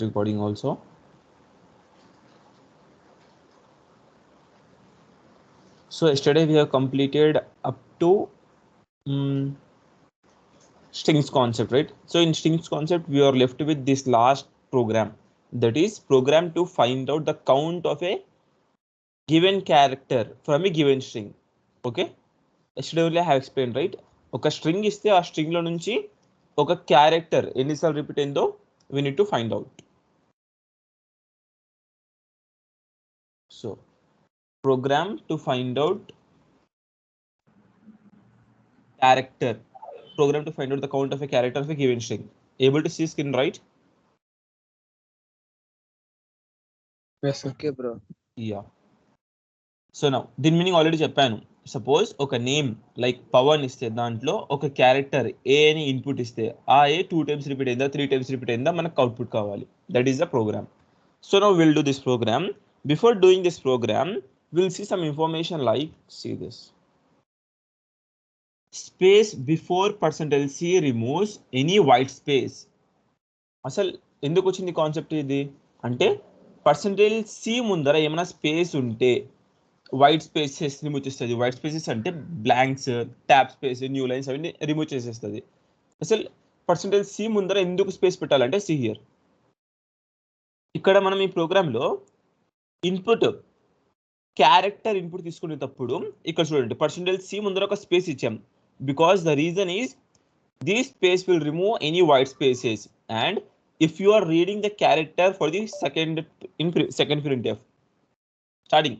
recording also. So yesterday we have completed up to strings concept, right? So in strings concept we are left with this last program, that is program to find out the count of a given character from a given string. Okay, yesterday only I have explained, right? ఒక string ఇస్తే ఆ string లో నుంచి ఒక character ఎన్నిసార్లు repeat అయిందో we need to find out. So program to find out character, program to find out the count of a character of a given string. Able to see screen, right? Yes, okay, bro. Yeah. So నా దీని meaning already చెప్పాను. Suppose ఒక name like Pawan ఇస్తే దాంట్లో ఒక character ఏ అని input ఇస్తే ఆ ఏ 2 times రిపీట్ అయిందా 3 times రిపీట్ అయిందా మనకు అవుట్పుట్ కావాలి. That is the program. So now will do this program. Before doing this program will see some information like see this space before %c removes any white space. అసలు ఎందుకు వచ్చింది concept ఇది అంటే %c ముందర ఏమైనా space ఉంటే white spaces remove చేస్తుంది. White spaces అంటే blanks, tab space, new lines అవన్నీ రిమూవ్ చేసేస్తుంది. అసలు %c ముందర ఎందుకు స్పేస్ పెట్టాలంటే సి హియర్, ఇక్కడ మనం ఈ ప్రోగ్రాంలో ఇన్పుట్ క్యారెక్టర్ ఇన్పుట్ తీసుకునేటప్పుడు ఇక్కడ చూడండి %c ముందర ఒక స్పేస్ ఇచ్చాం. Because the reason is this space will remove any white spaces and if you are reading the character for the second printf starting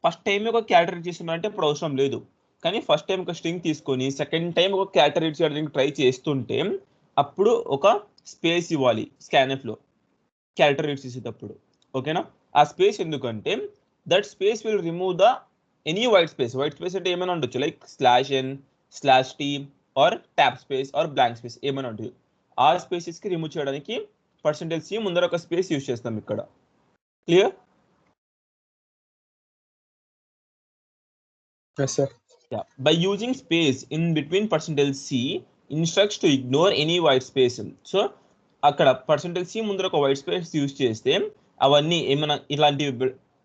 first time ఒక క్యారెక్టర్ రీడ్ చేస్తున్నారంటే ఇప్పుడు అవసరం లేదు, కానీ ఫస్ట్ టైం ఒక స్ట్రింగ్ తీసుకొని second time ఒక character read చేయడానికి ట్రై చేస్తుంటే అప్పుడు ఒక స్పేస్ ఇవ్వాలి స్కాన్ఎఫ్లో క్యారెక్టర్ రీడ్ చేసేటప్పుడు. ఓకేనా? ఆ స్పేస్ ఎందుకంటే that space will remove the any white space. White space అంటే ఏమైనా ఉండొచ్చు like /n/t or tab space or blank space ఏమైనా ఉండొచ్చు. ఆ స్పేసెస్కి రిమూవ్ చేయడానికి %c ముందర ఒక స్పేస్ యూజ్ చేస్తాం ఇక్కడ. Clear? Yes, sir. Yeah. By using space in between %c instructs to ignore any white space. So అక్కడ %c ముందర ఒక వైట్ స్పేస్ యూజ్ చేస్తే అవన్నీ ఏమైనా ఇలాంటి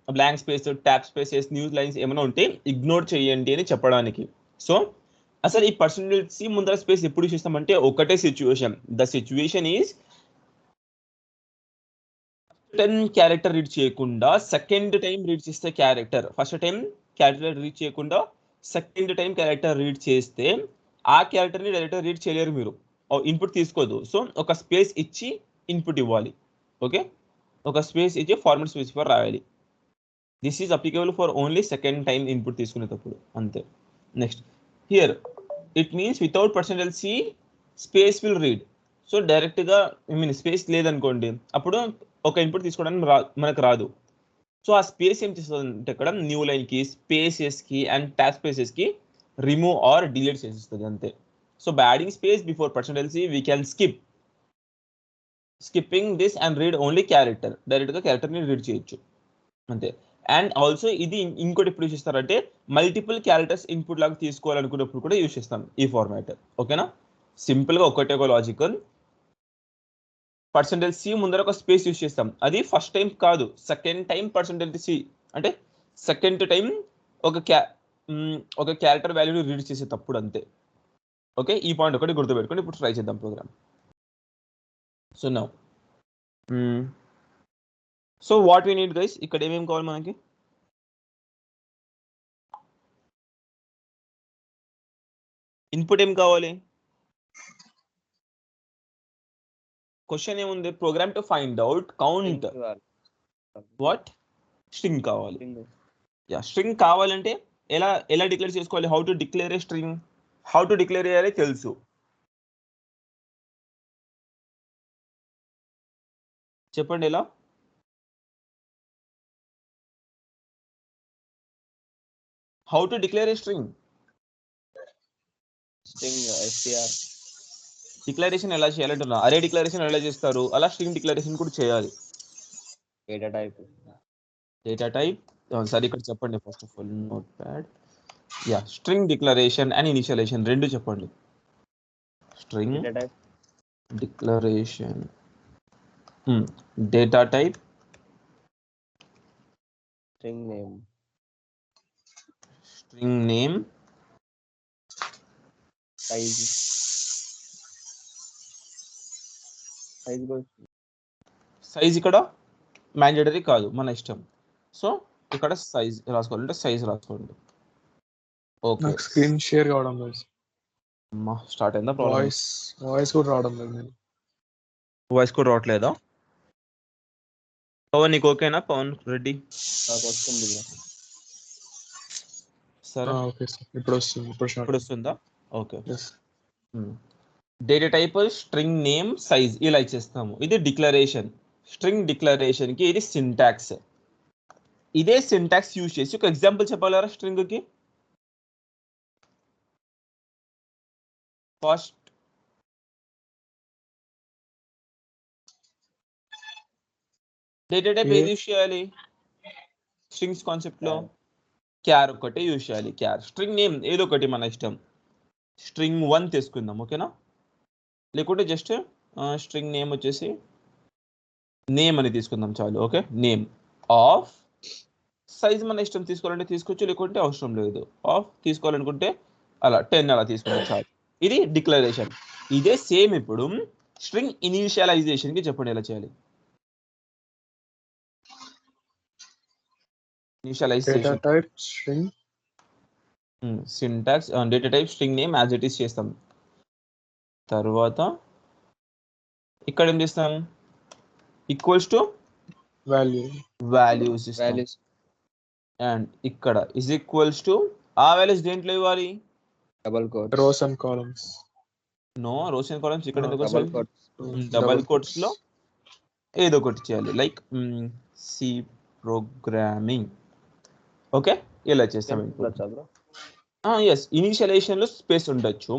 blank space, tab spaces, news lines ఏమైనా ఉంటే ఇగ్నోర్ చేయండి అని చెప్పడానికి. సో అసలు ఈ %c ముందర స్పేస్ ఎప్పుడు యూజ్ చేస్తామంటే ఒకటే situation. The situation is character read చేయకుండా సెకండ్ టైం రీడ్ చేస్తే character, first time character read చేయకుండా సెకండ్ టైం క్యారెక్టర్ రీడ్ చేస్తే ఆ క్యారెక్టర్ని డైరెక్ట్గా రీడ్ చేయలేరు, మీరు ఇన్పుట్ తీసుకోదు. సో ఒక స్పేస్ ఇచ్చి ఇన్పుట్ ఇవ్వాలి. ఓకే, ఒక స్పేస్ ఇచ్చి ఫార్మాట్ స్పెసిఫైర్ రాయాలి. This is applicable for only second time input తీసుకునేటప్పుడు అంతే. Next here it means without %c space will read. So డైరెక్ట్గా స్పేస్ లేదనుకోండి అప్పుడు ఒక ఇన్పుట్ తీసుకోవడానికి మనకు రాదు. సో ఆ స్పేస్ ఏం చేస్తుంది అంటే ఇక్కడ న్యూ లైన్కి, స్పేసెస్కి అండ్ ట్యాబ్ స్పేసెస్కి రిమూవ్ ఆర్ డిలీట్ చేసేస్తుంది అంతే. So by adding space before %c we can skipping this and read only character. డైరెక్ట్గా క్యారెక్టర్ని రీడ్ చేయొచ్చు అంతే. అండ్ ఆల్సో ఇది ఇంకోటి ఎప్పుడు యూజ్ చేస్తారంటే మల్టిపుల్ క్యారెక్టర్స్ ఇన్పుట్ లాగా తీసుకోవాలనుకున్నప్పుడు కూడా యూజ్ చేస్తాం ఈ ఫార్మాట్. ఓకేనా? సింపుల్గా ఒకటే ఒక లాజికల్. %c ముందర ఒక స్పేస్ యూజ్ చేస్తాం, అది ఫస్ట్ టైం కాదు సెకండ్ టైం %c అంటే సెకండ్ టైం ఒక క్యారెక్టర్ వాల్యూని రీడ్ చేసేటప్పుడు అంతే. ఓకే, ఈ పాయింట్ ఒకటి గుర్తుపెట్టుకోండి. ఇప్పుడు ట్రై చేద్దాం program. So now so what we need guys, ఇక్కడ ఏమేమి కావాలి మనకి? ఇన్పుట్ ఏం కావాలి? క్వశ్చన్ ఏముంది? Program to find out count. What? String కావాలి. యా, స్ట్రింగ్ కావాలంటే ఎలా డిక్లేర్ చేసుకోవాలి? How to declare a string, how to declare చేయాలి తెలుసు. చెప్పండి ఎలా? How to declare a string? Declaration ఎలా చేయాలంటున్నా? అరే డిక్లరేషన్ ఎలా చేస్తారు అలా స్ట్రింగ్ డిక్లరేషన్ కూడా చేయాలి. డేటా టైప్ సరే ఇక్కడ చెప్పండి. First of all notepad. Yeah, string declaration and initialisation రెండు చెప్పండి. String declaration data type string name string name size size ఇక్కడ మ్యాండేటరీ కాదు, మన ఇష్టం. సో ఇక్కడ సైజ్ రాసుకోవాలంటే సైజ్ రాసుకోండి. ఓకే, నాకు స్క్రీన్ షేర్ కావడం లేదు. అమ్మా స్టార్ట్ అయిందా ప్రాబ్లం? వాయిస్ కూడా రావడం లేదు. నేను వాయిస్ కూడా రావట్లేదా? పవన్ నీకు ఓకేనా? పవన్ రెడ్డి నాకు వస్తుంది bro. సరే, ఓకే సార్, ఇప్పుడు వస్తుంది. ఇప్పుడు వస్తుందా? Okay. Yes. Data type string name size ఇలా ఇచ్చేస్తాము. ఇది డిక్లరేషన్. స్ట్రింగ్ డిక్లరేషన్ కి ఇది సింటాక్స్. ఇదే సింటాక్స్ యూజ్ చేసి ఒక ఎగ్జాంపుల్ చెప్పగలరా స్ట్రింగ్ కి? ఫస్ట్ డేటా టైప్ ఏది యూజ్ చేయాలి స్ట్రింగ్స్ కాన్సెప్ట్ లో? క్యార్ ఒకటి యూజ్ చేయాలి. క్యార్. స్ట్రింగ్ నేమ్ ఏదో ఒకటి మన ఇష్టం. స్ట్రింగ్ 1 తీసుకుందాం, ఓకేనా? లేకుంటే జస్ట్ స్ట్రింగ్ నేమ్ వచ్చేసి నేమ్ అని తీసుకుందాం చాలు. Okay, name of. సైజ్ మన ఇష్టం, తీసుకోవాలంటే తీసుకోవచ్చు, లేకుంటే అవసరం లేదు. ఆఫ్ తీసుకోవాలనుకుంటే అలా 10 అలా తీసుకుంటే చాలు. ఇది డిక్లరేషన్. ఇదే సేమ్ ఇప్పుడు స్ట్రింగ్ ఇనిషియలైజేషన్ కి చెప్పండి ఎలా చేయాలి. Initialisation data type string syntax data type string name as it is చేస్తాం. తర్వాత ఇక్కడ ఏం చేస్తాం? ఈక్వల్స్ టు వాల్యూస్ ఇస్తాం. అండ్ ఇక్కడ ఇస్ ఈక్వల్స్ టు ఆ వాల్యూస్ దేంట్లో ఇవ్వాలి? Double quote rows and columns. No, rows and columns ఇక్కడ ఎందుకు డబుల్ వస్తాయి? కోట్ డబల్ కోట్స్ లో ఏదో ఒకటి చేయాలి, లైక్ సి ప్రోగ్రామింగ్. ఓకే, ఇలా చేస్తాం. ఎస్, ఇనిషియలైజేషన్ లో స్పేస్ ఉండొచ్చు,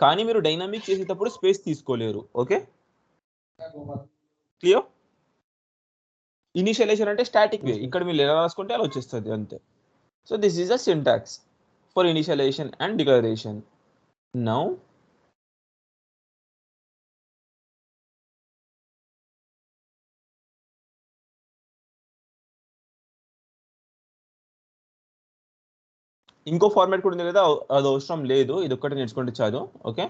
కానీ మీరు డైనామిక్ చేసేటప్పుడు స్పేస్ తీసుకోలేరు. Okay, clear? ఇనిషియలైజేషన్ అంటే స్టాటిక్ వే. ఇక్కడ మీరు ఎలా రాసుకుంటే అలా వచ్చేస్తుంది అంతే. So this is a syntax for initialisation and declaration. Now ఇంకో ఫార్మాట్ కూడా ఉంది కదా, అది అవసరం లేదు, ఇది ఒక్కటి నేర్చుకుంటే చాలు. Okay,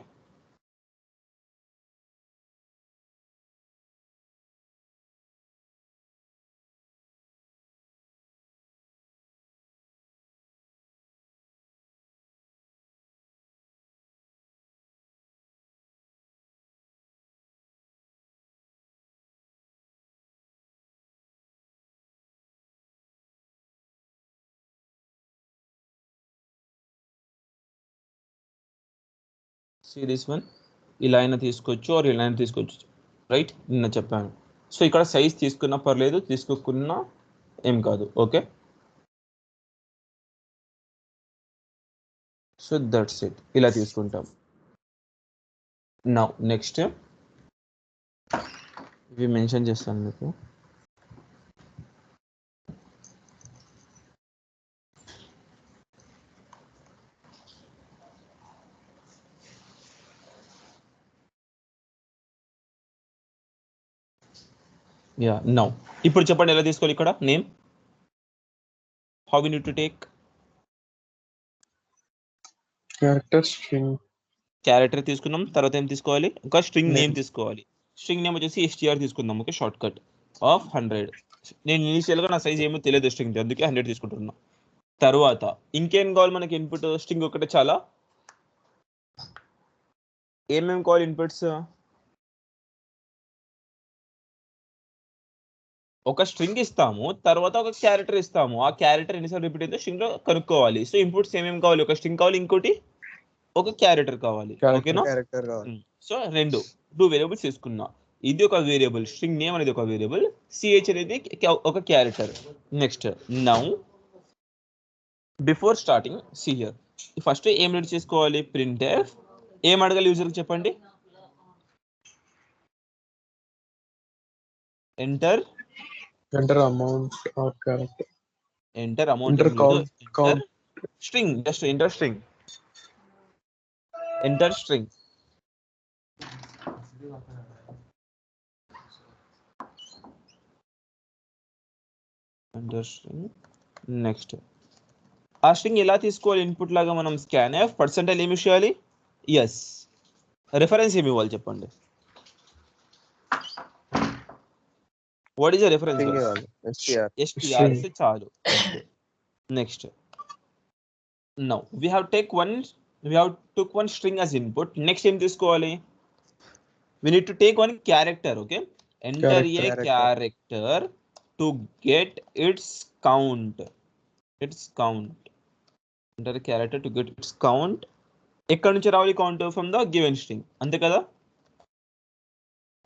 see this one. ఇలా అయినా తీసుకోవచ్చు, ఆర్ ఇలా అయినా తీసుకోవచ్చు, రైట్? నిన్న చెప్పాను. సో ఇక్కడ సైజ్ తీసుకున్నా పర్లేదు, తీసుకోకున్నా ఏం కాదు. Okay, so that's it. ఇలా తీసుకుంటాం. నౌ నెక్స్ట్ ఇవి మెన్షన్ చేస్తాను మీకు. యా, నౌ ఇప్పుడు చెప్పండి ఎలా తీసుకోవాలి ఇక్కడ name. How we need to take character string. Character తీసుకున్నాం, తర్వాత ఏం తీసుకోవాలి? ఒక స్ట్రింగ్ నేమ్ తీసుకోవాలి. స్ట్రింగ్ నేమ్ వచ్చేసి STR తీసుకుందాం. Okay, shortcut of 100. నేను ఇనిషియల్గా నా సైజ్ ఏమో తెలియదు స్ట్రింగ్, అందుకే 100 తీసుకుంటున్నా. తర్వాత ఇంకేం కావాలి మనకి? ఇన్పుట్ స్ట్రింగ్ ఒకటే చాలా. ఏమేమి కావాలి ఇన్పుట్స్? ఒక స్ట్రింగ్ ఇస్తాము, తర్వాత ఒక క్యారెక్టర్ ఇస్తాము. ఆ క్యారెక్టర్ ఎన్నిసార్లు రిపీట్ అయితే స్ట్రింగ్ లో కనుక్కోవాలి. సో ఇన్పుట్స్ ఏమేమి కావాలి? ఒక స్ట్రింగ్ కావాలి, ఇంకోటి ఒక క్యారెక్టర్ కావాలి. ఓకేనా? సో టూ వేరియబుల్స్ తీసుకున్నా. ఇది ఒక వేరియబుల్, స్ట్రింగ్ నేమ్ అనేది ఒక వేరియబుల్, CH అనేది ఒక character. Next now before starting see here, first ఏం రీడ్ చేసుకోవాలి? printf. ఏం అడగాలి యూజర్కి చెప్పండి? Enter amount are character. Enter amount, Enter count. String, just enter string. Enter string. Enter string next ఆ స్ట్రింగ్ ఎలా తీసుకోవాలి ఇన్పుట్ లాగా మనం స్కాన్ఎఫ్ పర్సెంటైల్ ఏమి చేయాలి ఎస్ రెఫరెన్స్ ఏమి ఇవ్వాలి చెప్పండి what is the reference string ఇవ్వాలి str STR ఇస్తే చాలు next now we have took one string as input next ఏం తీసుకోవాలి we need to take one character okay enter a character to get its count enter a character to get its count ఎక్కడ నుంచి రావాలి count from the given string అంతే కదా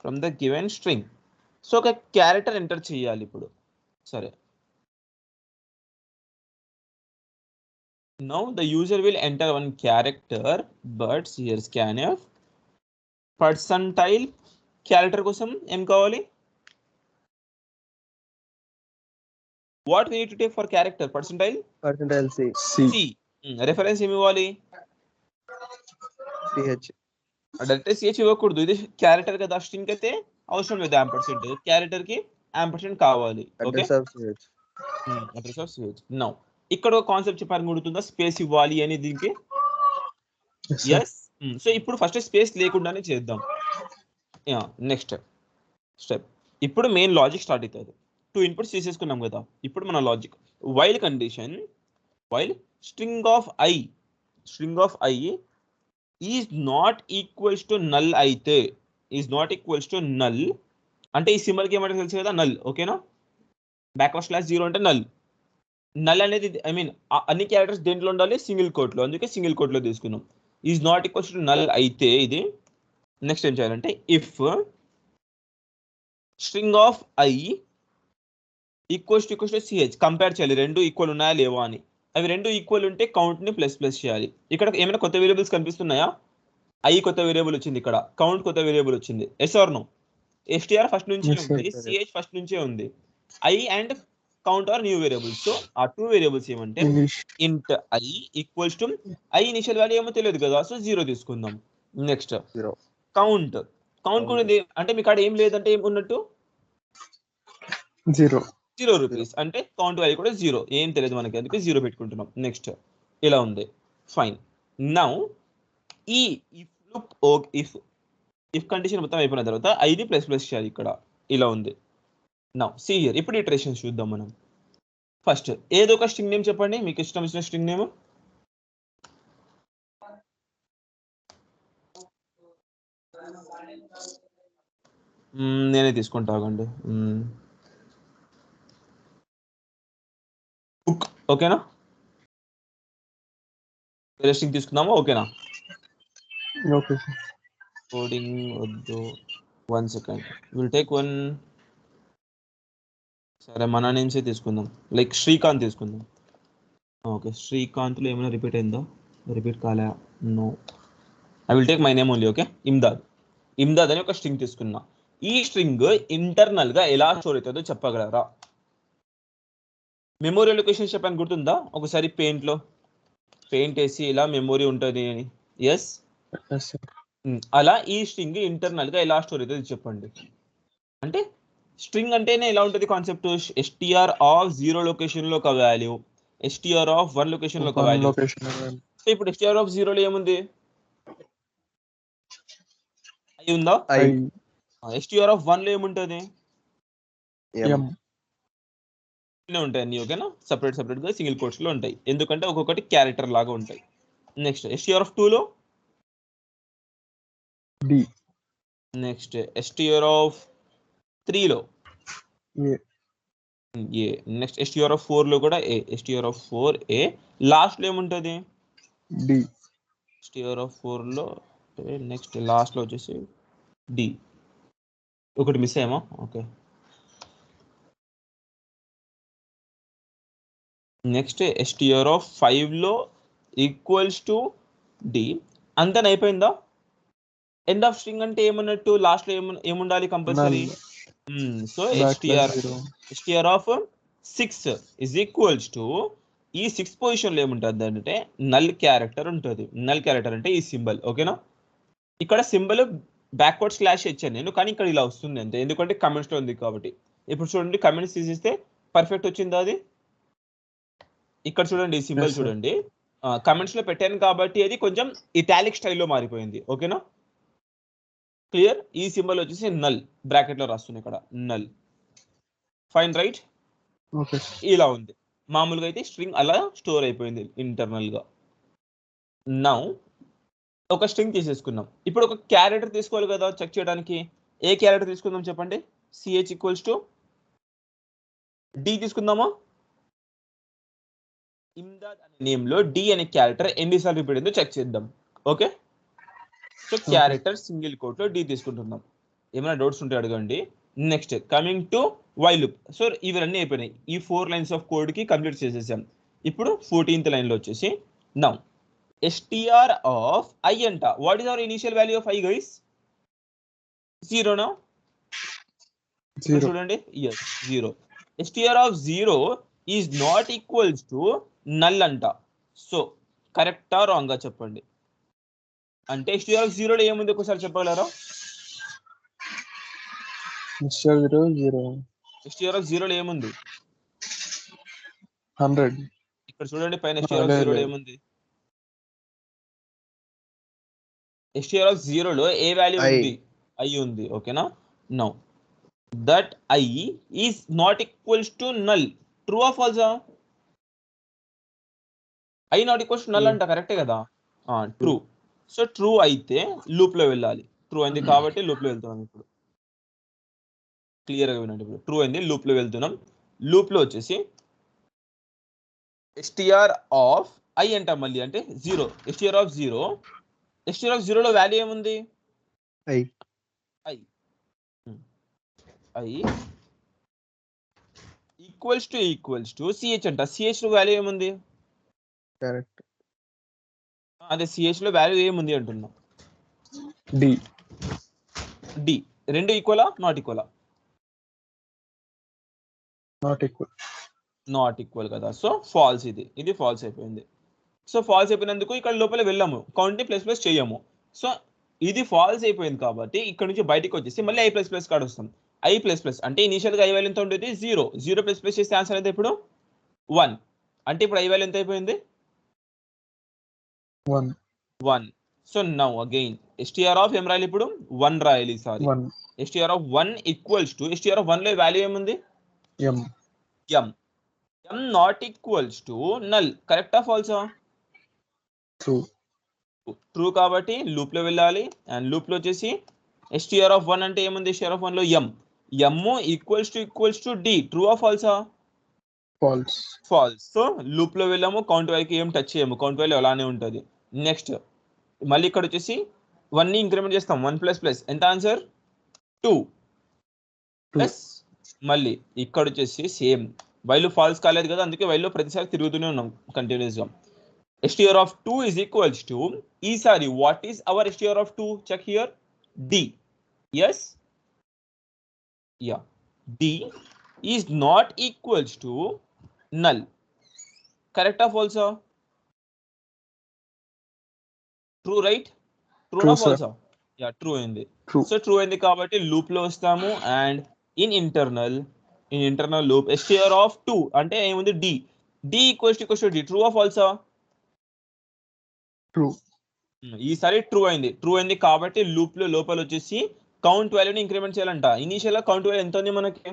from the given string so ఒక character enter చేయాలి ఇప్పుడు సరే now the user will enter one character but here scanf percentile character కోసం ఏం కావాలి what we need to take for character percentile c reference ఏమి ఇవ్వాలి ch డైరెక్ట్ ch ఇవ్వకూడదు ఇది క్యారెక్టర్ కదా స్ట్రింగ్ అయితే అవసరం లేదు యాంపర్సెంట్ క్యారెక్టర్ కి యాంపర్సెంట్ కావాలి okay address of ch now ఇక్కడ ఒక కాన్సెప్ట్ చెప్పారు గుర్తుందా స్పేస్ ఇవ్వాలి అని దీనికి yes సో ఇప్పుడు ఫస్ట్ స్పేస్ లేకుండానే చేద్దాం నెక్స్ట్ స్టెప్ ఇప్పుడు మెయిన్ లాజిక్ స్టార్ట్ అవుతుంది 2 ఇన్పుట్స్ తీసేసుకున్నాం కదా ఇప్పుడు మన logic while condition while string of i is not equals to null అయితే is not equals to null అంటే ఈ సింబల్కి ఏమంటే తెలుసు కదా నల్ ఓకేనా /0 అంటే నల్ అనేది ఐ మీన్ అన్ని క్యారెక్టర్స్ దేంట్లో ఉండాలి సింగిల్ కోట్లో అందుకే సింగిల్ కోట్లో తీసుకున్నాం is not equals to null అయితే ఇది నెక్స్ట్ ఏం చేయాలంటే if string of i equals to ch compare చేయాలి రెండు ఈక్వల్ ఉన్నాయా లేవా అని అవి రెండు ఈక్వల్ ఉంటే కౌంట్ ని ప్లస్ చేయాలి ఇక్కడ ఏమైనా కొత్త వేరియబుల్స్ కనిపిస్తున్నాయా i కొత్త వేరియబుల్ వచ్చింది ఇక్కడ కౌంట్ కొత్త వేరియబుల్ వచ్చింది S are no str first నుంచి ఉంది ch ఫస్ట్ నుంచే ఉంది i and count are new variables so ఆ 2 వేరియబుల్స్ ఏమంటే int i equals to i initial value ఏమో తెలియదు కదా సో 0 తీసుకుందాం నెక్స్ట్ కౌంట్ కూడా అంటే మీ కాడ ఏం లేదంటే ఏం ఉన్నట్టు 0 రూపీస్ అంటే కౌంట్ వాల్యూ కూడా 0 ఏం తెలియదు మనకి అందుకే 0 పెట్టుకుంటున్నాం నెక్స్ట్ ఇలా ఉంది ఫైన్ నౌ ఈ ఇఫ్ కండిషన్ మొత్తం అయిపోయిన తర్వాత ఐది ప్లస్ చేయాలి ఇక్కడ ఇలా ఉంది నౌ సీ హియర్ ఇప్పుడు ఇటరేషన్స్ చూద్దాం మనం ఫస్ట్ ఏదో ఒక స్ట్రింగ్ నేమ్ చెప్పండి మీకు ఇష్టం వచ్చిన స్ట్రింగ్ నేమ్ నేనే తీసుకుంటా ఆగండి బుక్ ఓకేనా వేరే స్ట్రింగ్ తీసుకుందామా ఓకేనా ఓకే కోడింగ్ వద్దు 1 సెకండ్ విల్ టేక్ వన్ సరే మన నేమ్సే తీసుకుందాం లైక్ శ్రీకాంత్ తీసుకుందాం ఓకే శ్రీకాంత్లో ఏమైనా రిపీట్ అయిందా రిపీట్ కాలే no I will take my name only okay Imdad అని ఒక స్ట్రింగ్ తీసుకున్నా ఈ స్ట్రింగ్ ఇంటర్నల్ గా ఎలా స్టోర్ అవుతుందో చెప్పగలరా మెమోరీ లొకేషన్ చెప్పాను గుర్తుందా ఒకసారి పెయింట్ వేసి ఇలా మెమోరీ ఉంటుంది అని ఎస్ అలా ఈ స్ట్రింగ్ ఇంటర్నల్ గా ఎలా స్టోర్ అవుతుంది చెప్పండి అంటే స్ట్రింగ్ అంటేనే ఎలా ఉంటుంది కాన్సెప్ట్ str ఆఫ్ 0 లొకేషన్ లో ఒక వాల్యూ str ఆఫ్ 1 లొకేషన్ లో ఒక వాల్యూ సో ఇప్పుడు str ఆఫ్ 0 లో ఏముంది i ఉందా str ఆఫ్ 1 లో ఏముంటది ఉంటాయి అన్ని ఓకేనా సపరేట్ గా సింగిల్ కోట్స్ లో ఉంటాయి ఎందుకంటే ఒక్కొక్కటి క్యారెక్టర్ లాగా ఉంటాయి నెక్స్ట్ str ఆఫ్ 2 లో d నెక్స్ట్ str ఆఫ్ 3 లో a నెక్స్ట్ str ఆఫ్ 4 లో కూడా a str of 4 a last లో ఏముంటది d str ఆఫ్ 4 లో నెక్స్ట్ లాస్ట్ లో వచ్చేసి d ఒకటి మిస్ అయ్యామా ఓకే నెక్స్ట్ str ఆఫ్ 5 లో ఈక్వల్స్ టు d అంతా అయిపోయిందా ఎండ్ ఆఫ్ స్ట్రింగ్ అంటే ఏమన్నట్టు లాస్ట్ లో ఏముండాలి compulsory so str of 6 is equals to ఈ 6 పొజిషన్ లో ఏముంటుంది అంటే నల్ క్యారెక్టర్ ఉంటుంది నల్ క్యారెక్టర్ అంటే ఈ సింబల్ ఓకేనా ఇక్కడ సింబల్ బ్యాక్వర్డ్ స్లాష్ ఇచ్చాను నేను కానీ ఇక్కడ ఇలా వస్తుంది అంతే ఎందుకంటే కమెంట్స్ లో ఉంది కాబట్టి ఇప్పుడు చూడండి కమెంట్స్ తీసేస్తే పర్ఫెక్ట్ వచ్చిందా అది? ఇక్కడ చూడండి, ఈ సింబల్ Yes, sir. చూడండి, కమెంట్స్ లో పెట్టాను కాబట్టి అది కొంచెం ఇటాలిక్ స్టైల్లో మారిపోయింది. ఓకేనా? క్లియర్? ఈ సింబల్ వచ్చేసి నల్, బ్రాకెట్ లో రాస్తుంది ఇక్కడ నల్. Fine, right? Okay. ఇలా ఉంది. మామూలుగా అయితే స్ట్రింగ్ అలా స్టోర్ అయిపోయింది ఇంటర్నల్ గా. నౌ ఒక స్ట్రింగ్ తీసేసుకున్నాం. ఇప్పుడు ఒక క్యారెక్టర్ తీసుకోవాలి కదా చెక్ చేయడానికి. ఏ క్యారెక్టర్ తీసుకుందాం చెప్పండి? ch ఈక్వల్స్ టు డి తీసుకుందామా? ఇమ్దాద్ అనే నేమ్ లో డి అనే క్యారెక్టర్ ఎన్నిసార్లు రిపీట్ అయిందో చెక్ చేద్దాం. Okay, so character single quote లో డి తీసుకుంటున్నాం. ఏమైనా డౌట్స్ ఉంటే అడగండి. Next coming to while loop. So ఇవన్నీ అయిపోయినాయి. ఈ 4 లైన్స్ ఆఫ్ కోడ్ కి కంప్లీట్ చేసేసాం. ఇప్పుడు 14th లైన్ లో వచ్చేసి నౌ str of I అంట. What is our initial value of I guys? 0 నా? 0. చూడండి, yes 0. str of 0 is not equals to null అంట. సో కరెక్టా రాంగ్ గా చెప్పండి. అంటే str of 0 లో ఏముంది ఒకసారి చెప్పగలరా? Mr. 0, 0. str of 0 లో ఏముంది? 100. ఇక్కడ చూడండి పైన str of 0 లో ఏముంది? str of 0 లో ఏ వాల్యూ I. ఉంది? I ఉంది. ఓకేనా? Now that I is not equals to null. True or ఫాల్సా? I not equals to null అంట. కరెక్టే కదా? ట్రూ. సో ట్రూ అయితే లూప్ లో వెళ్ళాలి. ట్రూ అయింది కాబట్టి లూప్ లో వెళ్తున్నాం. ఇప్పుడు క్లియర్ గా వినండి. ఇప్పుడు ట్రూ అయింది, లూప్ లో వెళ్తున్నాం. లూప్ లో వచ్చేసి str ఆఫ్ I అంట మళ్ళీ, అంటే 0. str of 0. str ఆఫ్ 0 లో వాల్యూ ఏముంది? I. I equals to ch అంట. ch లో వాల్యూ ఏముంది? Correct. అదే ch లో వాల్యూ ఏముంది అంటున్నా? D. డి. రెండు ఈక్వలా నాట్ ఈక్వలా? Not equal. నాట్ ఈక్వల్ కదా. So false. ఇది ఫాల్స్ అయిపోయింది. సో ఫాల్స్ అయిపోయినందుకు ఇక్కడ లోపల వెళ్ళాము, కౌంట్ ని ప్లస్ ప్లస్ చేయము. సో ఇది ఫాల్స్ అయిపోయింది కాబట్టి ఇక్కడ నుంచి బయటకు వచ్చేసి మళ్ళీ I ప్లస్ ప్లస్ కాడ వస్తాం. I ప్లస్ ప్లస్ అంటే ఇనిషియల్ గా I వాల్యూ ఎంత ఉండేది? 0. 0 ప్లస్ ప్లస్ చేస్తే ఆన్సర్ అయితే ఇప్పుడు 1. అంటే ఇప్పుడు I వాల్యూ ఎంత అయిపోయింది? 1. So now again str of ఏం రాయాలి ఇప్పుడు? 1 రాయాలి. Sorry, 1. str of 1 equals to str of 1 లో వాల్యూ ఏముంది? M. m not equals to null. కరెక్టా ఫాల్సా? True. ట్రూ కాబట్టి లూప్ లో వెళ్ళాలి. అండ్ లూప్ లో వచ్చేసి str ఆఫ్ 1 అంటే ఏముంది? str ఆఫ్ 1 లో m equals to d. True or ఫాల్సా? False. ఫాల్స్. సో లూప్ లో వెళ్ళాము, కౌంట్ వైకి ఏం టచ్ చేయము, కౌంట్ వాల్యూ అలానే ఉంటుంది. నెక్స్ట్ మళ్ళీ ఇక్కడ వచ్చేసి 1 ని ఇంక్రిమెంట్ చేస్తాం. 1 ప్లస్ ప్లస్ ఎంత ఆన్సర్? 2 ప్లస్ మళ్ళీ ఇక్కడ వచ్చేసి సేమ్ వైల్ ఫాల్స్ కాలేదు కదా, అందుకే వైల్ లో ప్రతిసారి తిరుగుతూనే ఉన్నాం కంటిన్యూస్ గా. str of 2 is equals to ఈసారి what is our str of 2? check here. D. yes, yeah, D is not equals to null. correct or false? true, right? true or false? yeah, true అయింది. So true అయింది కాబట్టి loop లో వస్తాము. And in internal loop str of 2 అంటే ఏముంది? D. D equals to D. True or ఫాల్సా? True. ఈసారి true అయింది కాబట్టి లూప్ లో లోపల వచ్చేసి కౌంట్ వాల్యూని ఇంక్రిమెంట్ చేయాలంట. ఇనిషియల్ గా కౌంట్ వాల్యూ ఎంత ఉంది మనకి?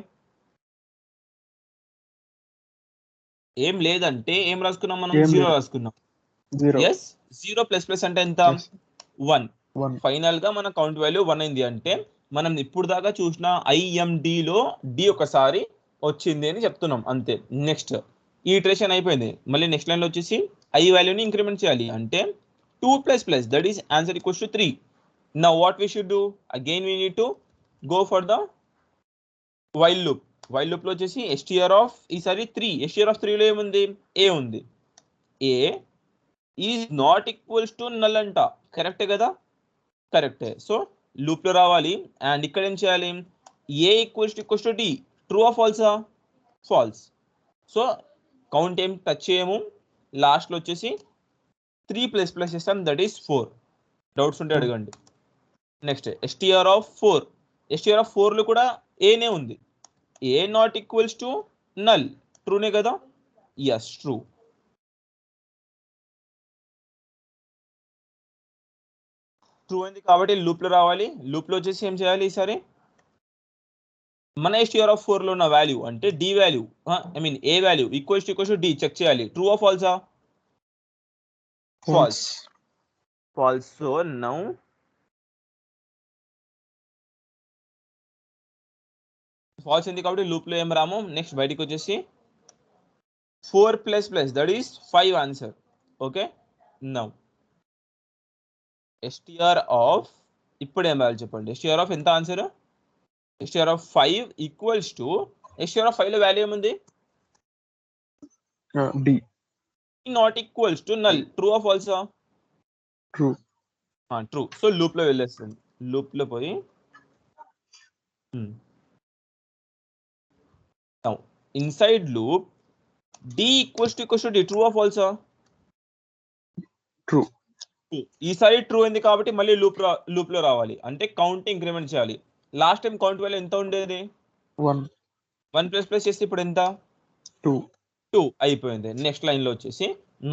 ఏం లేదంటే ఏం రాసుకున్నాం మనం? 0 రాసుకున్నాం. 0. yes, 0 ప్లస్ ప్లస్ అంటే ఎంత? 1. ఫైనల్ గా మన కౌంట్ వాల్యూ 1 అయింది. అంటే మనం ఇప్పుడు దాకా చూసిన IMD లో D ఒకసారి వచ్చింది అని చెప్తున్నాం అంతే. నెక్స్ట్ ఈ ఇటరేషన్ అయిపోయింది. మళ్ళీ నెక్స్ట్ లైన్ లో వచ్చేసి I వాల్యూని ఇంక్రిమెంట్ చేయాలి. అంటే 2 plus plus, that is answer equals to 3. Now what we should do? Again we need to go for the while loop. While loop లో వచ్చేసి str of ఈసారి 3. str of 3 లో ఏముంది? A ఉంది. A is not equals to null అంట. కరెక్టే కదా? కరెక్టే. సో లూప్ లో రావాలి. అండ్ ఇక్కడ ఏం చేయాలి? A equals to D. True or ఫాల్సా? ఫాల్స్. సో కౌంట్ ఏం టచ్ చేయము. లాస్ట్ లో వచ్చేసి 3 ప్లస్ ప్లస్ చేస్తాం, దట్ ఈస్ 4. డౌట్స్ ఉంటే అడగండి. నెక్స్ట్ str ఆఫ్ 4 లో కూడా ఏనే ఉంది. A not equals to null. ట్రూనే కదా? Yes true. ట్రూ అయింది కాబట్టి లూప్ లో రావాలి. లూప్ లో వచ్చేసి ఏం చేయాలి ఈసారి? మన STR లో ఉన్న వాల్యూ అంటే D value, I mean A value equals to D check చేయాలి. ట్రూ ఆర్ ఫాల్సా? False. False. So now false అయింది కాబట్టి లూప్ లో ఏం రాము. నెక్స్ట్ బయటికి వచ్చేసి 4 plus plus that is 5 answer. Okay, now STR of ఇప్పుడు ఏం రాయాలి చెప్పండి. STR ఆఫ్ ఎంత answer? STR of 5 equals to STR of 5 లో వాల్యూ ఏముంది? D. Not equals to null. True or ఫాల్సా? True. ట్రూ. సో లూప్ లో వెళ్ళేస్తుంది. లూప్ లో పోయి inside loop D equals to D. True or ఫాల్సా? True. ఈసారి ట్రూ అయింది కాబట్టి మళ్ళీ లూప్ లో రావాలి. అంటే కౌంట్ ఇంక్రిమెంట్ చేయాలి. లాస్ట్ టైం కౌంట్ వాల్యూ ఎంత ఉండేది? 1. 1 ప్లస్ ప్లస్ చేస్తే ఇప్పుడు ఎంత? 2. 2 అయిపోయింది. నెక్స్ట్ లైన్ లో వచ్చేసి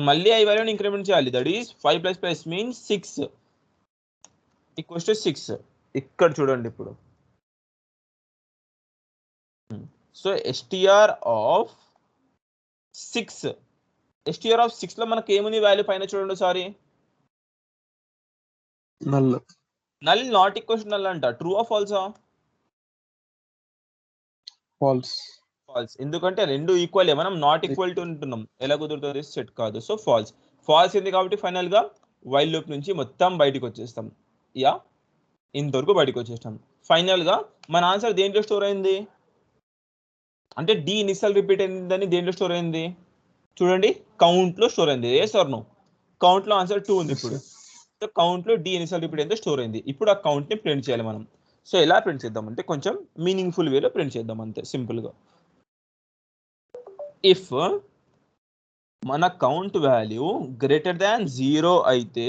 మళ్ళీ ఐ వాల్యూని ఇంక్రిమెంట్ చేయాలి. That is 5 plus plus means 6 equals to 6. ఇక్కడ చూడండి ఇప్పుడు. So STR of 6, STR of 6 లో మనకి ఏముంది వాల్యూ పైన చూడండి sorry. Null. Null not equals null అంట. ట్రూ ఆర్ ఫాల్సా? False. ఫాల్స్. ఎందుకంటే రెండు ఈక్వల్, మనం నాట్ ఈక్వల్ టు ఉంటున్నాం. ఎలా కుదురుతుంది? సెట్ కాదు. So false. ఫాల్స్ ఉంది కాబట్టి ఫైనల్ గా వైల్ లూప్ నుంచి మొత్తం బయటకు వచ్చేస్తాం. యా, ఇంతవరకు బయటకు వచ్చేస్తాం. ఫైనల్ గా మన ఆన్సర్ దేంట్లో స్టోర్ అయింది అంటే డి ఇనిషియల్ రిపీట్ అయిందని దేంట్లో స్టోర్ అయింది చూడండి. కౌంట్ లో స్టోర్ అయింది. ఏ సార్ నో? కౌంట్ లో ఆన్సర్ 2 ఉంది ఇప్పుడు. సో కౌంట్ లో డి ఇనిషియల్ రిపీట్ అయితే స్టోర్ అయింది. ఇప్పుడు ఆ కౌంట్ ని ప్రింట్ చేయాలి మనం. సో ఎలా ప్రింట్ చేద్దాం అంటే కొంచెం మీనింగ్ఫుల్ వేలో ప్రింట్ చేద్దాం అంతే, సింపుల్ గా. ఇఫ్ మన కౌంట్ వాల్యూ గ్రేటర్ దాన్ 0 అయితే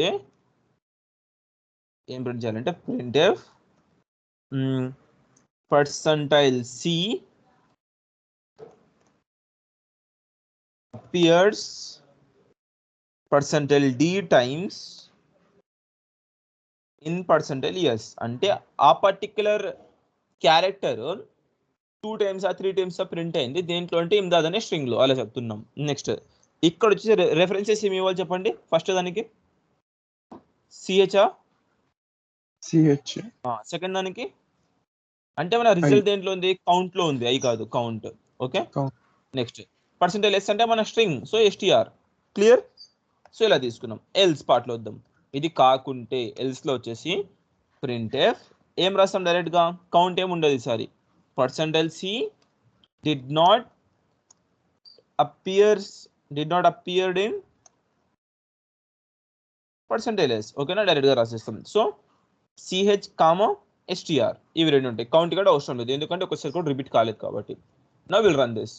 ఏం ప్రింట్ చేయాలంటే printf percentile C appears percentile D times in percentile S. అంటే ఆ particular character 2 times 3 times print అయింది దేంట్లో అంటే ఇమ్దాద్ అనే స్ట్రింగ్ లో. అలా చెప్తున్నాం. నెక్స్ట్ ఇక్కడ వచ్చేసి రెఫరెన్సెస్ ఏమి ఇవ్వాలి చెప్పండి. ఫస్ట్ దానికి CH, సెకండ్ దానికి అంటే మన రిజల్ట్ దేంట్లో ఉంది? కౌంట్ లో ఉంది. ఐ కాదు, count. Okay, next percentage S అంటే మన string. So STR. Clear? So ఇలా తీసుకున్నాం. ఎల్స్ పార్ట్ లో వద్దాం. ఇది కాకుంటే ఎల్స్ లో వచ్చేసి printf ఏం రాస్తాం డైరెక్ట్ గా? కౌంట్ ఏం ఉండదు ఈసారి. percentile C did not appeared in percentile S. ఓకేనా? డైరెక్ట్ గా రాసేస్తాం. సో CH, STR ఇవి రెండు ఉంటాయి. కౌంట్ కూడా అవసరం లేదు ఎందుకంటే ఒకసారి కూడా రిపీట్ కాలేదు కాబట్టి. Now will run this.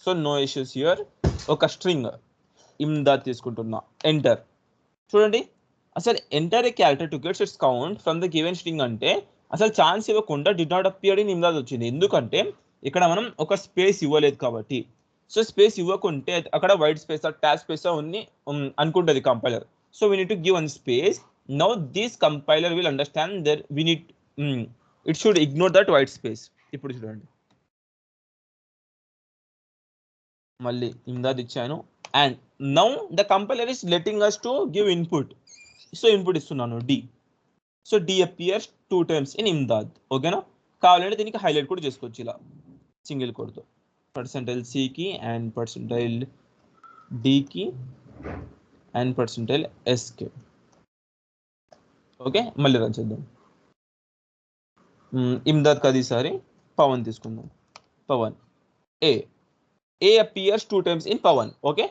So no issues here. ఒక స్ట్రింగ్ ఇమ్దాద్ తీసుకుంటున్నా. ఎంటర్. చూడండి అసలు enter a character to gets its count from the given string అంటే అసలు ఛాన్స్ ఇవ్వకుండా did not appear in Imdad వచ్చింది. ఎందుకంటే ఇక్కడ మనం ఒక స్పేస్ ఇవ్వలేదు కాబట్టి. సో స్పేస్ ఇవ్వకుంటే అక్కడ వైట్ స్పేస్ ట్యాబ్ స్పేస్ ఉంది అనుకుంటుంది compiler. So we need to give one space. Now this compiler will understand that we need it should ignore that white space. ఇప్పుడు చూడండి మళ్ళీ ఇమ్దాద్ ఇచ్చాను and now the compiler is letting us to give input. So input ఇస్తున్నాను D. So D appears 2 times in Imdad. ఓకేనా? కావాలంటే దీనికి highlight కూడా చేసుకోవచ్చు ఇలా సింగిల్ కోడ్తో. percentile C కి and percentile D కి and percentile S కి. ఓకే, మళ్ళీ రన్ చేద్దాం. ఇమ్దాద్ కాదు ఈసారి పవన్ తీసుకుందాం. Pavan A appears 2 times in Pavan. Okay,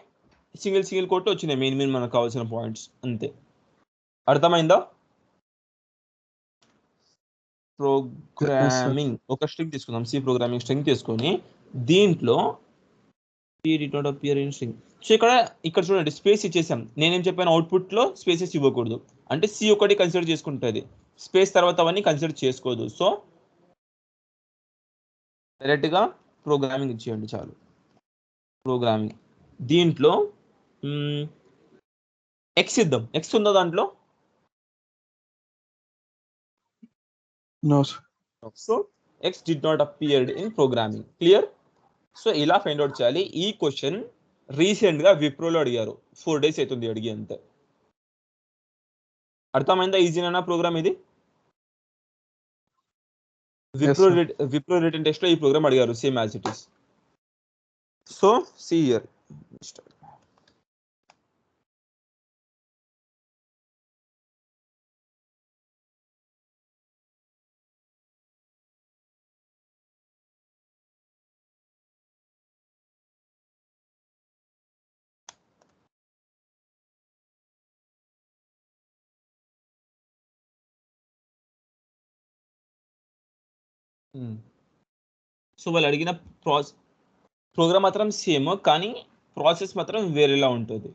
single quote వచ్చినాయి మెయిన్ మనకు కావాల్సిన పాయింట్స్ అంతే. అర్థమైందా? ప్రోగ్రామింగ్ ఒక స్ట్రింగ్ తీసుకుందాం. సి ప్రోగ్రామింగ్ స్ట్రింగ్ తీసుకొని దీంట్లో స్ట్రింగ్. సో ఇక్కడ చూడండి స్పేస్ ఇచ్చేసాం. నేనేం చెప్పాను? అవుట్పుట్ లో స్పేసెస్ ఇవ్వకూడదు అంటే సి ఒకటి కన్సిడర్ చేసుకుంటుంది, స్పేస్ తర్వాత అవన్నీ కన్సిడర్ చేసుకోదు. సో డైరెక్ట్ గా ప్రోగ్రామింగ్ ఇచ్చేయండి చాలు. ప్రోగ్రామింగ్ దీంట్లో ఎక్స్ ఇద్దాం. ఎక్స్ ఉందా దాంట్లో? No, sir. So X did not appeared in programming. Clear? So ఇలా ఫైండ్ అవుట్ చేయాలి. ఈ క్వశ్చన్ రీసెంట్ గా విప్రోలో అడిగారు. 4 days అవుతుంది అడిగి అంతే. అర్థమైందా? ఈజీనా ప్రోగ్రామ్ ఇది? విప్రో రిటన్ టెస్ట్ లో ఈ ప్రోగ్రామ్ అడిగారు same as it is. So see here. So వాళ్ళు అడిగిన ప్రోగ్రామ్ మాత్రం సేమ్, కానీ ప్రాసెస్ మాత్రం వేరేలా ఉంటుంది.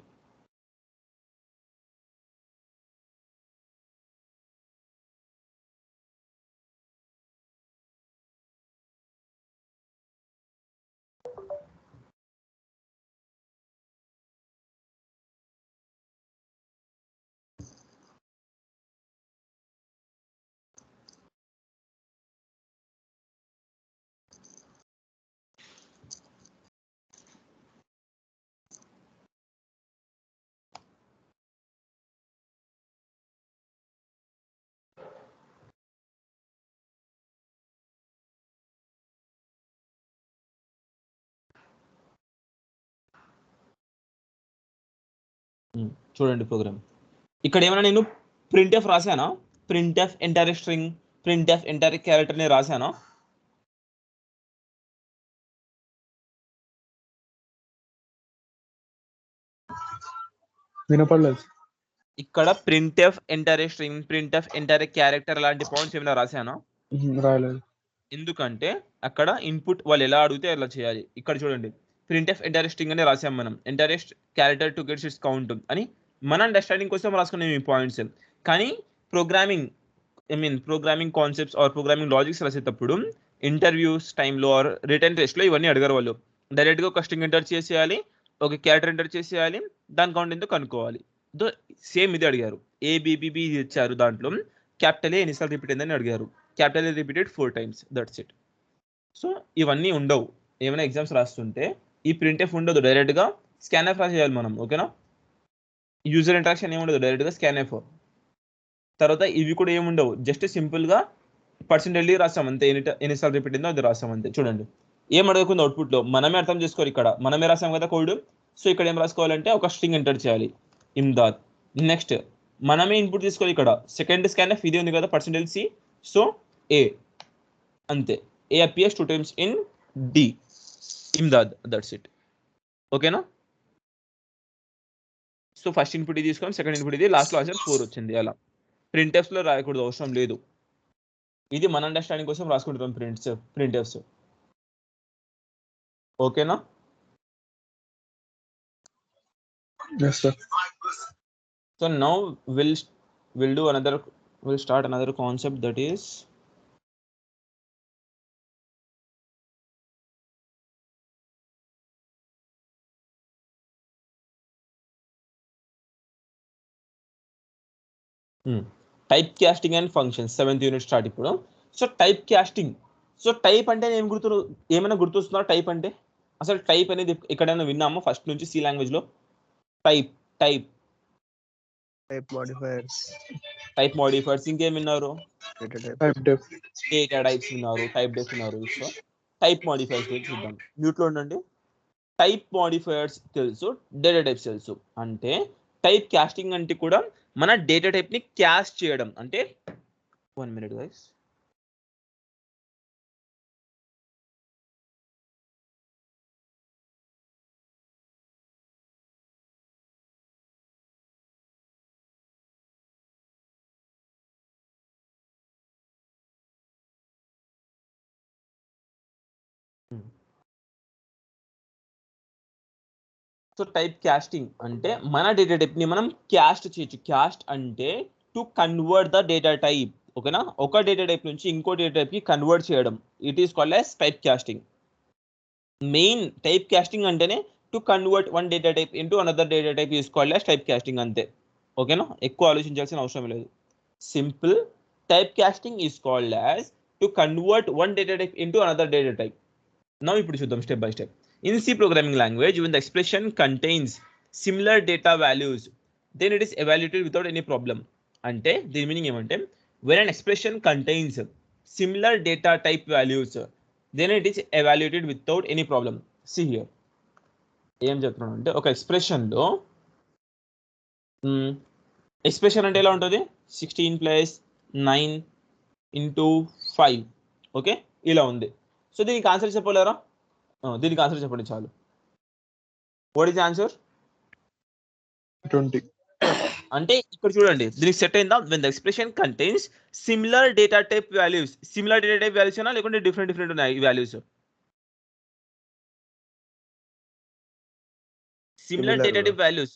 చూడండి ప్రోగ్రామ్. ఇక్కడ ఏమైనా నేను ప్రింట్ ఎఫ్ రాశానా? Print F entire string, print F entire character ని రాశానా? వినపడలేదు. ఇక్కడ print F entire string, print F entire character లాంటి పాయింట్స్ ఏమైనా రాశానా? రాయలేదు. ఎందుకంటే అక్కడ ఇన్పుట్ వాళ్ళు ఎలా అడిగితే అలా చేయాలి. ఇక్కడ చూడండి, ప్రింట్ ఎఫ్ ఎంటైర్ స్ట్రింగ్ అని రాసాం మనం, entire character to gets its count అని మన అండర్స్టాండింగ్ కోసం రాసుకునే ఈ పాయింట్స్. కానీ programming concepts or programming logics రాసేటప్పుడు ఇంటర్వ్యూస్ టైంలో ఆర్ రిటర్న్ టెస్ట్లో ఇవన్నీ అడగరు వాళ్ళు. డైరెక్ట్గా ఒక స్ట్రింగ్ ఎంటర్ చేసేయాలి, ఒక క్యారెక్టర్ ఎంటర్ చేసేయాలి, దాని కౌంట్ ఎంతో కనుక్కోవాలి. సేమ్ ఇది అడిగారు. ఏబిబిబి ఇచ్చారు, దాంట్లో క్యాపిటల్ ఏ ఎన్నిసార్లు రిపీట్ అయిందని అడిగారు. Capital A repeated 4 times, that's it. So ఇవన్నీ ఉండవు. ఏమైనా ఎగ్జామ్స్ రాస్తుంటే ఈ ప్రింట్ ఎఫ్ ఉండదు, డైరెక్ట్గా స్కాన్ ఎఫ్ రాసేయాలి మనం. ఓకేనా? యూజర్ ఇంటరాక్షన్ ఏముండదు, డైరెక్ట్గా స్కాన్ ఎఫ్. తర్వాత ఇవి కూడా ఏముండవు, జస్ట్ సింపుల్గా పర్సెంటేజ్ రాసాం అంతే, ఎన్నిసార్లు రిపీట్ అయిందో అది రాసాం అంతే. చూడండి ఏం అడగకుండా అవుట్పుట్లో మనమే అర్థం చేసుకోవాలి. ఇక్కడ మనమే రాసాం కదా కోడ్. సో ఇక్కడ ఏం రాసుకోవాలంటే ఒక స్ట్రింగ్ ఎంటర్ చేయాలి, ఇమ్దాద్. నెక్స్ట్ మనమే ఇన్పుట్ తీసుకోవాలి. ఇక్కడ సెకండ్ స్కాన్ ఎఫ్ ఇది ఉంది కదా, పర్సెంటేజ్ సి. సో ఏ అంతే, A appears 2 times in D, Imdad, that's it. ఓకేనా? సో ఫస్ట్ ఇన్పుట్ ఇది తీసుకొని సెకండ్ ఇన్పుట్ ఇది, లాస్ట్లో ఆన్సర్ 4 వచ్చింది. అలా ప్రింట్ ఎఫ్స్లో రాయకూడదు, అవసరం లేదు. ఇది మన అండర్స్టాండింగ్ కోసం రాసుకుంటాం ప్రింట్ ఎఫ్స్. ఓకేనా? Yes, sir. So now we'll start another concept, that is type casting and functions. 7th unit start ఇప్పుడు. So type casting. So type అంటే ఏమైనా గుర్తొస్తుందా? టైప్ అంటే అసలు టైప్ అనేది ఎక్కడైనా విన్నామో ఫస్ట్ నుంచి సి లాంగ్వేజ్ లో? టైప్ మోడిఫైర్స్, ఇంకేం విన్నారు? డేటా టైప్స్ విన్నారు, టైప్ డెఫ్ విన్నారు. సో టైప్ మోడిఫైర్స్ గురించి చూద్దాం. మ్యూట్ లో ఉండండి. టైప్ మోడిఫైర్స్ తెలుసు, డేటా టైప్స్ తెలుసు. అంటే టైప్ కాస్టింగ్ అంటే కూడా మన డేటా టైప్ ని క్యాస్ట్ చేయడం. అంటే 1 minute guys. So type casting అంటే మన డేటా టైప్ ని మనం క్యాస్ట్ చేయొచ్చు. క్యాస్ట్ అంటే to convert the data type. ఓకేనా? ఒక డేటా టైప్ నుంచి ఇంకో డేటా టైప్ కి కన్వర్ట్ చేయడం. It is called as type casting. Main type casting అంటేనే to convert one data type into another data type తీసుకోవాలి టైప్ కాస్టింగ్ అంతే. ఓకేనా, ఎక్కువ ఆలోచించాల్సిన అవసరం లేదు. Simple type casting is called as to convert one data type into another data type. Now ఇప్పుడు చూద్దాం step by step. In C programming language when the expression contains similar data values then it is evaluated without any problem. అంటే దీని meaning ఏమంటే when an expression contains similar data type values then it is evaluated without any problem. See here ఏం చెప్తున్నాను అంటే ఒక ఎక్స్ప్రెషన్లో expression అంటే ఎలా ఉంటుంది 16 + 9 × 5 ఓకే ఇలా ఉంది. సో దీనికి ఆన్సర్ చెప్పలేరా? దీనికి ఆన్సర్ చెప్పండి చాలు. What is answer? 20. అంటే ఇక్కడ చూడండి దీనికి సెట్ అయిందా? when the expression contains similar data type values. similar data type values అయినా లేకుంటే డిఫరెంట్ ఉన్నాయి ఈ values? similar data type values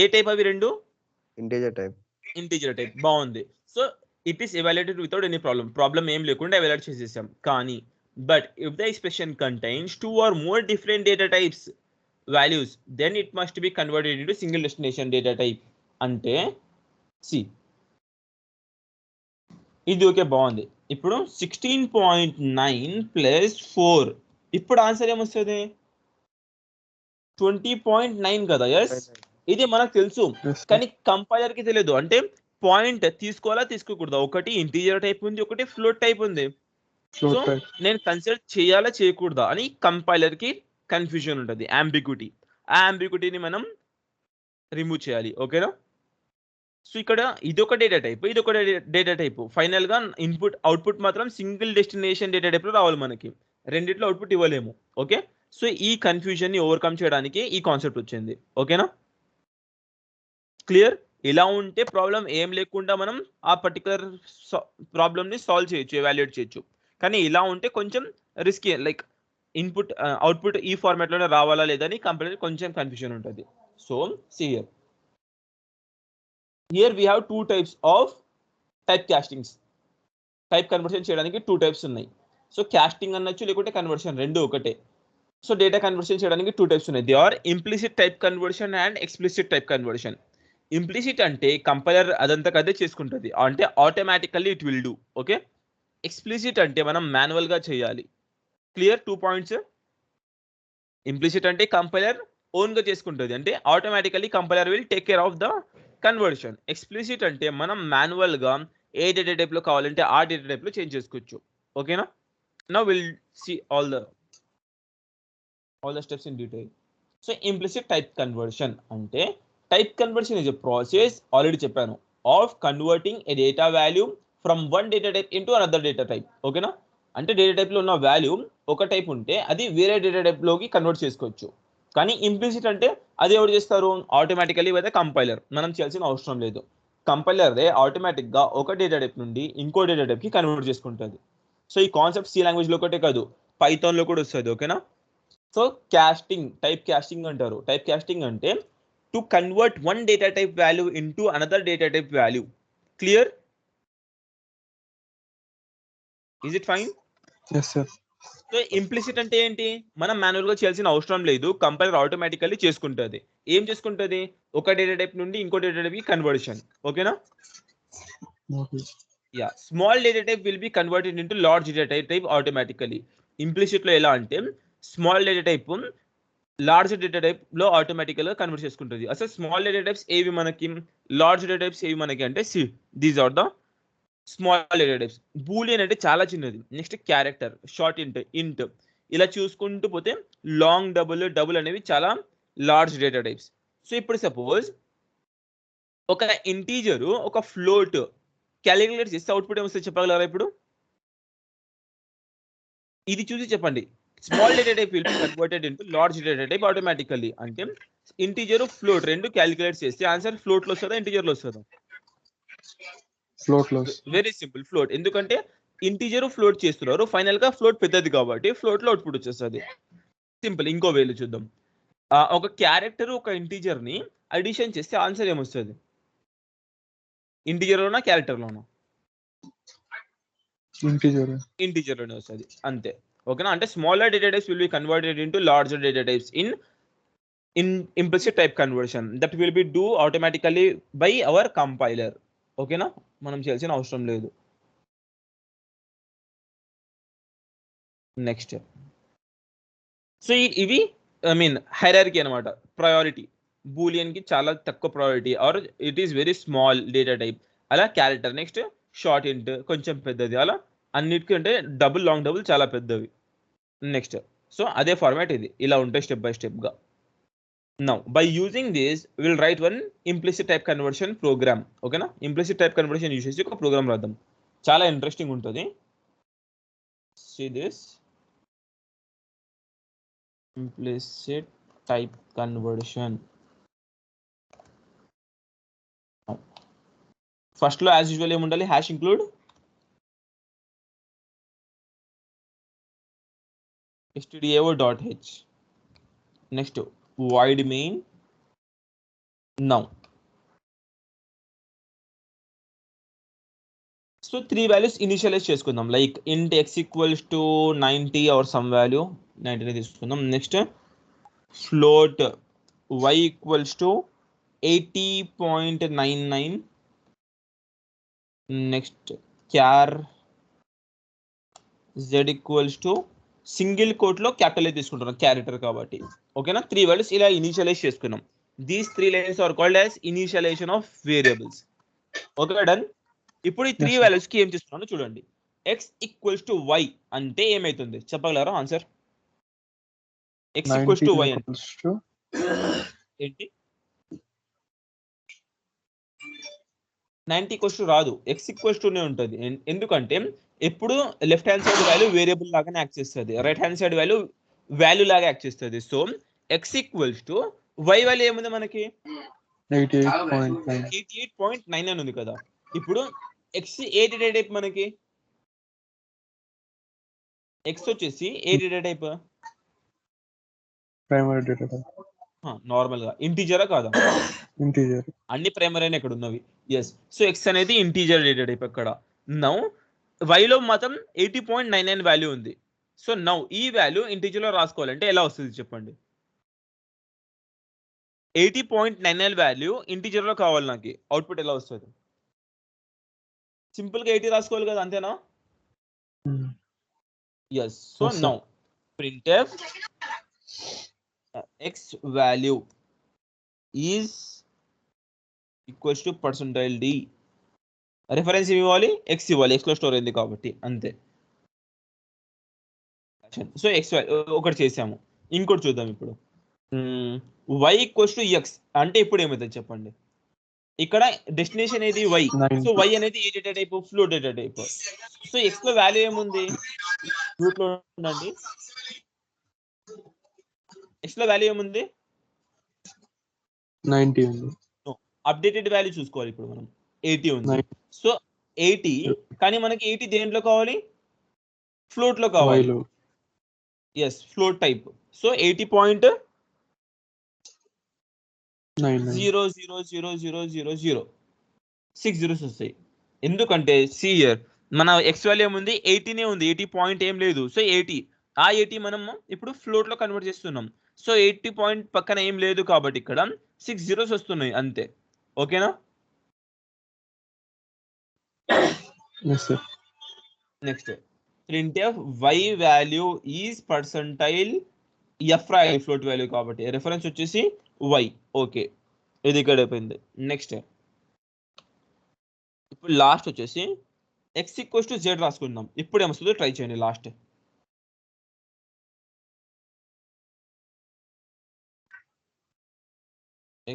ఏ టైప్ అవి రెండు? Integer type. బాగుంది. So it is evaluated without any problem ఏం లేకుండా ఎవాల్యుయేట్ చేసేసాం. కానీ but if the expression contains 2 or more different data types values then it must be converted into single destination data type. అంటే C ఇది okay బాగుంది. ఇప్పుడు 16.9 + 4 ఇప్పుడు answer ఏమొస్తుంది? 20.9 కదా. ఎస్, ఇది మనకు తెలుసు కానీ కంపైలర్ కి తెలియదు. అంటే పాయింట్ తీసుకోవాలా తీసుకోకూడదా? ఒకటి ఇంటీజర్ టైప్ ఉంది, ఒకటి ఫ్లోట్ టైప్ ఉంది. సో నేను కన్సిడర్ చేయాలా చేయకూడదా అని కంపైలర్ కి కన్ఫ్యూజన్ ఉంటుంది, అంబిగ్యూటీ. ఆ అంబిగ్యూటీని మనం రిమూవ్ చేయాలి. ఓకేనా? సో ఇక్కడ ఇదొక డేటా టైప్, ఇదొక డేటా టైప్. ఫైనల్ గా ఇన్పుట్ అవుట్పుట్ మాత్రం సింగిల్ డెస్టినేషన్ డేటా టైప్ లో రావాలి మనకి. రెండిట్లో అవుట్పుట్ ఇవ్వలేము. ఓకే, సో ఈ కన్ఫ్యూజన్ ని ఓవర్కమ్ చేయడానికి ఈ కాన్సెప్ట్ వచ్చింది. ఓకేనా, క్లియర్? ఇలా ఉంటే ప్రాబ్లం ఏం లేకుండా మనం ఆ పర్టికులర్ ప్రాబ్లమ్ ని సాల్వ్ చేయొచ్చు, ఎవాల్యుయేట్ చేయొచ్చు. కానీ ఇలా ఉంటే కొంచెం రిస్కీ, లైక్ ఇన్పుట్ అవుట్పుట్ ఈ ఫార్మాట్ లోనే రావాలా లేదని కంపైలర్ కొంచెం కన్ఫ్యూజన్ ఉంటుంది. So see here we have 2 types of type castings. Type conversion చేయడానికి 2 టైప్స్ ఉన్నాయి. సో కాస్టింగ్ అనొచ్చు లేకుంటే కన్వర్షన్, రెండు ఒకటే. సో డేటా కన్వర్షన్ చేయడానికి 2 టైప్స్ ఉన్నాయి. They are implicit type conversion and explicit type conversion. Implicit అంటే కంపైలర్ అదంతకు అదే చేసుకుంటుంది, అంటే automatically it will do. Okay, explicit అంటే మనం మాన్యువల్ గా చేయాలి. క్లియర్? 2 పాయింట్స్. ఇంప్లిసిట్ అంటే కంపైలర్ ఓన్ గా చేసుకుంటుంది, అంటే automatically compiler will take care of the conversion. Explicit అంటే మనం మాన్యువల్ గా ఏ డేటా టైప్ లో కావాలంటే ఆ డేటా టైప్ లో చేంజ్ చేసుకోవచ్చు. ఓకేనా? Now will see all the steps in detail. So implicit type conversion అంటే type conversion is a process, already చెప్పాను, of converting a data value from one data type into another data type. ఓకేనా? అంటే data type లో ఉన్న value ఒక type ఉంటే అది వేరే డేటా టైప్ లోకి కన్వర్ట్ చేసుకోవచ్చు. కానీ ఇంప్లిసిట్ అంటే అది ఎవరు చేస్తారు? ఆటోమేటికల్లీ అయితే కంపైలర్, మనం చేయాల్సిన అవసరం లేదు. కంపైలరే ఆటోమేటిక్ గా ఒక డేటా టైప్ నుండి ఇంకో డేటా టైప్ కి కన్వర్ట్ చేసుకుంటుంది. సో ఈ కాన్సెప్ట్ సి లాంగ్వేజ్ లో ఒకటే కాదు, పైథాన్ లో కూడా వస్తుంది. ఓకేనా? సో కాస్టింగ్, టైప్ కాస్టింగ్ అంటారు. టైప్ కాస్టింగ్ అంటే to convert one data type value into another data type value. Clear? Is it fine? Yes, sir. So implicit అంటే ఏంటి? మనం మాన్యువల్ గా చేయాల్సిన అవసరం లేదు, కంపైలర్ ఆటోమేటికల్లీ చేసుకుంటుంది. ఏం చేసుకుంటుంది? ఒక డేటా టైప్ నుండి ఇంకో డేటా టైప్ కి కన్వర్షన్. ఓకేనా? Okay. Yeah, small data type will be converted into large data type automatically. Implicit లో ఎలా అంటే small data type large data type లో ఆటోమేటికల్ గా కన్వర్ట్ చేసుకుంటుంది. అసలు స్మాల్ డేటా టైప్స్ ఏవి మనకి, లార్జ్ డేటా టైప్స్ ఏవి మనకి అంటే these are the small data types. Boolean అంటే చాలా చిన్నది. నెక్స్ట్ క్యారెక్టర్, షార్ట్ ఇంట్ ఇలా చూసుకుంటూ పోతే లాంగ్, డబుల్ అనేవి చాలా లార్జ్ డేటా టైప్స్. సో ఇప్పుడు సపోజ్ ఒక ఇంటీజర్ ఒక ఫ్లోట్ క్యాలిక్యులేట్ చేస్తే అవుట్పుట్ ఏమొస్తుంది చెప్పగలరా? ఇప్పుడు ఇది చూసి చెప్పండి. Small data type will be converted into large data type automatically. అంటే ఇంటీజర్ ఫ్లోట్ రెండు క్యాలిక్యులేట్ చేస్తే ఆన్సర్ ఫ్లోట్ లో వస్తుందా ఇంటీజర్ లో వస్తుందా? Float. Very simple, float. ఎందుకంటే ఇంటీజర్ ఫ్లోట్ చేస్తున్నారు, ఫైనల్ గా ఫ్లోట్ పెద్దది కాబట్టి ఫ్లోట్ లో అవుట్పుట్ వచ్చేస్తుంది. సింపుల్. ఇంకో వేలు చూద్దాం. ఒక క్యారెక్టర్ ఒక ఇంటీజర్ ని అడిషన్ చేస్తే ఆన్సర్ ఏమొస్తుంది? ఇంటీజర్ లోనా క్యారెక్టర్ లోనా? Integer. ఇంటీజర్ లోనే వస్తుంది, అంతే. ఓకేనా, అంటే smaller data types will be converted into larger data types in implicit type conversion that will be do automatically by our compiler. ఓకేనా, మనం చేయాల్సిన అవసరం లేదు. నెక్స్ట్, సో ఇవి ఐ మీన్ హైరార్కీ అనమాట, ప్రయారిటీ. బూలియన్ కి చాలా తక్కువ priority or it is very small data type, అలా క్యారెక్టర్. నెక్స్ట్ షార్ట్ ఇంట్ కొంచెం పెద్దది, అలా అన్నిటికీ అంటే డబుల్ లాంగ్ డబుల్ చాలా పెద్దవి. నెక్స్ట్, సో అదే ఫార్మాట్ ఇది, ఇలా ఉంటాయి స్టెప్ బై స్టెప్ గా. Now, by using this, we will write one implicit type conversion program. Okay na? Implicit type conversion use చేసి ఒక ప్రోగ్రామ్ రాద్దాం, చాలా ఇంట్రెస్టింగ్ ఉంటుంది. See this implicit type conversion. First లో యాజ్ యూజువల్ ఏముండాలి, hash include stdio.h. Next void main. Now, so 3 values initialize చేసుకుందాం, like int x equals to 90 or some value 90 తీసుకుందాం. Next float y equals to 80.99. Next char z equals to single quote లో capital A తీసుకుంటున్నాం character కాబట్టి. ఓకేనా, 3 values ఇలా initialize చేసుకున్నాం. These 3 lines are called as initialization of variables. Okay done. ఇప్పుడు ఈ 3 values కి ఏం చేస్తున్నాను చూడండి. x ఈక్వల్స్ టు y అంటే ఏమైతుంది చెప్పగలరా answer? x equals to y అంటే ఏంటి? 90 ఈక్వల్స్ టు రాదు, x ఈక్వల్స్ టు నే ఉంటుంది. ఎందుకంటే ఎప్పుడు left hand side value variable లాగానే యాక్ట్ చేస్తుంది, రైట్ హ్యాండ్ సైడ్ వాల్యూ లాగా యాక్ట్ చేస్తుంది. So x equals to y value ఏముంది మనకి 88.9 అని ఉంది కదా. ఇప్పుడు x ఏ డేటా టైప్ మనకి? x వచ్చేసి ఏ data type? Primary data type. Normal గా ఇంటీజరా కాదా? ఇంటీజర్. అన్ని ప్రైమరీ అయినా ఇక్కడ ఉన్నవి. ఎస్, సో x అనేది ఇంటీజర్ డేటా టైప్ అక్కడ. నౌ y లో మాత్రం 80.99 వాల్యూ ఉంది. సో నౌ ఈ వాల్యూ ఇంటీజర్ లో రాసుకోవాలంటే ఎలా వస్తుంది చెప్పండి? 80.99 వాల్యూ ఇంటీజర్ లో కావాలి నాకు, అవుట్పుట్ ఎలా వస్తుంది? సింపుల్ గా 80 రాసుకోవాలి కదా, అంతేనా? Yes, so now printf x value is equals to %d. Reference ఇవ్వాలి, x ఇవ్వాలి, x లో స్టోర్ అయింది కాబట్టి అంతే. సో x ఒకటి చేసాము, ఇంకోటి చూద్దాం ఇప్పుడు. y ఈక్వల్స్ టు x అంటే ఇప్పుడు ఏమవుతుంది చెప్పండి? ఇక్కడ డెస్టినేషన్ ఏది y, సో y అనేది ఏ data type? Float data type. So x లో వాల్యూ ఏముంది? రూట్ లో ఉండండి. x లో వాల్యూ ఏముంది? 90 ఉంది. అప్డేటెడ్ వాల్యూ చూసుకోవాలి ఇప్పుడు మనం, 80 ఉంది. సో 80, కానీ మనకి 80 దేంట్లో కావాలి? ఫ్లోట్ లో కావాలి. Yes, float type. So 80.000000 6 zeros వస్తాయి. ఎందుకంటే సి హియర్ మన ఎక్స్ వాల్యూ ఏముంది? 80నే ఉంది, 80 పాయింట్ ఏం లేదు. సో 80, ఆ 80 మనం ఇప్పుడు ఫ్లోట్ లో కన్వర్ట్ చేస్తున్నాం. సో 80 పాయింట్ పక్కన ఏం లేదు కాబట్టి ఇక్కడ 6 zeros వస్తున్నాయి అంతే. ఓకేనా? Next printf y value is percentile f రాయాలి ఫ్లోట్ వాల్యూ కాబట్టి, రిఫరెన్స్ వచ్చేసి y. ఓకే, ఇది ఇక్కడ అయిపోయింది. నెక్స్ట్ ఇప్పుడు లాస్ట్ వచ్చేసి x ఈక్వల్స్ టు z రాసుకుందాం. ఇప్పుడు ఏమొస్తుందో ట్రై చేయండి. Last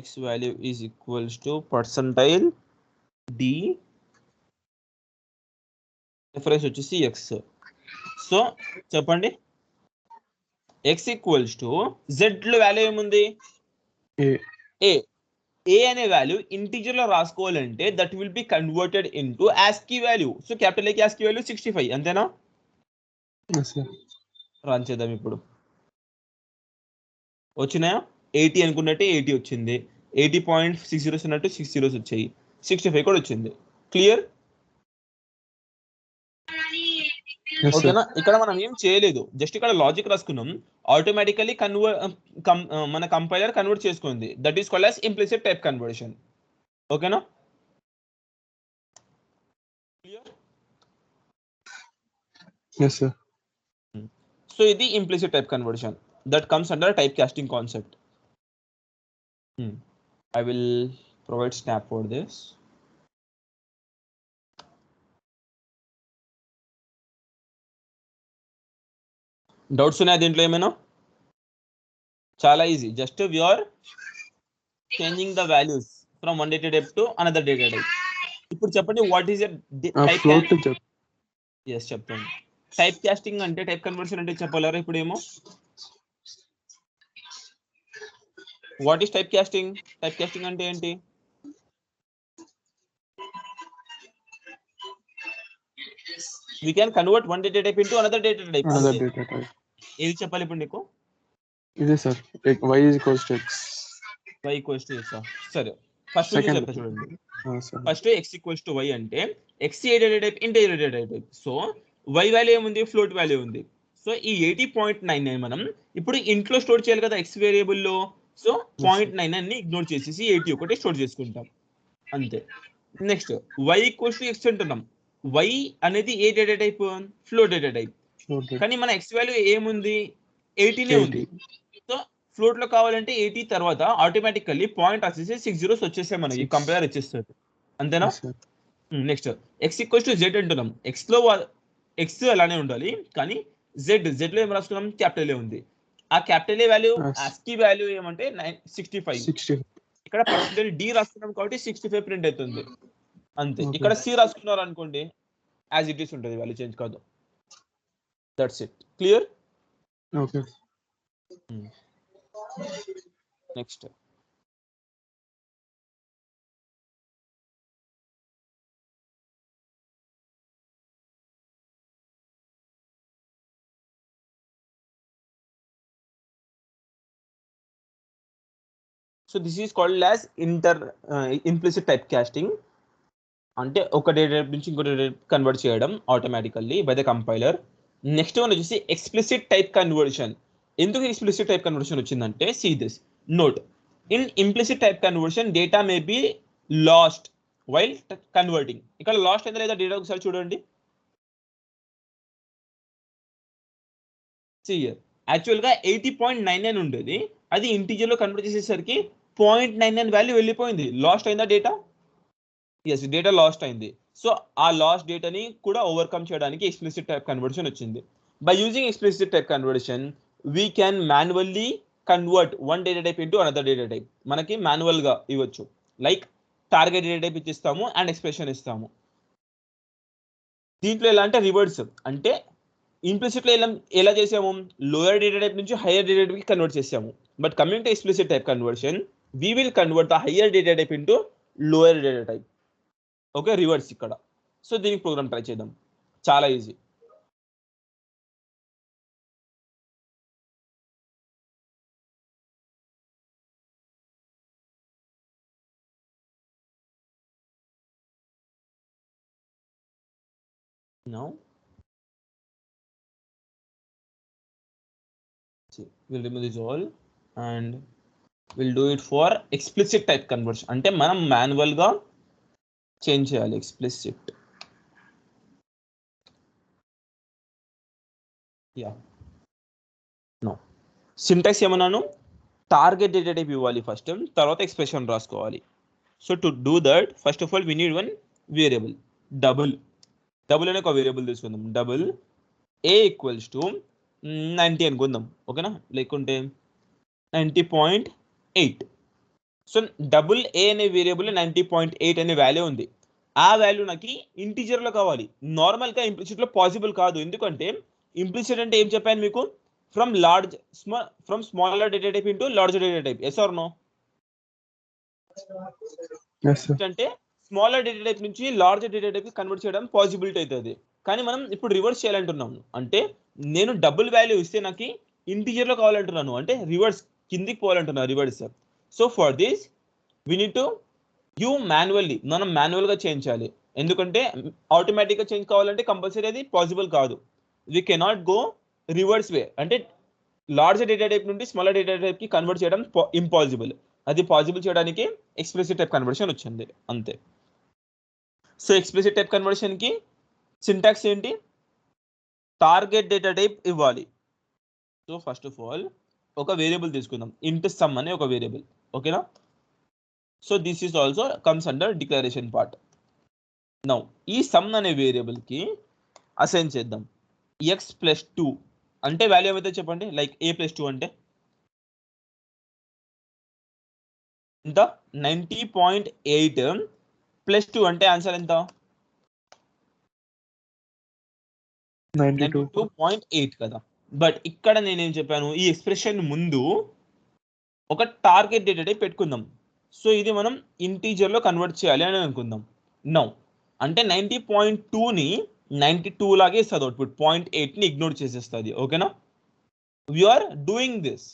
x value is equals to percentile d, reference వచ్చేసి x. సో చెప్పండి, x ఈక్వల్స్ టు z లో వాల్యూ ఏముంది? a అనే వాల్యూ ఇంటీజర్ లో రాసుకోవాలంటే that will be converted into ASCII value. So capital A కి ASCII వాల్యూ 65, అంతేనా? రన్ చేద్దాం. ఇప్పుడు వచ్చినాయా? 80 అనుకున్నట్టే 80 వచ్చింది, 80.6 zeros ఉన్నట్టు 6 zeros వచ్చాయి, 65 కూడా వచ్చింది. క్లియర్? Yes, sir. ఓకేనా, ఇక్కడ మనం ఏం చేయలేదు, జస్ట్ ఇక్కడ లాజిక్ రాసుకున్నాం, ఆటోమేటికలీ మన కంపైలర్ కన్వర్ట్ చేసుకుంది. That is called as implicit type conversion. ఓకేనా, Yes, sir. సో ఇది implicit type conversion that comes under type casting concept. I will provide snap for this. Doubts ఉన్నాయా దీంట్లో ఏమైనా? చాలా easy, just we are changing the values from one data type to another data type. ఇప్పుడు చెప్పండి, what is type Float to chap. Yes చెప్తాను. Type casting అంటే, type conversion అంటే చెప్పలేరా ఇప్పుడు ఏమో? What is type casting? Type casting అంటే ఏంటి? We can convert one data type into another data type. Another data type. ఏది చెప్పాలి ఇప్పుడు నీకు? ఇదే sir, y is equals to x. y equals to x. సరే, ఫస్ట్ Second. చెప్తా చూడండి. Sir. First x equals to y అంటే x ఏ డేటా టైప్, ఇంట్ ఏ data type. So y value ఏముంది, ఫ్లోట్ వాల్యూ ఉంది. సో ఈ 80.99 మనం ఇప్పుడు ఇంట్లో స్టోర్ చేయాలి కదా x వేరియబుల్లో. సో 0.9 అన్ని ఇగ్నోర్ చేసేసి 80 ఒకటి స్టోర్ చేసుకుంటాం అంతే. Next y equals to x అంటున్నాం. y అనేది ఏ data type, float data type. కానీ మన x వాల్యూ ఏముంది, 80నే ఉంది. సో ఫ్లోట్ లో కావాలంటే 80 తర్వాత ఆటోమేటికల్లీ పాయింట్ వచ్చేసి 6 zeros వచ్చేసాయి మనకి, కంపైలర్ ఇచ్చేస్తుంది అంతేనా. Next x equals to z అంటున్నాం. x లో x అలానే ఉండాలి, కానీ z లో ఏం రాసుకున్నాం, క్యాపిటల్ ఏ ఉంది. ఆ క్యాపిటల్ ఏ వాల్యూ, ASCII వాల్యూ ఏమంటే 65. ఇక్కడ పర్సెంటేజ్ d రాసుకున్నాం కాబట్టి 65 ప్రింట్ అవుతుంది అంతే. ఇక్కడ c రాసుకున్నారు అనుకోండి, యాజ్ ఇట్ ఈస్ ఉంటుంది, వాల్యూ చేంజ్ కాదు. That's it. Clear? Okay. Next so this is called as implicit type casting. అంటే ఒక డేటా టైప్ నుంచి ఇంకో డేటా టైప్ కన్వర్ట్ చేయడం automatically by the compiler. Next one వచ్చేసి ఎక్స్ప్లిసిట్ టైప్ కన్వర్షన్. ఎందుకు explicit type conversion వచ్చిందంటే, see this note, in implicit type conversion data may be lost while converting. ఇక్కడ lost ఎంత లేదా data ఒకసారి చూడండి. యాక్చువల్గా 80.99 ఉండేది, అది ఇంటీజర్లో కన్వర్ట్ చేసేసరికి 0.99 వాల్యూ వెళ్ళిపోయింది. లాస్ట్ అయిందా డేటా? ఎస్, డేటా లాస్ట్ అయింది. సో ఆ లాస్ట్ డేటాని కూడా ఓవర్కమ్ చేయడానికి ఎక్స్ప్లిసిట్ టైప్ కన్వర్షన్ వచ్చింది. By using explicit type conversion we can manually convert one data type into another data type. మనకి మాన్యువల్గా ఇవ్వచ్చు, లైక్ టార్గెట్ డేటా టైప్ ఇచ్చిస్తాము అండ్ ఎక్స్ప్రెషన్ ఇస్తాము. దీంట్లో ఎలా అంటే రివర్స్, అంటే ఇంప్లిసిట్లో ఎలా చేసాము, లోయర్ డేటా టైప్ నుంచి హైయర్ డేటా టైప్కి కన్వర్ట్ చేసాము. But coming to explicit type conversion we will convert the higher data type into lower data type. Okay, reverse ఇక్కడ. సో దీనికి ప్రోగ్రామ్ ట్రై చేద్దాం, చాలా easy. Now see, we'll remove this all and we'll do it for explicit type conversion. అంటే మనం manual గా change చేయాలి explicit. You know syntax ఏమన్నాను, target data type ఇవ్వాలి ఫస్ట్, తర్వాత ఎక్స్ప్రెషన్ రాసుకోవాలి. So to do that first of all we need one variable double అనే ఒక వేరియబుల్ తీసుకుందాం. డబుల్ ఏ ఈక్వల్స్ టు 90 అనుకుందాం, ఓకేనా, లేకుంటే 90.8. సో డబుల్ ఏ అనే వేరియబుల్ 90.8 అనే వాల్యూ ఉంది. ఆ వాల్యూ నాకు ఇంటీజర్లో కావాలి. నార్మల్గా ఇంప్లిసిట్లో పాసిబుల్ కాదు, ఎందుకంటే ఇంప్లిసిట్ అంటే ఏం చెప్పాను మీకు, from smaller data type into larger data type. Yes are no? అంటే స్మాలర్ డేటా టైప్ నుంచి లార్జర్ డేటా టైప్ కన్వర్ట్ చేయడం పాసిబిలిటీ అవుతుంది. కానీ మనం ఇప్పుడు రివర్స్ చేయాలంటున్నాము, అంటే నేను డబుల్ వాల్యూ ఇస్తే నాకు ఇంటీజర్లో కావాలంటున్నాను, అంటే రివర్స్ కిందికి పోవాలంటున్నాను, reverse. So for this we need to manually, మనం మాన్యువల్గా చేంజ్ చేయాలి, ఎందుకంటే ఆటోమేటిక్గా చేంజ్ కావాలంటే కంపల్సరీ అది పాసిబుల్ కాదు. వీ కెనాట్ గో రివర్స్ వే, అంటే లార్జర్ డేటా టైప్ నుండి స్మాలర్ డేటా టైప్ కి కన్వర్ట్ చేయడం ఇంపాసిబుల్. అది పాసిబుల్ చేయడానికి ఎక్స్ప్లిసిట్ టైప్ కన్వర్షన్ వచ్చింది అంతే. సో ఎక్స్ప్లిసిట్ టైప్ కన్వర్షన్ కి సింటాక్స్ ఏంటి, టార్గెట్ డేటా టైప్ ఇవ్వాలి. సో ఫస్ట్ ఆఫ్ ఆల్ ఒక వేరియబుల్ తీసుకుందాం, ఇంట్ సమ్ అనే ఒక వేరియబుల్, ఓకేనా. So this is also comes under declaration part. Now ఈ సమ్ అనే వేరియబుల్ కి అసైన్ చేద్దాం x+2 అంటే వాల్యూ ఏమైతే చెప్పండి, లైక్ a+2 అంటే ఎంత 90.8 +2 అంటే ఆన్సర్ ఎంత 92.8 కదా. బట్ ఇక్కడ నేనేం చెప్పాను, ఈ ఎక్స్ప్రెషన్ ముందు ఒక టార్గెట్ డేటా టైప్ పెట్టుకుందాం. సో ఇది మనం ఇంటీజర్లో కన్వర్ట్ చేయాలి అని అనుకుందాం. నౌ అంటే 90.2ని 92 లాగే ఇస్తుంది అవుట్పుట్, 0.8ని ఇగ్నోర్ చేసేస్తుంది, ఓకేనా. వీఆర్ డూయింగ్ దిస్,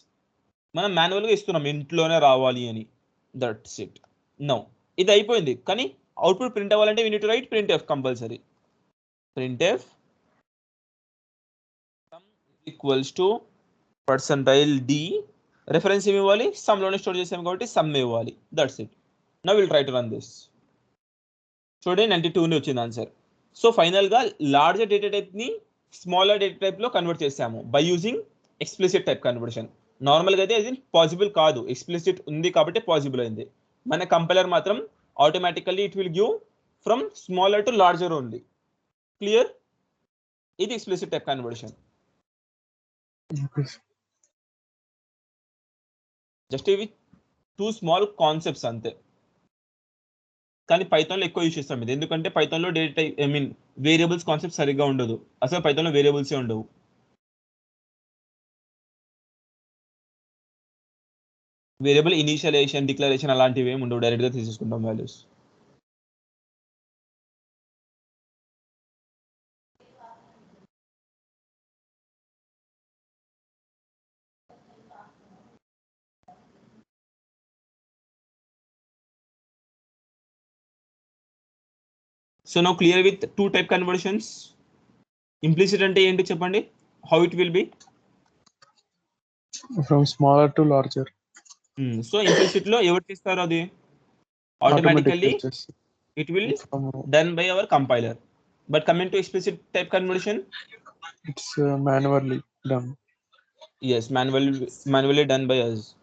మనం మాన్యువల్గా ఇస్తున్నాం ఇంట్లోనే రావాలి అని, దట్స్ ఇట్. నౌ ఇది అయిపోయింది, కానీ అవుట్పుట్ ప్రింట్ అవ్వాలంటే we need to right printf compulsory. printf equals to %d reference ఏమి ఇవ్వాలి, సమ్లోనే స్టోర్ చేసాం కాబట్టి సమ్ ఇవ్వాలి, that's it. Now will try to run this. చూడండి 92ని వచ్చింది ఆన్సర్. సో ఫైనల్గా లార్జర్ డేటా టైప్ని స్మాలర్ డేటా టైప్లో కన్వర్ట్ చేసాము by using explicit type conversion. నార్మల్గా అయితే అది పాసిబుల్ కాదు, ఎక్స్ప్లిసిట్ ఉంది కాబట్టి పాసిబుల్ అయింది. మన కంపైలర్ మాత్రం automatically it will give from smaller to larger only. Clear, ఇది ఎక్స్ప్లిసిట్ టైప్ కన్వర్షన్. జస్ట్ ఇవి 2 స్మాల్ కాన్సెప్ట్స్ అంతే, కానీ పైథాన్లో ఎక్కువ యూస్ చేస్తాం ఇది, ఎందుకంటే పైథాన్లో డేటా టైప్ వేరియబుల్స్ కాన్సెప్ట్ సరిగ్గా ఉండదు, అసలు పైథాన్లో వేరియబుల్సే ఉండవు. వేరియబుల్ ఇనిషియలైజేషన్ డిక్లరేషన్ అలాంటివి ఏమి ఉండవు, డైరెక్ట్గా తీసేసుకుంటాం values. So now clear with 2 type conversions. Implicit అంటే ఏంటి చెప్పండి, how it will be from smaller to larger. So implicit లో ఎవరు చేస్తారు, అది automatically it will done by our compiler. But coming to explicit type conversion, It's manually done. yes, manually done by us.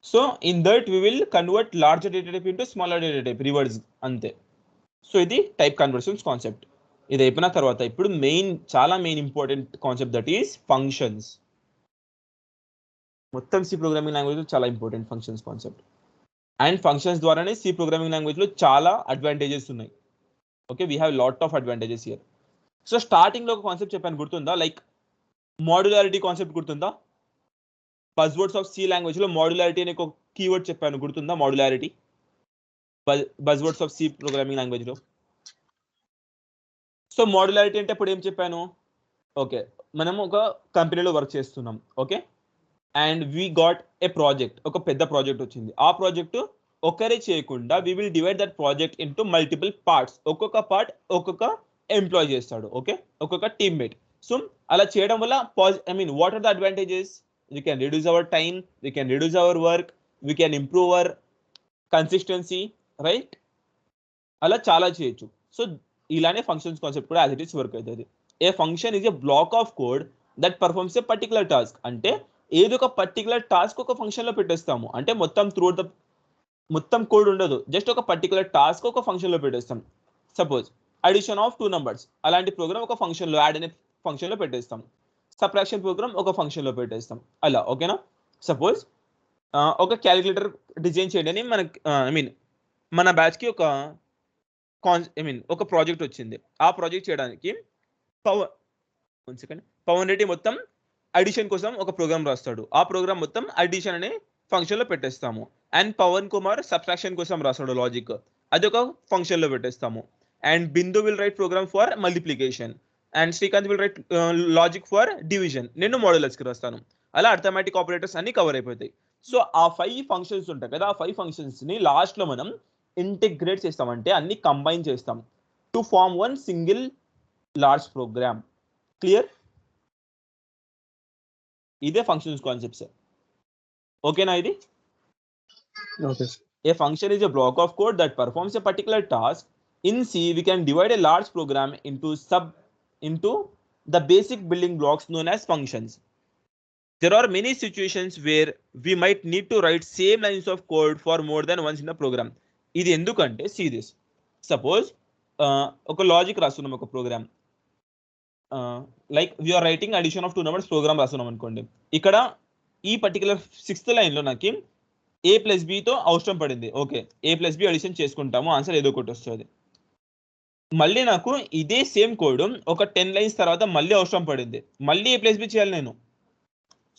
So in that we will convert larger data type into smaller data type, reverse ante. So ఇది type conversions concept. ఇది అయిపోయిన తర్వాత ఇప్పుడు చాలా main important concept, that is functions. మొత్తం C programming లాంగ్వేజ్లో చాలా important functions concept. And functions ద్వారానే సి ప్రోగ్రామింగ్ లాంగ్వేజ్లో చాలా అడ్వాంటేజెస్ ఉన్నాయి. Okay, we have lot of advantages here. So స్టార్టింగ్లో ఒక కాన్సెప్ట్ చెప్పాను గుర్తుందా, లైక్ మాడ్యులారిటీ కాన్సెప్ట్ గుర్తుందా. బజ్వర్డ్స్ ఆఫ్ సి లాంగ్వేజ్లో మాడ్యులారిటీ అనే ఒక కీవర్డ్ చెప్పాను గుర్తుందా, మాడ్యులారిటీ బజ్వర్డ్స్ ఆఫ్ సి ప్రోగ్రామింగ్ లాంగ్వేజ్లో. సో మాడ్యులారిటీ అంటే ఇప్పుడు ఏం చెప్పాను, ఓకే మనం ఒక కంపెనీలో వర్క్ చేస్తున్నాం, okay, and we got a project, ఒక పెద్ద ప్రాజెక్ట్ వచ్చింది. ఆ ప్రాజెక్టు ఒకరే చేయకుండా we will divide that project into multiple parts, ఒక్కొక్క పార్ట్ ఒక్కొక్క ఎంప్లాయ్ చేస్తాడు, ఓకే, ఒక్కొక్క టీమ్మేట్. సో అలా చేయడం వల్ల what are the advantages, we can reduce our time, we can reduce our work, we can improve our consistency, right, అలా చాలా చేయొచ్చు. సో ఇలానే ఫంక్షన్స్ కాన్సెప్ట్ కూడా యాజ్ ఇట్ ఈస్ వర్క్ అవుతుంది. A function is a block of code that performs a particular task. అంటే ఏదో ఒక particular task ఒక ఫంక్షన్లో పెట్టేస్తాము, అంటే మొత్తం కోడ్ ఉండదు, జస్ట్ ఒక పర్టికులర్ టాస్క్ ఒక ఫంక్షన్లో పెట్టేస్తాం. సపోజ్ అడిషన్ ఆఫ్ 2 numbers, అలాంటి ప్రోగ్రామ్ ఒక ఫంక్షన్లో యాడ్ అనే ఫంక్షన్లో పెట్టేస్తాం. సబ్ట్రాక్షన్ ప్రోగ్రామ్ ఒక ఫంక్షన్లో పెట్టేస్తాం, అలా, ఓకేనా. సపోజ్ ఒక క్యాలిక్యులేటర్ డిజైన్ చేయండి అని మనకి మన బ్యాచ్కి ఒక ప్రాజెక్ట్ వచ్చింది. ఆ ప్రాజెక్ట్ చేయడానికి పవన్ రెడ్డి మొత్తం అడిషన్ కోసం ఒక ప్రోగ్రామ్ రాస్తాడు. ఆ ప్రోగ్రామ్ మొత్తం అడిషన్ అనే ఫంక్షన్లో పెట్టేస్తాము. అండ్ పవన్ కుమార్ సబ్ట్రాక్షన్ కోసం రాస్తాడు లాజిక్, అది ఒక ఫంక్షన్లో పెట్టేస్తాము. And Bindu will write program for multiplication, and Srikanth will write logic for division, నేను మోడలర్స్కి రాస్తాను. అలా అర్థమెటిక్ ఆపరేటర్స్ అన్ని కవర్ అయిపోతాయి. సో ఆ 5 ఫంక్షన్స్ ఉంటాయి కదా, ఆ 5 ఫంక్షన్స్ని లాస్ట్లో మనం ఇంటిగ్రేట్ చేస్తామంటే అన్ని కంబైన్ చేస్తాం to form one single large program. Clear? ఇదే ఫంక్షన్స్ కాన్సెప్ట్స్. ఓకేనా ఇది? Okay, sir. A function is a block of code that performs a particular task. In C, we can divide a large program into the basic building blocks known as functions. There are many situations where we might need to write same lines of code for more than once in the program. ఇది ఎందుకంటే see this. Suppose ఒక logic రాస్తున్నాం ఒక program, like we are writing addition of 2 numbers program రాస్తున్నాం అనుకోండి. ఇక్కడ ఈ particular 6th లైన్లో నాకు a ప్లస్ బితో అవసరం పడింది. Okay, a plus b addition చేసుకుంటాము, ఆన్సర్ ఏదో ఒకటి వస్తుంది. మళ్ళీ నాకు ఇదే సేమ్ కోడ్ ఒక 10 lines తర్వాత మళ్ళీ అవసరం పడింది, మళ్ళీ a ప్లస్ బి చేయాలి నేను.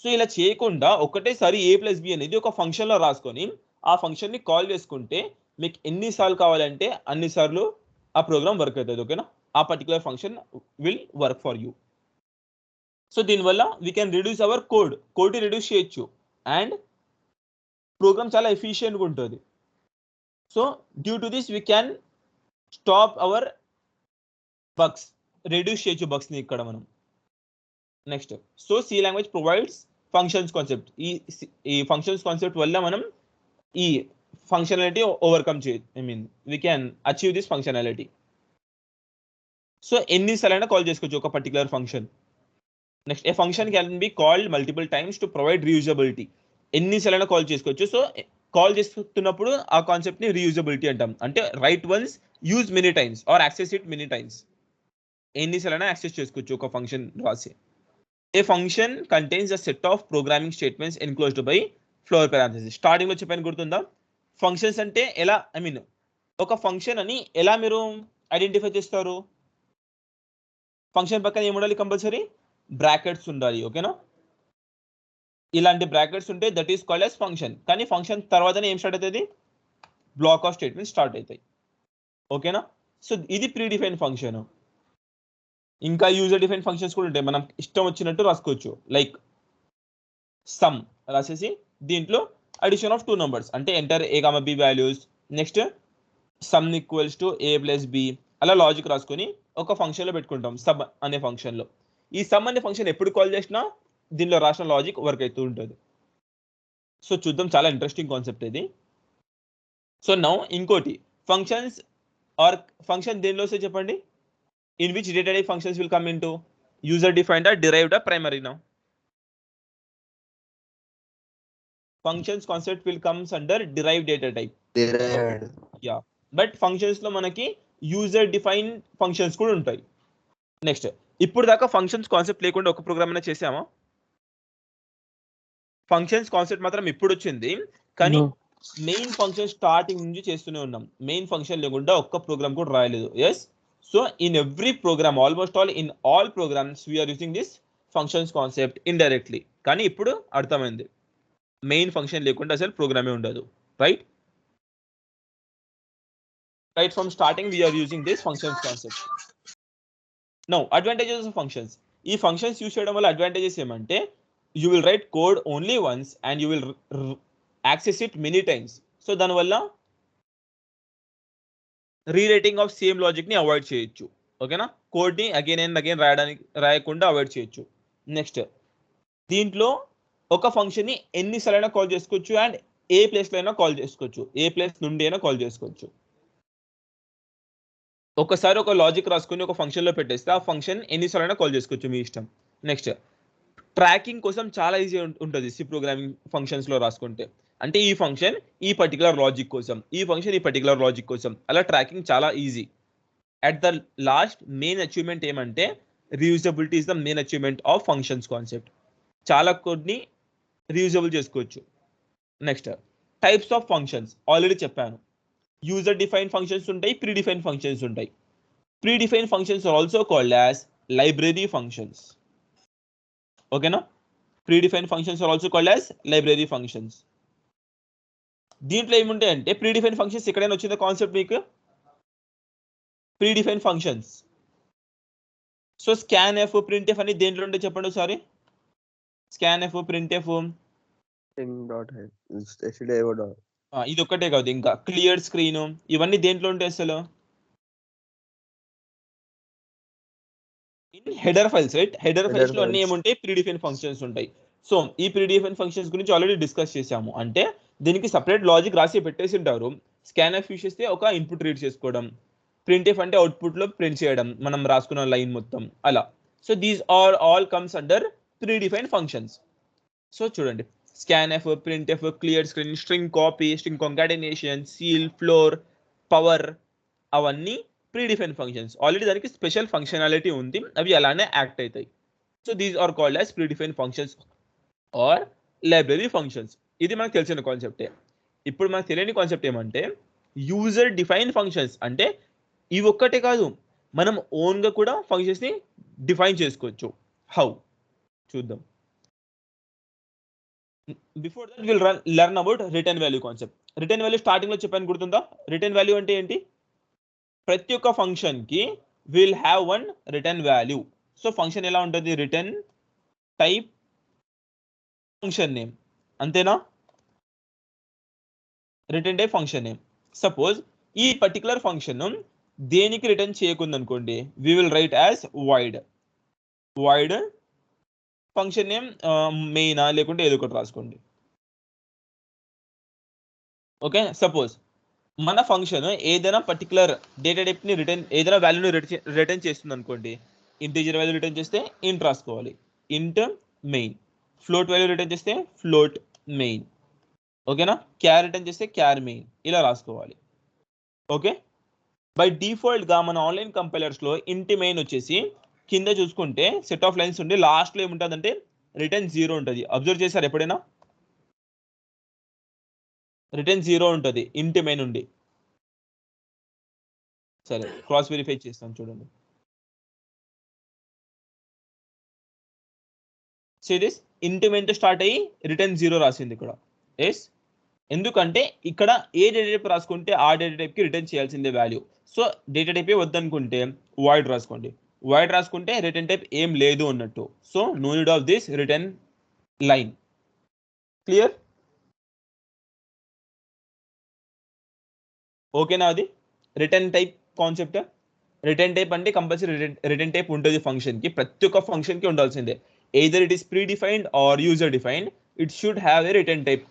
సో ఇలా చేయకుండా ఒకటేసారి a ప్లస్ బి అనేది ఒక ఫంక్షన్లో రాసుకొని ఆ ఫంక్షన్ని కాల్ చేసుకుంటే మీకు ఎన్నిసార్లు కావాలంటే అన్నిసార్లు ఆ ప్రోగ్రామ్ వర్క్ అవుతుంది. ఓకేనా? ఆ particular function will work for you. So దీనివల్ల we can reduce our code reduce చేయొచ్చు అండ్ ప్రోగ్రామ్ చాలా ఎఫిషియెంట్గా ఉంటుంది. So due to this we can stop our bugs, reduce చేయొచ్చు బగ్స్ని ఇక్కడ మనం. Next, so C language provides functions concept. ఈ ఫంక్షన్స్ కాన్సెప్ట్ వల్ల మనం ఈ ఫంక్షనాలిటీ ఓవర్కమ్ చేయొచ్చు. I mean we can achieve this functionality. So ఎన్నిసార్లైనా కాల్ చేసుకోవచ్చు ఒక particular function. Next, A function can be called multiple times to provide reusability. ఎన్నిసార్లైనా call చేసుకోవచ్చు. సో కాల్ చేస్తున్నప్పుడు ఆ కాన్సెప్ట్ని రీయూజబిలిటీ అంటాం. అంటే right once, use many times or access it many times. ఎన్నిసార్లైనా యాక్సెస్ చేసుకోవచ్చు ఒక ఫంక్షన్ రాసి. A function contains a set of programming statements enclosed by flower parenthesis. స్టార్టింగ్లో చెప్పాను, గుర్తుందా? ఫంక్షన్స్ అంటే ఎలా, ఐ మీన్ ఒక ఫంక్షన్ అని ఎలా మీరు ఐడెంటిఫై చేస్తారు? ఫంక్షన్ పక్కన ఏముండాలి? కంపల్సరీ బ్రాకెట్స్ ఉండాలి. ఓకేనా? ఇలాంటి బ్రాకెట్స్ ఉంటే that is called as function. కానీ ఫంక్షన్ తర్వాతనే ఏం స్టార్ట్ అవుతుంది? బ్లాక్ ఆఫ్ స్టేట్మెంట్ స్టార్ట్ అవుతాయి. ఓకేనా? సో ఇది ప్రీ డిఫైన్ ఫంక్షన్. ఇంకా యూజర్ డిఫైన్ ఫంక్షన్స్ కూడా ఉంటాయి, మనం ఇష్టం వచ్చినట్టు రాసుకోవచ్చు. లైక్ సమ్ రాసేసి దీంట్లో అడిషన్ ఆఫ్ 2 numbers అంటే enter a, b values, next some equals to a plus b, అలా లాజిక్ రాసుకొని ఒక ఫంక్షన్లో పెట్టుకుంటాం సమ్ అనే ఫంక్షన్లో. ఈ సమ్ అనే ఫంక్షన్ ఎప్పుడు కాల్ చేసినా దీనిలో రాసిన లాజిక్ వర్క్ అవుతూ ఉంటుంది. సో చూద్దాం, చాలా ఇంట్రెస్టింగ్ కాన్సెప్ట్ ఇది. సో నౌ ఇంకోటి, ఫంక్షన్స్ ఆర్ ఫంక్షన్ దేనిలో వస్తే చెప్పండి? In which data type functions will come in to? User defined, derived, primary? Now functions concept will comes under derived data type. Derived. Yeah, but functions లో మనకి user define functions కూడా ఉంటాయి. Next, ఇప్పుడు దాకా functions concept లేకుండా ఒక programme అయినా చేసామా? ఫంక్షన్స్ కాన్సెప్ట్ మాత్రం ఇప్పుడు వచ్చింది, కానీ మెయిన్ ఫంక్షన్ స్టార్టింగ్ నుంచి చేస్తూనే ఉన్నాం. మెయిన్ ఫంక్షన్ లేకుండా ఒక్క ప్రోగ్రామ్ కూడా రాయలేదు. Yes, so in every program, almost all in all programs we're using this functions concept indirectly. కానీ ఇప్పుడు అర్థమైంది, మెయిన్ ఫంక్షన్ లేకుండా అసలు ప్రోగ్రామే ఉండదు. Right from starting we're using this functions concept. Now advantages of functions. ఈ ఫంక్షన్స్ యూజ్ చేయడం వల్ల అడ్వాంటేజెస్ ఏమంటే, you will write code only once and you will access it many times. So దానివల్ల rewriting of same లాజిక్ని avoid చేయొచ్చు. ఓకేనా? కోడ్ని again and again రాయకుండా అవాయిడ్ చేయొచ్చు. నెక్స్ట్, దీంట్లో ఒక ఫంక్షన్ని ఎన్నిసార్లైనా కాల్ చేసుకోవచ్చు అండ్ ఏ ప్లేస్లో అయినా కాల్ చేసుకోవచ్చు, ఏ ప్లేస్ నుండి అయినా కాల్ చేసుకోవచ్చు. ఒకసారి ఒక లాజిక్ రాసుకొని ఒక ఫంక్షన్లో పెట్టేస్తే ఆ ఫంక్షన్ ఎన్నిసార్లైనా కాల్ చేసుకోవచ్చు, మీ ఇష్టం. నెక్స్ట్, ట్రాకింగ్ కోసం చాలా ఈజీ ఉంటుంది సి ప్రోగ్రామింగ్ ఫంక్షన్స్లో రాసుకుంటే. అంటే ఈ ఫంక్షన్ ఈ పర్టికులర్ లాజిక్ కోసం, ఈ ఫంక్షన్ ఈ పర్టికులర్ లాజిక్ కోసం, అలా ట్రాకింగ్ చాలా easy. At the last main achievement ఏమంటే, reusability is the main achievement of functions concept. చాలా కోడ్ని రీయూజబుల్ చేసుకోవచ్చు. Next, types of functions already చెప్పాను. యూజర్ డిఫైన్ ఫంక్షన్స్ ఉంటాయి, ప్రీ డిఫైన్ ఫంక్షన్స్ ఉంటాయి. Pre define functions are also called as library functions. ఓకేనా? Pre define functions are also called as library functions. దీంట్లో ఏముంటాయంటే, pre define functions ఎక్కడైనా వచ్చిందో concept మీకు? Pre define functions. So scan F, print F అని దేంట్లో ఉంటే చెప్పండి ఒకసారి. స్కాన్ ఎఫ్, ప్రింట్ ఎఫ్, ఇది ఒక్కటే కాదు, ఇంకా క్లియర్ స్క్రీన్, ఇవన్నీ దేంట్లో ఉంటాయి అసలు? In header files right. Header files లో అన్ని files. ఏముంటాయి, ప్రీడిఫైన్ ఫంక్షన్స్ ఉంటాయి. సో ఈ ప్రీడిఫైన్ ఫంక్షన్స్ గురించి ఆల్రెడీ డిస్కస్ చేసాము. అంటే దీనికి సపరేట్ లాజిక్ రాసి పెట్టేసి ఉంటారు. స్కాన్ఎఫ్ యూస్ చేస్తే ఒక ఇన్పుట్ రీడ్ చేసుకోవడం, ప్రింట్ఎఫ్ అంటే అవుట్పుట్ లో ప్రింట్ చేయడం మనం రాసుకున్న లైన్ మొత్తం అలా. So these are all comes under predefined functions. So చూడండి, scanf, printf, clear screen, string copy, string concatenation, ceil, floor, power, అవన్నీ ప్రీడిఫైన్ ఫంక్షన్స్. ఆల్రెడీ దానికి స్పెషల్ ఫంక్షనాలిటీ ఉంది, అవి అలానే యాక్ట్ అవుతాయి. So these are called as predefined functions or library functions. ఇది మనకు తెలిసిన కాన్సెప్టే. ఇప్పుడు మనకు తెలియని కాన్సెప్ట్ ఏమంటే యూజర్ డిఫైన్ ఫంక్షన్స్. అంటే ఇవి ఒక్కటే కాదు, మనం ఓన్గా కూడా ఫంక్షన్స్ని డిఫైన్ చేసుకోవచ్చు. హౌ చూద్దాం. Before that will learn about return value concept. Return value starting లో చెప్పాను, గుర్తుందా? రిటర్న్ వాల్యూ అంటే ఏంటి? ప్రతి ఒక్క ఫంక్షన్ కి will have one return value. So function ఎలా ఉంటుంది? రిటర్న్ టైప్ ఫంక్షన్ నేమ్, అంతేనా? Return type function name. Suppose ఈ పర్టికులర్ ఫంక్షన్ దేనికి రిటర్న్ చేయకుంది అనుకోండి, we will write as void. void function name మెయినా లేకుంటే ఏదో ఒకటి రాసుకోండి. ఓకే, సపోజ్ మన ఫంక్షన్ ఏదైనా పర్టికులర్ డేటా టైప్ ని రిటర్న్, ఏదైనా వాల్యూని రిటర్న్ చేస్తుంది అనుకోండి. ఇంటీజర్ వాల్యూ రిటర్న్ చేస్తే ఇంట్ రాసుకోవాలి, ఇంట్ మెయిన్. ఫ్లోట్ వాల్యూ రిటర్న్ చేస్తే ఫ్లోట్ మెయిన్. ఓకేనా? క్యార్ రిటర్న్ చేస్తే క్యార్ మెయిన్, ఇలా రాసుకోవాలి. ఓకే, బై డిఫాల్ట్ గా మన ఆన్లైన్ కంపైలర్స్ లో ఇంటి మెయిన్ వచ్చేసి కింద చూసుకుంటే సెట్ ఆఫ్ లైన్స్ ఉండి లాస్ట్ లో ఏముంటుంది అంటే రిటర్న్ 0 ఉంటుంది. అబ్జర్వ్ చేశారు ఎప్పుడైనా? రిటర్న్ 0 ఉంటుంది ఇంటి మెయిన్ ఉండి. సరే, క్రాస్ వెరిఫై చేస్తాను చూడండి. సో దిస్ ఇంటి మెయిన్ తో స్టార్ట్ అయ్యి రిటర్న్ 0 రాసింది ఇక్కడ. ఎస్, ఎందుకంటే ఇక్కడ ఏ డేటా టైప్ రాసుకుంటే ఆ డేటా టైప్ కి రిటర్న్ చేయాల్సిందే వాల్యూ. సో డేటా టైప్ వద్దనుకుంటే void రాసుకోండి. void రాసుకుంటే రిటర్న్ టైప్ ఏం లేదు అన్నట్టు. So no need of this return line. Clear? ఓకేనా? అది return type concept. Return type అంటే కంపల్సరీ రిటర్న్ టైప్ ఉంటుంది ఫంక్షన్ కి, ప్రతి ఒక్క ఫంక్షన్ కి ఉండాల్సిందే. Either it is pre defined or user defined, it should have a return type.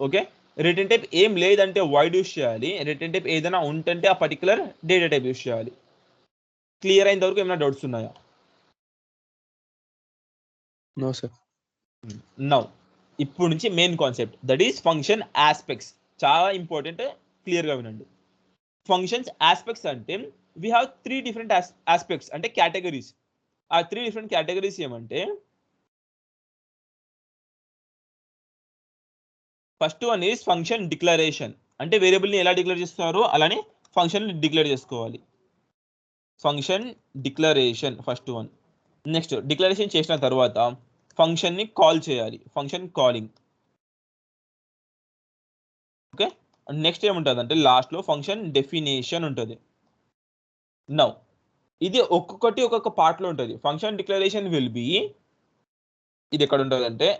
Okay, return type ఏం లేదంటే void యూస్ చేయాలి. రిటర్న్ టైప్ ఏదైనా ఉంటే ఆ పర్టికులర్ డేటా టైప్ యూస్ చేయాలి. క్లియర్ అయిన వరకు ఏమైనా డౌట్స్ ఉన్నాయా? No, sir. నౌ ఇప్పుడు నుంచి main concept, that is function aspects. చాలా ఇంపార్టెంట్, క్లియర్గా వినండి. ఫంక్షన్స్ ఆస్పెక్ట్స్ అంటే వీ హ్యావ్ 3 డిఫరెంట్ ఆస్పెక్ట్స్, అంటే కేటగిరీస్. ఆ 3 డిఫరెంట్ కేటగిరీస్ ఏమంటే, first one is function declaration. అంటే వేరియబుల్ని ఎలా డిక్లేర్ చేస్తారో అలానే ఫంక్షన్ డిక్లేర్ చేసుకోవాలి. Function declaration first one. Next declaration చేసిన తర్వాత ఫంక్షన్ ని కాల్ చేయాలి, ఫంక్షన్ కాలింగ్. ఓకే, నెక్స్ట్ ఏముంటుంది అంటే లాస్ట్ లో ఫంక్షన్ డెఫినేషన్ ఉంటుంది. నౌ ఇది ఒక్కొక్కటి ఒక్కొక్క పార్ట్ లో ఉంటుంది. ఫంక్షన్ డిక్లరేషన్ విల్ బి, ఇది ఎక్కడ ఉంటుంది అంటే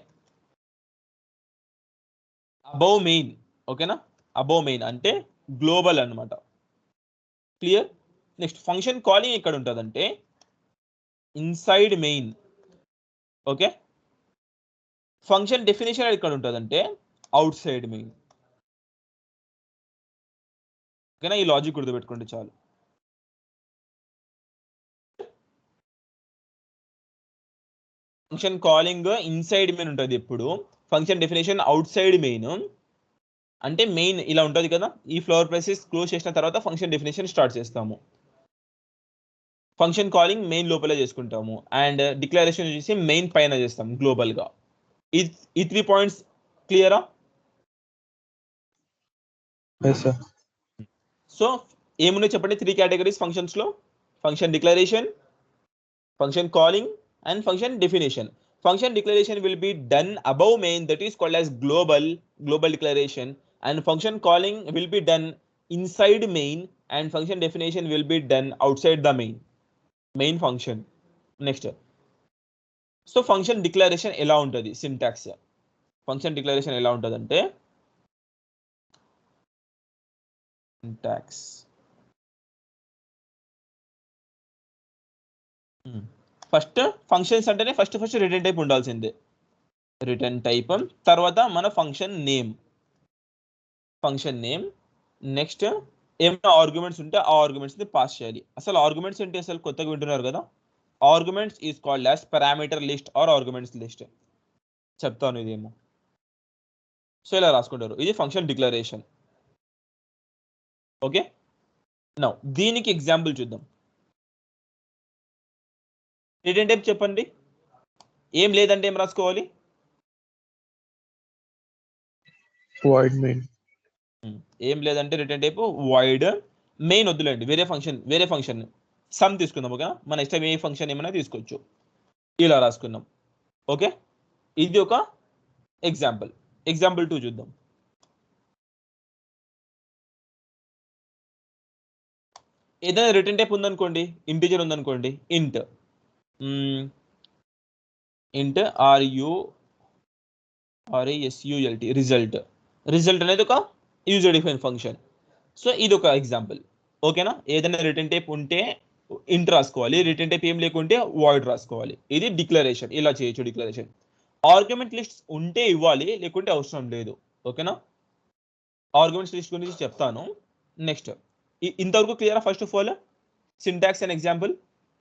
అబౌవ్ మెయిన్. ఓకేనా? అబౌవ్ మెయిన్ అంటే గ్లోబల్ అన్నమాట. క్లియర్? నెక్స్ట్ ఫంక్షన్ కాలింగ్ ఎక్కడ ఉంటుందంటే inside main. Okay, function definition ఎక్కడ ఉంటుందంటే అవుట్ సైడ్ మెయిన్. ఓకేనా? ఈ లాజిక్ గుర్తుపెట్టుకోండి చాలు. ఫంక్షన్ కాలింగ్ ఇన్సైడ్ మెయిన్ ఉంటుంది ఎప్పుడు, function definition out side main. అంటే మెయిన్ ఇలా ఉంటుంది కదా, ఈ ఫ్లోర్ ప్రెసెస్ క్లోజ్ చేసిన తర్వాత ఫంక్షన్ డెఫినేషన్ స్టార్ట్ చేస్తాము. ఫంక్షన్ కాలింగ్ మెయిన్ లోపలే చేసుకుంటాము అండ్ డిక్లరేషన్ వచ్చేసి మెయిన్ పైన చేస్తాం గ్లోబల్ గా. ఈ 3 పాయింట్స్ క్లియరా? Yes, sir. సో ఏమున్నాయి చెప్పండి 3 కేటగిరీస్ ఫంక్షన్స్ లో? Function declaration, function calling and function definition. Function declaration will be done above main, that is called as global declaration, and function calling will be done inside main and function definition will be done outside the main function. Next, so function declaration ఎలా ఉంటుంది syntax? function declaration ఎలా ఉంటుందంటే syntax first functions అంటేనే first return type ఉండాల్సిందే. Return type తర్వాత మన function name next ఏమైనా arguments ఉంటే ఆ ఆర్గ్యుమెంట్స్ ని పాస్ చేయాలి. అసలు ఆర్గ్యుమెంట్స్ ఏంటి అసలు కొత్తగా వింటున్నారు కదా. Arguments is called as parameter list or arguments list. చెప్తాను ఇదేమో. సో ఇలా రాసుకుంటారు. ఇది ఫంక్షన్ డిక్లరేషన్. ఓకే, నౌ దీనికి ఎగ్జాంపుల్ చూద్దాం. రిటర్న్ టైప్ చెప్పండి. ఏం లేదంటే ఏం రాసుకోవాలి? void main. ఏం లేదంటే రిటర్న్ టైప్ వాయిడ్ మెయిన్ వద్దులేండి, వేరే ఫంక్షన్ సమ్ తీసుకుందాం. ఓకే, మన ఇష్టం ఏ ఫంక్షన్ ఏమైనా తీసుకోవచ్చు. ఇలా రాసుకుందాం. ఓకే, ఇది ఒక ఎగ్జాంపుల్. ఎగ్జాంపుల్ 2 చూద్దాం. ఏదైనా రిటర్న్ టైప్ ఉందనుకోండి, ఇంటిజర్ ఉందనుకోండి, ఇంట్ రిజల్ట్ అనేది ఒక యూజర్ డిఫైన్ ఫంక్షన్. సో ఇది ఒక ఎగ్జాంపుల్. ఓకేనా, ఏదైనా రిటర్న్ టైప్ ఉంటే ఇంట్ రాసుకోవాలి, రిటర్న్ టైప్ ఏం లేకుంటే వాయిడ్ రాసుకోవాలి. ఇది డిక్లరేషన్. ఇలా చేయొచ్చు డిక్లరేషన్. ఆర్గ్యుమెంట్ లిస్ట్ ఉంటే ఇవ్వాలి, లేకుంటే అవసరం లేదు. ఓకేనా, ఆర్గ్యుమెంట్స్ లిస్ట్ గురించి చెప్తాను నెక్స్ట్. ఇంతవరకు క్లియరా? First of all syntax and example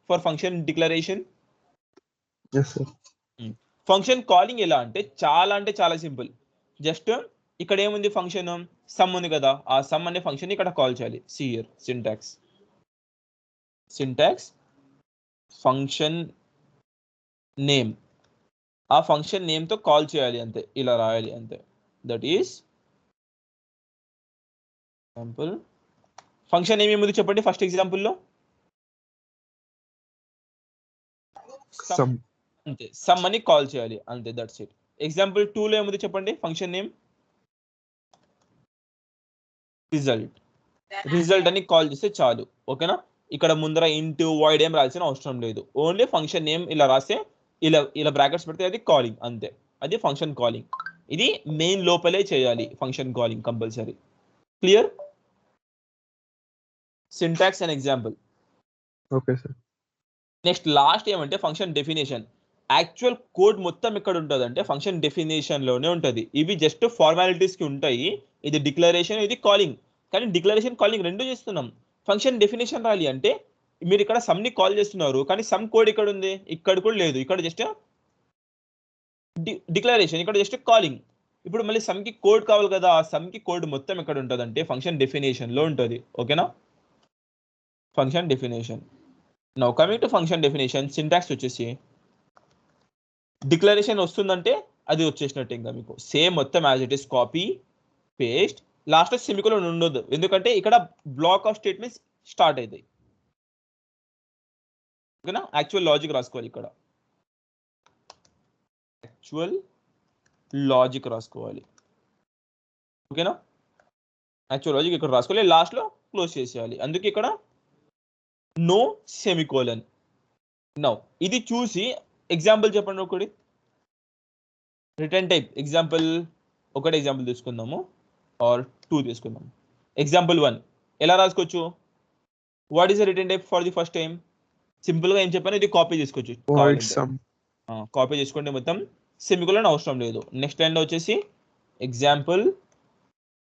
for function declaration. Yes, sir. Function calling ఎలా అంటే చాలా సింపుల్. జస్ట్ ఇక్కడ ఏముంది, ఫంక్షన్ సమ్ ఉంది కదా, ఆ సమ్ అనే ఫంక్షన్ ఇక్కడ కాల్ చేయాలి. సియర్ సింటాక్స్ ఫంక్షన్ నేమ్, ఆ ఫంక్షన్ నేమ్ తో కాల్ చేయాలి అంతే, ఇలా రాయాలి అంతే. That is example. Function name ఏముంది చెప్పండి ఫస్ట్ ఎగ్జాంపుల్లో? Sum. అంతే, సమ్ అని కాల్ చేయాలి అంతే, దట్స్ ఇట్. ఎగ్జాంపుల్ 2 లో ఏముంది చెప్పండి ఫంక్షన్ నేమ్? రిజల్ట్ అని కాల్ చేస్తే చాలు. ఓకేనా, ఇక్కడ ముందర ఇంటూ వాయిడ్ ఏం రాయాల్సిన అవసరం లేదు. ఓన్లీ ఫంక్షన్ నేమ్ ఇలా రాస్తే ఇలా బ్రాకెట్స్ పెడితే అది కాలింగ్ అంతే. అది ఫంక్షన్ కాలింగ్. ఇది మెయిన్ లోపలే చేయాలి function calling compulsory. Clear? Syntax and example. Okay, sir. Next last ఏమంటే ఫంక్షన్ డెఫినేషన్. యాక్చువల్ కోడ్ మొత్తం ఎక్కడ ఉంటుంది అంటే ఫంక్షన్ డెఫినేషన్ లోనే ఉంటుంది. ఇవి జస్ట్ ఫార్మాలిటీస్ కి ఉంటాయి. ఇది డిక్లరేషన్, ఇది కాలింగ్. కానీ డిక్లరేషన్ కాలింగ్ రెండు చేస్తున్నాం. ఫంక్షన్ డెఫినేషన్ రాలి అంటే మీరు ఇక్కడ సమ్ ని కాల్ చేస్తున్నారు, కానీ సమ్ కోడ్ ఇక్కడ ఉంది, ఇక్కడ కూడా లేదు. ఇక్కడ జస్ట్ డిక్లరేషన్, ఇక్కడ జస్ట్ కాలింగ్. ఇప్పుడు మళ్ళీ సమ్ కి కోడ్ కావాలి కదా, ఆ సమ్ కి కోడ్ మొత్తం ఎక్కడ ఉంటుంది అంటే ఫంక్షన్ డెఫినేషన్ లో ఉంటుంది. ఓకేనా, function definition. Now coming to function definition, syntax వచ్చేసి డిక్లరేషన్ వస్తుందంటే అది వచ్చేసినట్టు. ఇంకా మీకు సేమ్ మొత్తం as it is copy paste. Last semicolon ఉండదు, ఎందుకంటే ఇక్కడ బ్లాక్ ఆఫ్ స్టేట్మెంట్స్ స్టార్ట్ అవుతాయి. ఓకేనా, యాక్చువల్ లాజిక్ రాసుకోవాలి ఇక్కడ. యాక్చువల్ లాజిక్ రాసుకోవాలి. ఓకేనా, యాక్చువల్ లాజిక్ ఇక్కడ రాసుకోవాలి, లాస్ట్ లో క్లోజ్ చేసేయాలి. అందుకే ఇక్కడ నో సెమికోలన్. నౌ ఇది చూసి ఎగ్జాంపుల్ చెప్పండి ఒకటి. రిటర్న్ టైప్ ఎగ్జాంపుల్ ఒకటి ఎగ్జాంపుల్ తీసుకుందాము, ఆర్ 2 తీసుకుందాము. ఎగ్జాంపుల్ 1 ఎలా రాసుకోవచ్చు? What is the return type for the first time? Simple గా ఏం చెప్పాను, ఇది కాపీ చేసుకోవచ్చు. Void sum. కాపీ చేసుకుంటే మొత్తం సెమికోలన్ అవసరం లేదు. నెక్స్ట్ లైన్ లో వచ్చేసి ఎగ్జాంపుల్,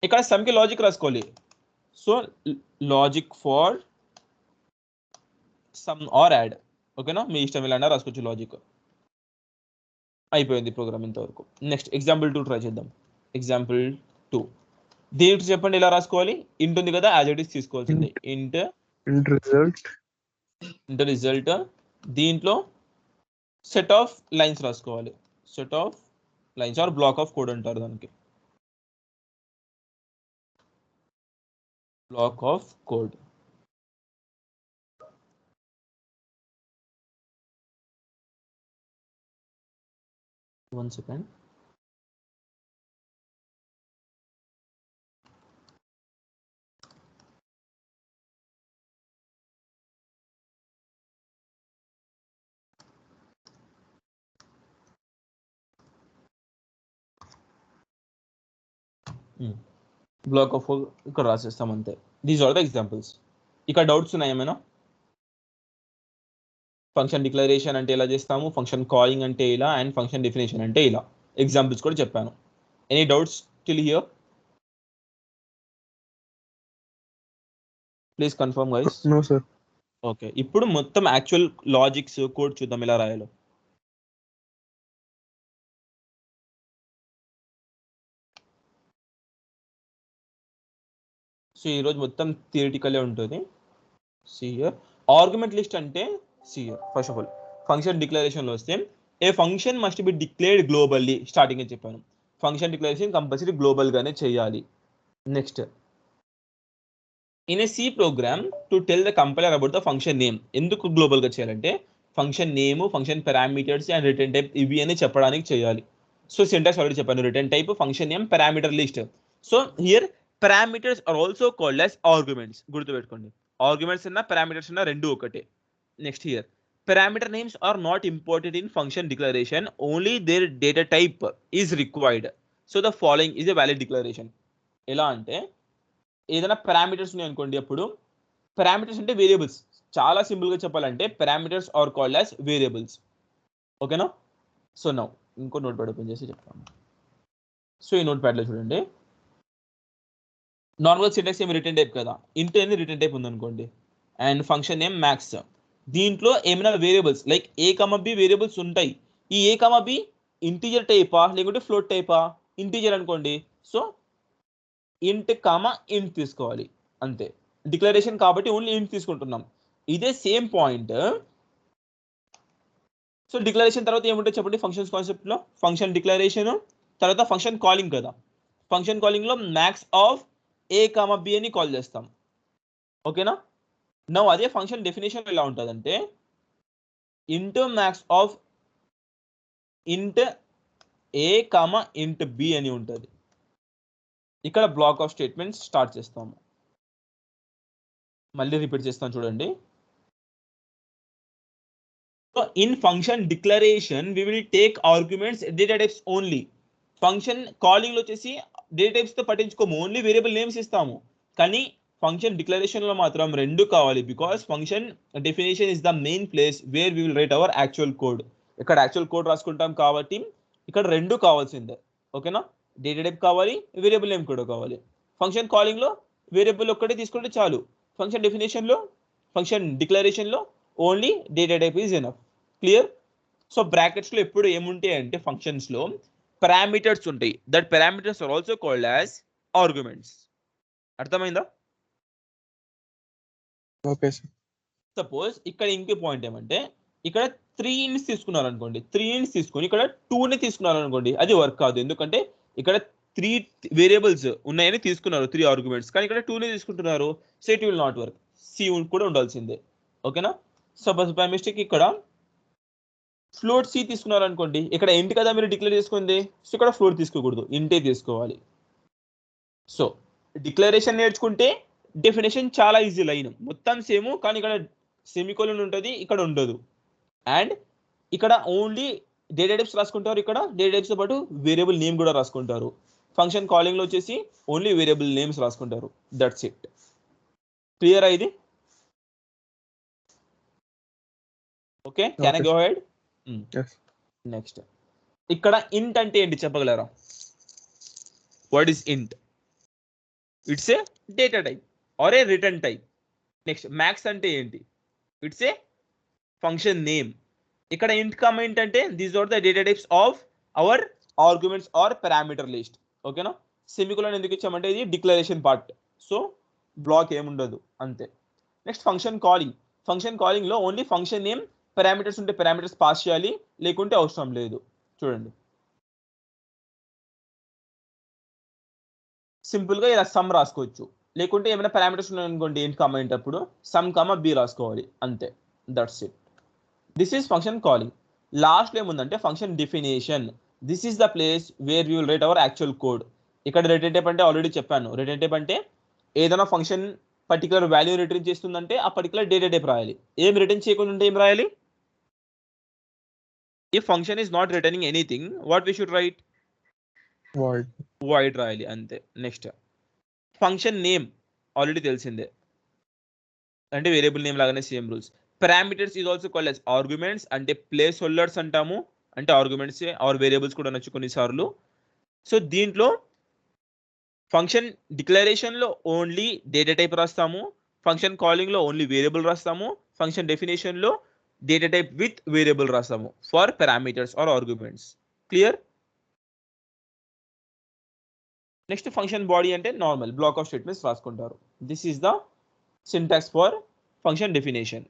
ఇక్కడ సమ్ కి లాజిక్ రాసుకోవాలి. So logic for sum or add. ఓకేనా, మీ ఇష్టం ఎలా రాసుకోవచ్చు లాజిక్. అయిపోయింది ప్రోగ్రామ్ ఇంతవరకు. నెక్స్ట్ ఎగ్జాంపుల్ 2 ట్రై చేద్దాం. ఎగ్జాంపుల్ 2 దీనికి చెప్పండి ఎలా రాసుకోవాలి. ఇంట్ ఉంది కదా, యాజ్ ఇట్ ఈస్ తీసుకోవాల్సింది. Int result. దీంట్లో సెట్ ఆఫ్ లైన్స్ రాసుకోవాలి. Set of lines or block of code అంటారు దానికి. Block of code. One second. Block of ఇక్కడ రాసేస్తాం అంతే. These are the examples. ఇక్కడ డౌట్స్ ఉన్నాయి ఏమైనా? ఫంక్షన్ డిక్లరేషన్ అంటే ఎలా చేస్తాము, ఫంక్షన్ కాలింగ్ అంటే ఇలా, అండ్ ఫంక్షన్ డెఫినేషన్ అంటే ఇలా. ఎగ్జాంపుల్స్ కూడా చెప్పాను. Any doubts till here? Please confirm guys. No, sir. Okay, ఇప్పుడు మొత్తం యాక్చువల్ లాజిక్స్ కోడ్ చూద్దాం ఎలా రాయాలో. సో ఈరోజు మొత్తం థియరిటికలే ఉంటుంది. సియర్ ఆర్గ్యుమెంట్ లిస్ట్ అంటే సియర్ ఫస్ట్ ఆఫ్ ఆల్ ఫంక్షన్ డిక్లరేషన్లో వస్తే a function must be declared globally. Starting చెప్పాను, ఫంక్షన్ డిక్లరేషన్ కంపల్సరీ గ్లోబల్గానే చేయాలి. Next, in a C program to tell the compiler about the function name. ఎందుకు గ్లోబల్గా చేయాలంటే function name, function parameters and return type ఇవి అని చెప్పడానికి చేయాలి. సో సింటాక్స్ ఆల్రెడీ చెప్పాను, return type, function name, parameter list. So here parameters are also called as arguments. గుర్తుపెట్టుకోండి, arguments అన్న పారామీటర్స్ అన్న రెండు ఒకటే. Next, here parameter names are not imported in function declaration, only their data type is required. So the following is a valid declaration. ఎలా అంటే ఏదైనా parameters ఉన్నాయి అనుకోండి, అప్పుడు పారామీటర్స్ అంటే వేరియబుల్స్. చాలా సింపుల్గా చెప్పాలంటే parameters are called as variables. ఓకేనా? సో నౌ ఇంకో నోట్ ప్యాడ్ ఓపెన్ చేసి చెప్తాను. సో ఈ నోట్ ప్యాడ్లో చూడండి, నార్మల్ సింటాక్స్ ఏమి రిటర్న్ టైప్ కదా, ఇంట్ అనేది రిటర్న్ టైప్ ఉందనుకోండి, అండ్ ఫంక్షన్ నేమ్ మ్యాక్స్. దీంట్లో ఏమైనా variables like a comma b variables ఉంటాయి. ఈ ఏ కమ బి ఇంటీజర్ టైపా లేకుంటే ఫ్లోట్ టైపా? ఇంటీజర్ అనుకోండి, సో ఇంట్ కామ ఇంట్ తీసుకోవాలి అంతే. డిక్లరేషన్ కాబట్టి ఓన్లీ ఇంట్ తీసుకుంటున్నాం. ఇదే సేమ్ పాయింట్. సో డిక్లరేషన్ తర్వాత ఏముంటాయి చెప్పండి ఫంక్షన్స్ కాన్సెప్ట్లో? ఫంక్షన్ డిక్లరేషన్ తర్వాత ఫంక్షన్ కాలింగ్ కదా. ఫంక్షన్ కాలింగ్లో max of a comma b అని కాల్ చేస్తాం. ఓకేనా? నౌ అదే ఫంక్షన్ డెఫినేషన్ ఎలా ఉంటుందంటే ఇంట్ మ్యాక్స్ ఆఫ్ ఇంట్ ఏ కామ ఇంట్ బి అని ఉంటుంది. ఇక్కడ బ్లాక్ ఆఫ్ స్టేట్మెంట్స్ స్టార్ట్ చేస్తాము. మళ్ళీ రిపీట్ చేస్తాను చూడండి. So in function declaration we will take arguments data types only. Function కాలింగ్లో వచ్చేసి డేటా టైప్స్తో పట్టించుకోము, ఓన్లీ వేరియబుల్ నేమ్స్ ఇస్తాము. కానీ ఫంక్షన్ డిక్లరేషన్లో మాత్రం రెండు కావాలి, because function definition is the main place where we will write our actual code. ఇక్కడ actual code రాసుకుంటాం కాబట్టి ఇక్కడ రెండు కావాల్సిందే. ఓకేనా? డేటా టైప్ కావాలి, వేరియబుల్ నేమ్ కూడా కావాలి. ఫంక్షన్ కాలింగ్లో వేరియబుల్ ఒక్కటే తీసుకుంటే చాలు. ఫంక్షన్ డెఫినేషన్లో, ఫంక్షన్ డిక్లరేషన్లో only data type is enough. Clear? So బ్రాకెట్స్లో ఎప్పుడు ఏముంటాయి అంటే ఫంక్షన్స్లో పారామీటర్స్ ఉంటాయి. That parameters are also called as arguments. అర్థమైందా? Okay, sir. సపోజ్ ఇక్కడ ఇంకే పాయింట్ ఏమంటే ఇక్కడ 3 ఇంట్స్ తీసుకున్నారు అనుకోండి, 3 ఇంట్స్ తీసుకొని ఇక్కడ 2ని తీసుకున్నారు అనుకోండి, అది వర్క్ కాదు. ఎందుకంటే ఇక్కడ 3 వేరియబుల్స్ ఉన్నాయని తీసుకున్నారు, 3 ఆర్గ్యుమెంట్స్, కానీ ఇక్కడ 2ని తీసుకుంటున్నారు. So it will not work. C కూడా ఉండాల్సిందే. ఓకేనా? సపోజ్ బై మిస్టేక్ ఇక్కడ ఫ్లోట్ సి తీసుకున్నారు అనుకోండి, ఇక్కడ ఇంట్ కదా మీరు డిక్లేర్ చేసుకుంది, సో ఇక్కడ ఫ్లోట్ తీసుకోకూడదు, ఇంటే తీసుకోవాలి. సో డిక్లరేషన్ నేర్చుకుంటే డెఫినేషన్ చాలా ఈజీ. లైన్ మొత్తం సేమ్, కానీ ఇక్కడ సెమికోలన్ ఉంటుంది, ఇక్కడ ఉండదు. అండ్ ఇక్కడ ఓన్లీ డేటా టైప్స్ రాసుకుంటారు, ఇక్కడ డేటా టైప్స్తో పాటు వేరియబుల్ నేమ్ కూడా రాసుకుంటారు. ఫంక్షన్ కాలింగ్లో వచ్చేసి ఓన్లీ వేరియబుల్ నేమ్స్ రాసుకుంటారు. That's it. క్లియర్ ఇది? Okay, can I go head? Next, ఇక్కడ ఇంట్ అంటే ఏంటి చెప్పగలరా? What is int? It's a data type or a return type. Next, max అంటే ఏంటి? It's a function name. ఇక్కడ ఇంట్ కామెంట్ అంటే these are the data types of our arguments or parameter list. ఓకేనా? Semicolon ఎందుకు ఇచ్చామంటే ఇది declaration part, so block ఏముండదు అంతే. Next, function calling. ఫంక్షన్ కాలింగ్లో ఓన్లీ ఫంక్షన్ నేమ్, పారామీటర్స్ ఉంటే పారామీటర్స్ పాస్ చేయాలి, లేకుంటే అవసరం లేదు. చూడండి, సింపుల్గా ఇలా సమ్ రాసుకోవచ్చు, లేకుంటే ఏమైనా పారామీటర్స్ ఉన్నాయనుకోండి ఇంట్ కామెంట్ అప్పుడు సమ్ కామా బి రాసుకోవాలి అంతే. That's it. This is function calling. లాస్ట్లో ఏముందంటే function definition. This is the place where you will write our actual code. ఇక్కడ రిటర్న్ టైప్ అంటే ఆల్రెడీ చెప్పాను. రిటర్న్ టైప్ అంటే ఏదైనా ఫంక్షన్ పర్టికులర్ వాల్యూ రిటర్న్ చేస్తుందంటే ఆ పర్టికులర్ డేటా టైప్ రాయాలి. ఏం రిటర్న్ చేయకుండా ఉంటే ఏం రాయాలి? If function is not returning anything, what we should write? Void రాయాలి అంతే. నెక్స్ట్, ఫంక్షన్ నేమ్ ఆల్రెడీ తెలిసిందే, అంటే వేరియబుల్ నేమ్ లాగానే same rules. Parameters is also called as arguments, అంటే ప్లేస్ హోల్డర్స్ అంటాము, అంటే ఆర్గ్యుమెంట్స్ ఆర్ వేరియబుల్స్ కూడా అనొచ్చు కొన్నిసార్లు. సో దీంట్లో ఫంక్షన్ డిక్లరేషన్లో ఓన్లీ డేటా టైప్ రాస్తాము, ఫంక్షన్ కాలింగ్లో ఓన్లీ వేరియబుల్ రాస్తాము, ఫంక్షన్ డెఫినేషన్లో డేటా టైప్ విత్ వేరియబుల్ రాస్తాము for parameters or arguments. Clear? Next function body అంటే నార్మల్ బ్లాక్ ఆఫ్ స్టేట్మెంట్స్ రాసుకుంటారు. This is the syntax for function definition.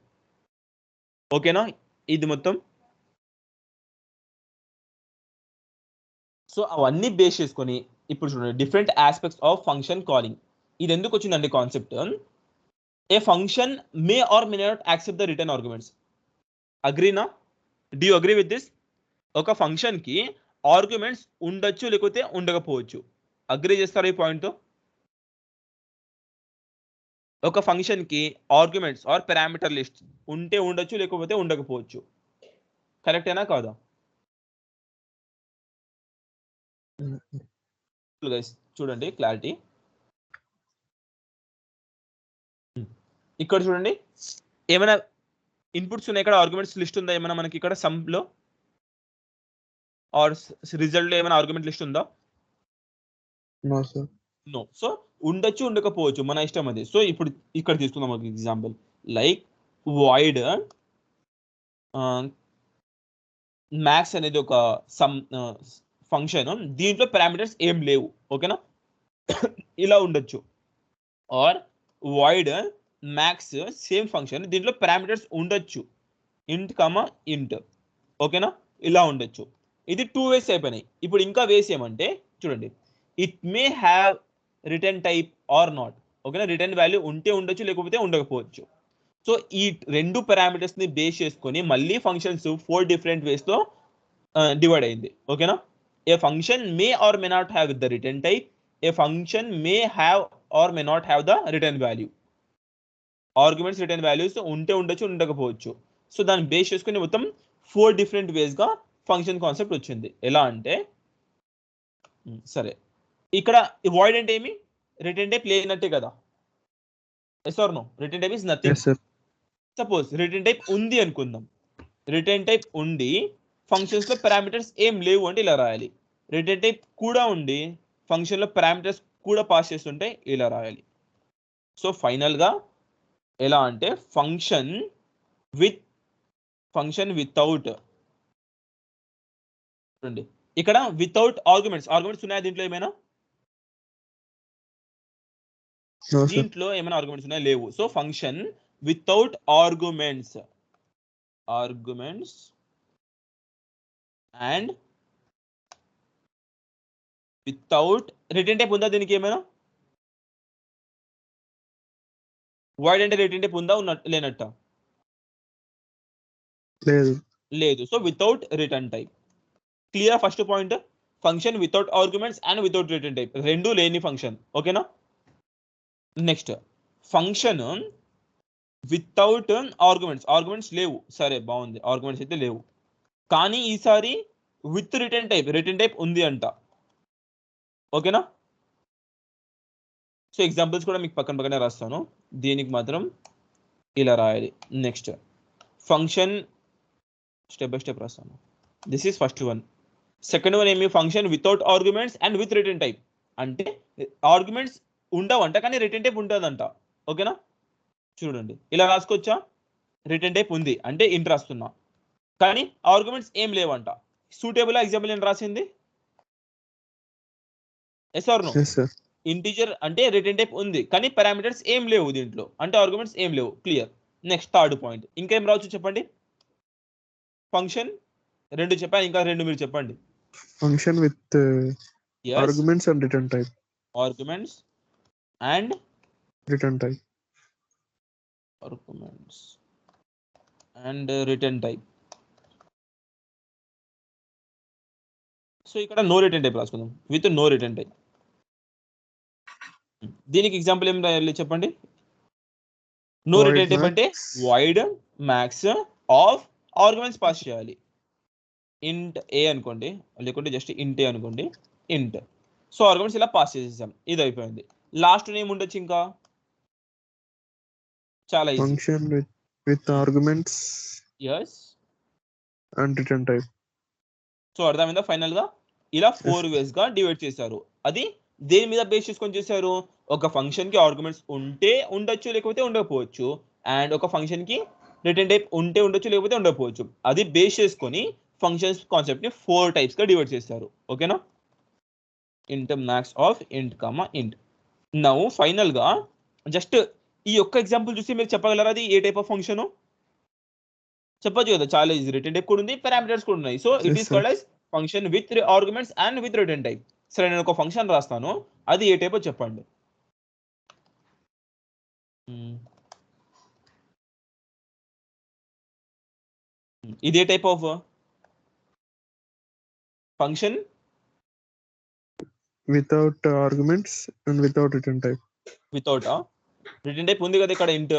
ఓకేనా ఇది మొత్తం? సో అవన్నీ బేస్ చేసుకొని ఇప్పుడు చూడండి different aspects of function calling. ఇది ఎందుకు వచ్చిందండి concept? A function may or may not accept the return arguments. అగ్రీనా? Do you agree with this? ఒక ఫంక్షన్ కి ఆర్గ్యుమెంట్స్ ఉండొచ్చు లేకపోతే ఉండకపోవచ్చు. అగ్రీ చేస్తారా ఈ పాయింట్తో? ఒక ఫంక్షన్ కి ఆర్గ్యుమెంట్స్ ఆర్ పారామీటర్ లిస్ట్ ఉంటే ఉండొచ్చు లేకపోతే ఉండకపోవచ్చు. కరెక్టేనా కాదా? చూడండి క్లారిటీ. ఇక్కడ చూడండి ఏమైనా ఇన్పుట్స్ ఉన్నాయి ఇక్కడ, ఆర్గ్యుమెంట్స్ లిస్ట్ ఉందా ఏమైనా మనకి ఇక్కడ సమ్ లో ఆర్ రిజల్ట్ లో ఏమైనా ఆర్గ్యుమెంట్ లిస్ట్ ఉందా? No sir. నో. సో ఉండొచ్చు ఉండకపోవచ్చు మన ఇష్టం అది. సో ఇప్పుడు ఇక్కడ తీసుకుందాం ఒక ఎగ్జాంపుల్ లైక్ వాయిడ్ మ్యాక్స్ అనేది ఒక సమ్ ఫంక్షన్, దీంట్లో పారామీటర్స్ ఏం లేవు. ఓకేనా? ఇలా ఉండొచ్చు. Or void max same function, దీంట్లో పారామీటర్స్ ఉండొచ్చు, ఇంట్ కామా ఇంట్. ఓకేనా? ఇలా ఉండొచ్చు. ఇది 2 వేస్ అయిపోయినాయి. ఇప్పుడు ఇంకా వేస్ ఏమంటే చూడండి, it may have return type or not. ఓకేనా? రిటర్న్ వాల్యూ ఉంటే ఉండొచ్చు లేకపోతే ఉండకపోవచ్చు. సో ఈ రెండు పారామీటర్స్ ని బేస్ చేసుకొని మళ్ళీ ఫంక్షన్స్ 4 డిఫరెంట్ వేస్ లో డివైడ్ అయింది. ఓకేనా? A function may or may not have the return type, a function may have or may not have the return value. Arguments return values ఉంటే ఉండొచ్చు ఉండకపోవచ్చు. సో దాన్ని బేస్ చేసుకుని మొత్తం 4 డిఫరెంట్ వేస్ గా ఫంక్షన్ కాన్సెప్ట్ వచ్చింది. ఎలా అంటే సరే ఇక్కడ వాయిడ్ అంటే ఏమి? రిటర్న్ టైప్ లేనట్టే కదా. Yes are no? Return type is nothing. Suppose return type ఉంది అనుకుందాం. రిటర్న్ టైప్ ఉండి ఫంక్షన్స్ లో పారామీటర్స్ ఏం లేవు అంటే ఇలా రాయాలి. రిటర్న్ టైప్ కూడా ఉండి ఫంక్షన్ లో పారామీటర్స్ కూడా పాస్ చేస్తుంటే ఇలా రాయాలి. సో ఫైనల్ గా ఎలా అంటే ఫంక్షన్ వితౌట్ చూడండి ఇక్కడ వితౌట్ ఆర్గ్యుమెంట్స్ ఉన్నాయా దీంట్లో ఏమైనా? దీంట్లో ఏమైనా ఆర్గ్యుమెంట్స్ ఉన్నాయా? లేవు. So function without arguments and without return type ఉందా దీనికి ఏమైనా? వాయిడ్ అంటే రిటర్న్ టైప్ ఉందా లేనట్ట? లేదు. So without return type. Clear? First point function without arguments and without return type, రెండు లేని ఫంక్షన్. ఓకేనా? నెక్స్ట్ ఫంక్షన్ వితౌట్ ఆర్గ్యుమెంట్స్ లేవు. సరే బాగుంది, ఆర్గ్యుమెంట్స్ అయితే లేవు, కానీ ఈసారి విత్ రిటర్న్ టైప్ ఉంది అంట. ఓకేనా? సో ఎగ్జాంపుల్స్ కూడా మీకు పక్కనే రాస్తాను, దీనికి మాత్రం ఇలా రాయాలి. Next function step by step రాస్తాను. This is first one. Second one ఏమి? Function without arguments and with return type, అంటే ఆర్గ్యుమెంట్స్ ఉండవంట కానీ రిటర్న్ టైప్ ఉంటుందంట. ఓకేనా? చూడండి ఇలా రాసుకోవచ్చా? రిటర్న్ టైప్ ఉంది అంటే ఇంట్ రాస్తున్నా, కానీ ఆర్గ్యుమెంట్స్ ఏం లేవంట. సూటబుల్ ఎగ్జాంపుల్ నేను రాసింది? Yes are no? ఇంటిజర్ అంటే రిటర్న్ టైప్ ఉంది కానీ పారామీటర్స్ ఏం లేవు దీంట్లో, అంటే ఆర్గ్యుమెంట్స్ ఏం లేవు. క్లియర్? నెక్స్ట్ థర్డ్ పాయింట్ ఇంకేం రావచ్చు చెప్పండి? ఫంక్షన్ రెండు చెప్పాను, ఇంకా రెండు మీరు చెప్పండి. Function with arguments and return type. Arguments and return type. Arguments and return type. So ఇక్కడ నో రిటర్న్ టైప్ రాసుకుందాం, విత్ నో రిటర్న్ టైప్. దీనికి ఎగ్జాంపుల్ ఏం రాయాలి చెప్పండి? నో రిటర్న్ టైప్ అంటే void max of arguments pass చేయాలి. Int ఏ అనుకోండి, లేకుంటే జస్ట్ ఇంట్ ఏ అనుకోండి, ఇంట్. సో ఆర్గ్యుమెంట్స్ ఇలా పాస్ చేసేసాం, ఇది అయిపోయింది. లాస్ట్ నేమ్ ఉండొచ్చు ఇంకా చాలా easy. Function with with arguments yes and return type. So అర్థమైందా ఫైనల్ గా ఇలా 4 వేస్ గా డివైడ్ చేశారు. అది దేని మీద బేస్ చేసుకొని చేశారు? ఒక ఫంక్షన్ కి ఆర్గ్యుమెంట్స్ ఉంటే ఉండొచ్చు, లేకపోతే ఉండకపోవచ్చు. అండ్ ఒక ఫంక్షన్ కి రిటర్న్ టైప్ ఉంటే ఉండొచ్చు, లేకపోతే ఉండకపోవచ్చు. అది బేస్ చేసుకొని ఫంక్షన్స్ కాన్సెప్ట్ ని 4 టైప్స్ గా డివైడ్ చేస్తారు. ఓకేనా? ఇంట్ మ్యాక్స్ ఆఫ్ ఇంట్ కామా ఇంట్. నౌ ఫైనల్ గా జస్ట్ ఈ ఒక్క ఎగ్జాంపుల్ చూసి మీరు చెప్పగలరా అది ఏ టైప్ ఆఫ్ ఫంక్షన్? చెప్పొచ్చు కదా, చాలా ఈజీ. రిటర్న్ టైప్ కూడా ఉంది, పారామీటర్స్ కూడా ఉన్నాయి. So it is called as function with arguments and with return type. సరే, నేను ఒక ఫంక్షన్ రాస్తాను, అది ఏ టైప్ చెప్పండి. ఇది ఏ type of function? Without arguments and without return type. Without return type ఉంది కదా ఇక్కడ, ఇంట్.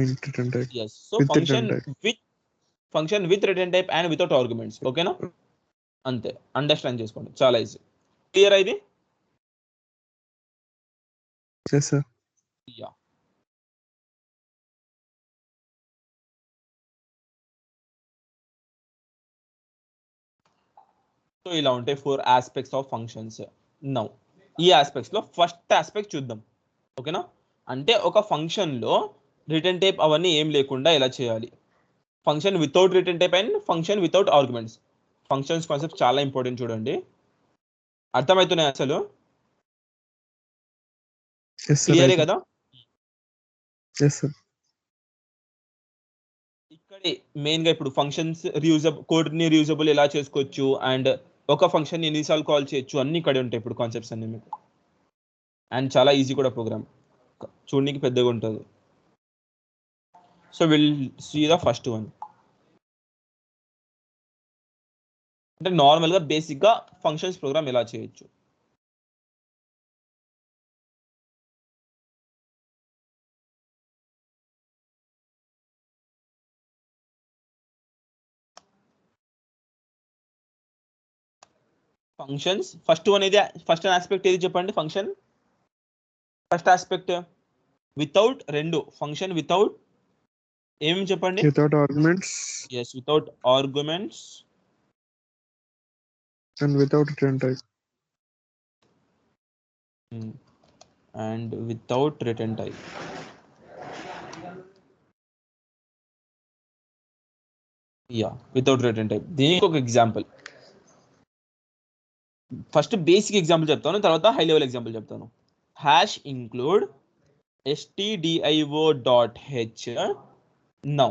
Int return type. yes so With function return type. with return type and without arguments. ఓకేనా? అంతే, అండర్స్టాండ్ చేసుకోండి, చాలా ఈజీ. క్లియర్ ఇది? Yes, sir. యా. సో ఇలా ఉంటాయి 4 ఆస్పెక్ట్స్ ఆఫ్ ఫంక్షన్స్. నౌ ఈ ఆస్పెక్ట్స్ లో ఫస్ట్ ఆస్పెక్ట్ చూద్దాం. ఓకేనా? అంటే ఒక ఫంక్షన్ లో రిటర్న్ టైప్ అవన్నీ ఏం లేకుండా ఎలా చేయాలి. Function without return type and function without arguments. Functions concept చాలా ఇంపార్టెంట్, చూడండి. అర్థమవుతున్నాయి అసలు? Yes, sir. క్లియరే కదా? Yes, sir. ఇక్కడే మెయిన్ గా ఇప్పుడు ఫంక్షన్స్ రీయూజబుల్, కోడ్ ని రీయూజబుల్ ఎలా చేసుకోవచ్చు, అండ్ ఒక ఫంక్షన్ ని ఎన్నిసార్లు కాల్ చేయొచ్చు, అన్ని ఇక్కడే ఉంటాయి ఇప్పుడు కాన్సెప్ట్స్ అన్ని మీకు. అండ్ చాలా ఈజీ కూడా ప్రోగ్రామ్, చూడడానికి పెద్దగా ఉంటుంది. So will see the first one. అంటే నార్మల్ గా బేసిక్ గా ఫంక్షన్స్ ప్రోగ్రామ్ ఎలా చేయొచ్చు. ఫంక్షన్స్ ఫస్ట్ వన్ ఏది, ఫస్ట్ ఆస్పెక్ట్ ఏది చెప్పండి? ఫంక్షన్ ఫస్ట్ ఆస్పెక్ట్ వితౌట్, రెండు ఫంక్షన్ వితౌట్ ఏమి చెప్పండి? Without arguments yes without arguments and without return type. and without return type. yeah without return type. దీనికి ఒక ఎగ్జాంపుల్, ఫస్ట్ బేసిక్ ఎగ్జాంపుల్ చెప్తాను, తర్వాత హై లెవెల్ ఎగ్జాంపుల్ చెప్తాను. Hash include stdio.h now.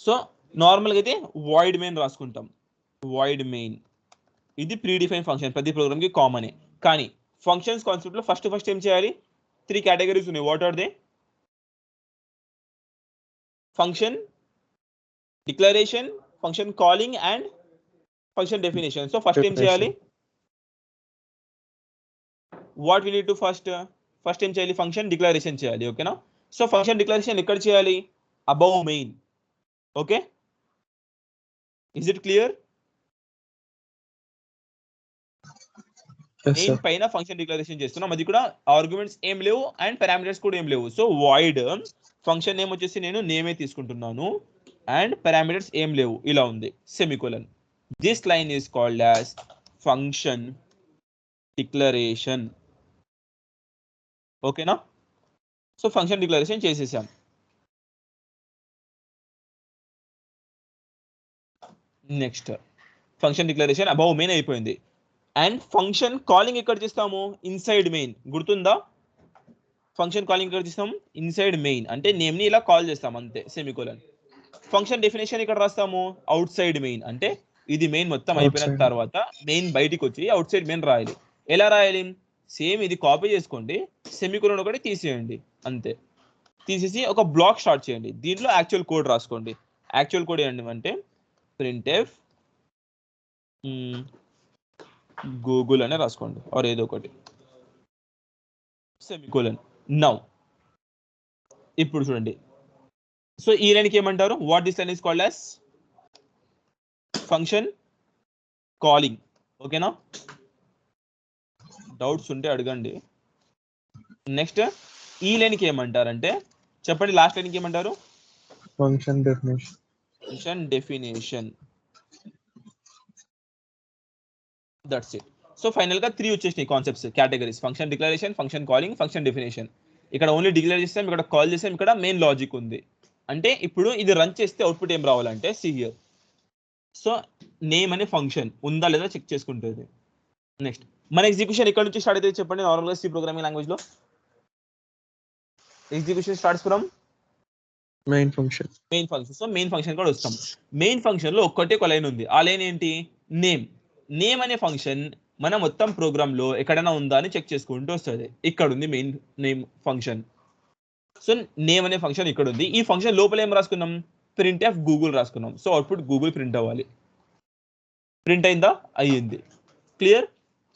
So నార్మల్గా అయితే void main రాసుకుంటాం. Void main ఇది predefine function, ప్రతి ప్రోగ్రామ్ కి కామనే. కానీ ఫంక్షన్స్ కాన్సెప్ట్ లో ఫస్ట్ ఏం చేయాలి? 3 కేటగిరీస్ ఉన్నాయి. What are they? Function declaration, function calling and function definition. So first ఏం చేయాలి? What we need to first ఏం చేయాలి? ఫంక్షన్ డిక్లరేషన్ చేయాలి. ఓకేనా? సో ఫంక్షన్ డిక్లరేషన్ ఎక్కడ చేయాలి? Above main. Okay, is it clear? Main పైన ఫంక్షన్ డిక్లరేషన్ చేస్తున్నాం, అది కూడా ఆర్గ్యుమెంట్స్ ఏం లేవు అండ్ పారామీటర్స్ కూడా ఏం లేవు. సో వాయిడ్ ఫంక్షన్ నేమ్ వచ్చేసి నేను నేమే తీసుకుంటున్నాను అండ్ పారామీటర్స్ ఏం లేవు, ఇలా ఉంది, semicolon. This line is called as function declaration. ఓకేనా? సో ఫంక్షన్ డిక్లరేషన్ చేసేసాం. Next function declaration above main అయిపోయింది. అండ్ ఫంక్షన్ కాలింగ్ ఎక్కడ చేస్తాము? Inside main. గుర్తుందా? ఫంక్షన్ కాలింగ్ ఎక్కడ చేస్తాము? Inside main. అంటే నేమ్ ని ఇలా కాల్ చేస్తాం అంతే, సెమికోలన్. ఫంక్షన్ డెఫినేషన్ ఇక్కడ రాస్తాము అవుట్ సైడ్ మెయిన్. అంటే ఇది మెయిన్ మొత్తం అయిపోయిన తర్వాత మెయిన్ బయటికి వచ్చి అవుట్ సైడ్ మెయిన్ రాయాలి. ఎలా రాయాలి? సేమ్ ఇది కాపీ చేసుకోండి, సెమికోలన్ ఒకటి తీసేయండి, అంతే. తీసేసి ఒక బ్లాక్ స్టార్ట్ చేయండి. దీంట్లో యాక్చువల్ కోడ్ రాసుకోండి. యాక్చువల్ కోడ్ ఏంటంటే ప్రింట్ఎఫ్ గూగుల్ అనే రాసుకోండి, ఆర్ ఏదో ఒకటి, సెమికోలన్. నౌ ఇప్పుడు చూడండి. సో ఈ లైన్కి ఏమంటారు? What this line is called as function calling. ఓకేనా? డౌట్స్ ఉంటే అడగండి. నెక్స్ట్ ఈ లైన్కి ఏమంటారంటే చెప్పండి, లాస్ట్ లైన్కి ఏమంటారు? Function definition. Function definition. That's it. So final గా 3 వచ్చేసినాయి concepts, categories: function declaration, function calling, function definition. ఇక్కడ ఓన్లీ డిక్లేర్ చేస్తాం, ఇక్కడ కాల్ చేస్తాం, ఇక్కడ మెయిన్ లాజిక్ ఉంది. అంటే ఇప్పుడు ఇది రన్ చేస్తే అవుట్పుట్ ఏం రావాలంటే సి హియర్. సో నేమ్ అనే ఫంక్షన్ ఉందా లేదా చెక్ చేసుకుంటుంది. నెక్స్ట్ మన ఎగ్జిక్యూషన్ ఇక్కడ నుంచి స్టార్ట్ అయితే చెప్పండి. నార్మల్గా సి ప్రోగ్రామింగ్ లాంగ్వేజ్ లో execution starts from main function. So main function కూడా వస్తాం. మెయిన్ ఫంక్షన్ లో ఒక్కటే ఒక లైన్ ఉంది. ఆ లైన్ ఏంటి? నేమ్. నేమ్ అనే ఫంక్షన్ మన మొత్తం ప్రోగ్రామ్ లో ఎక్కడైనా ఉందా అని చెక్ చేసుకుంటూ వస్తుంది. ఇక్కడ ఉంది main name function. So name అనే ఫంక్షన్ ఇక్కడ ఉంది. ఈ ఫంక్షన్ లోపల ఏం రాసుకున్నాం? ప్రింట్ ఆఫ్ గూగుల్ రాసుకున్నాం. సో అవుట్పుట్ గూగుల్ ప్రింట్ అవ్వాలి. ప్రింట్ అయిందా? అయ్యింది. క్లియర్?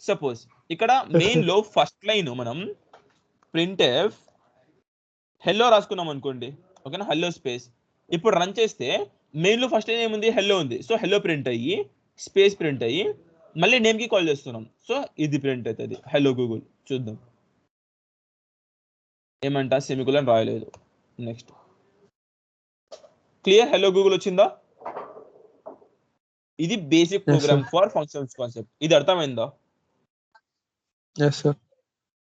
సపోజ్ ఇక్కడ మెయిన్ లో ఫస్ట్ లైన్ మనం ప్రింట్ ఆఫ్ హెల్లో రాసుకున్నాం అనుకోండి, ఓకేనా, హెల్లో స్పేస్. ఇప్పుడు రన్ చేస్తే మెయిన్ లో ఫస్ట్ లైన్ ఏముంది? హెల్లో ఉంది. సో హెల్లో ప్రింట్ అయ్యి స్పేస్ ప్రింట్ అయ్యి మళ్ళీ నేమ్ కి కాల్ చేస్తున్నాం. సో ఇది ప్రింట్ అవుతుంది, హెల్లో గూగుల్. చూద్దాం ఏమంటా, సెమికోలన్ రాయలేదు. Next clear? హెల్లో గూగుల్ వచ్చిందా? ఇది basic program for functions concept. ఇది అర్థమైందా? yes sir.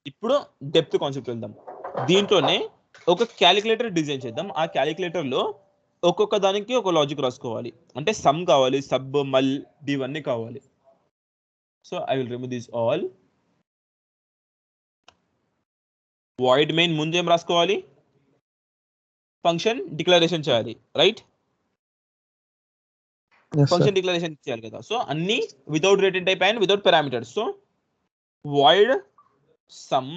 ఇప్పుడు డెప్త్ కాన్సెప్ట్ వెళ్దాం. దీంట్లోనే ఒక క్యాలిక్యులేటర్ డిజైన్ చేద్దాం. ఆ క్యాలిక్యులేటర్ లో ఒక్కొక్క దానికి ఒక లాజిక్ రాసుకోవాలి. అంటే సమ్ కావాలి, సబ్, మల్, ఇవన్నీ కావాలి. So I will remove this all. Void main ముందు ఏం రాసుకోవాలి? ఫంక్షన్ డిక్లరేషన్ చేయాలి, రైట్? ఫంక్షన్ డిక్లరేషన్ చేయాలి కదా. సో అన్ని without return type and without parameters. So void some,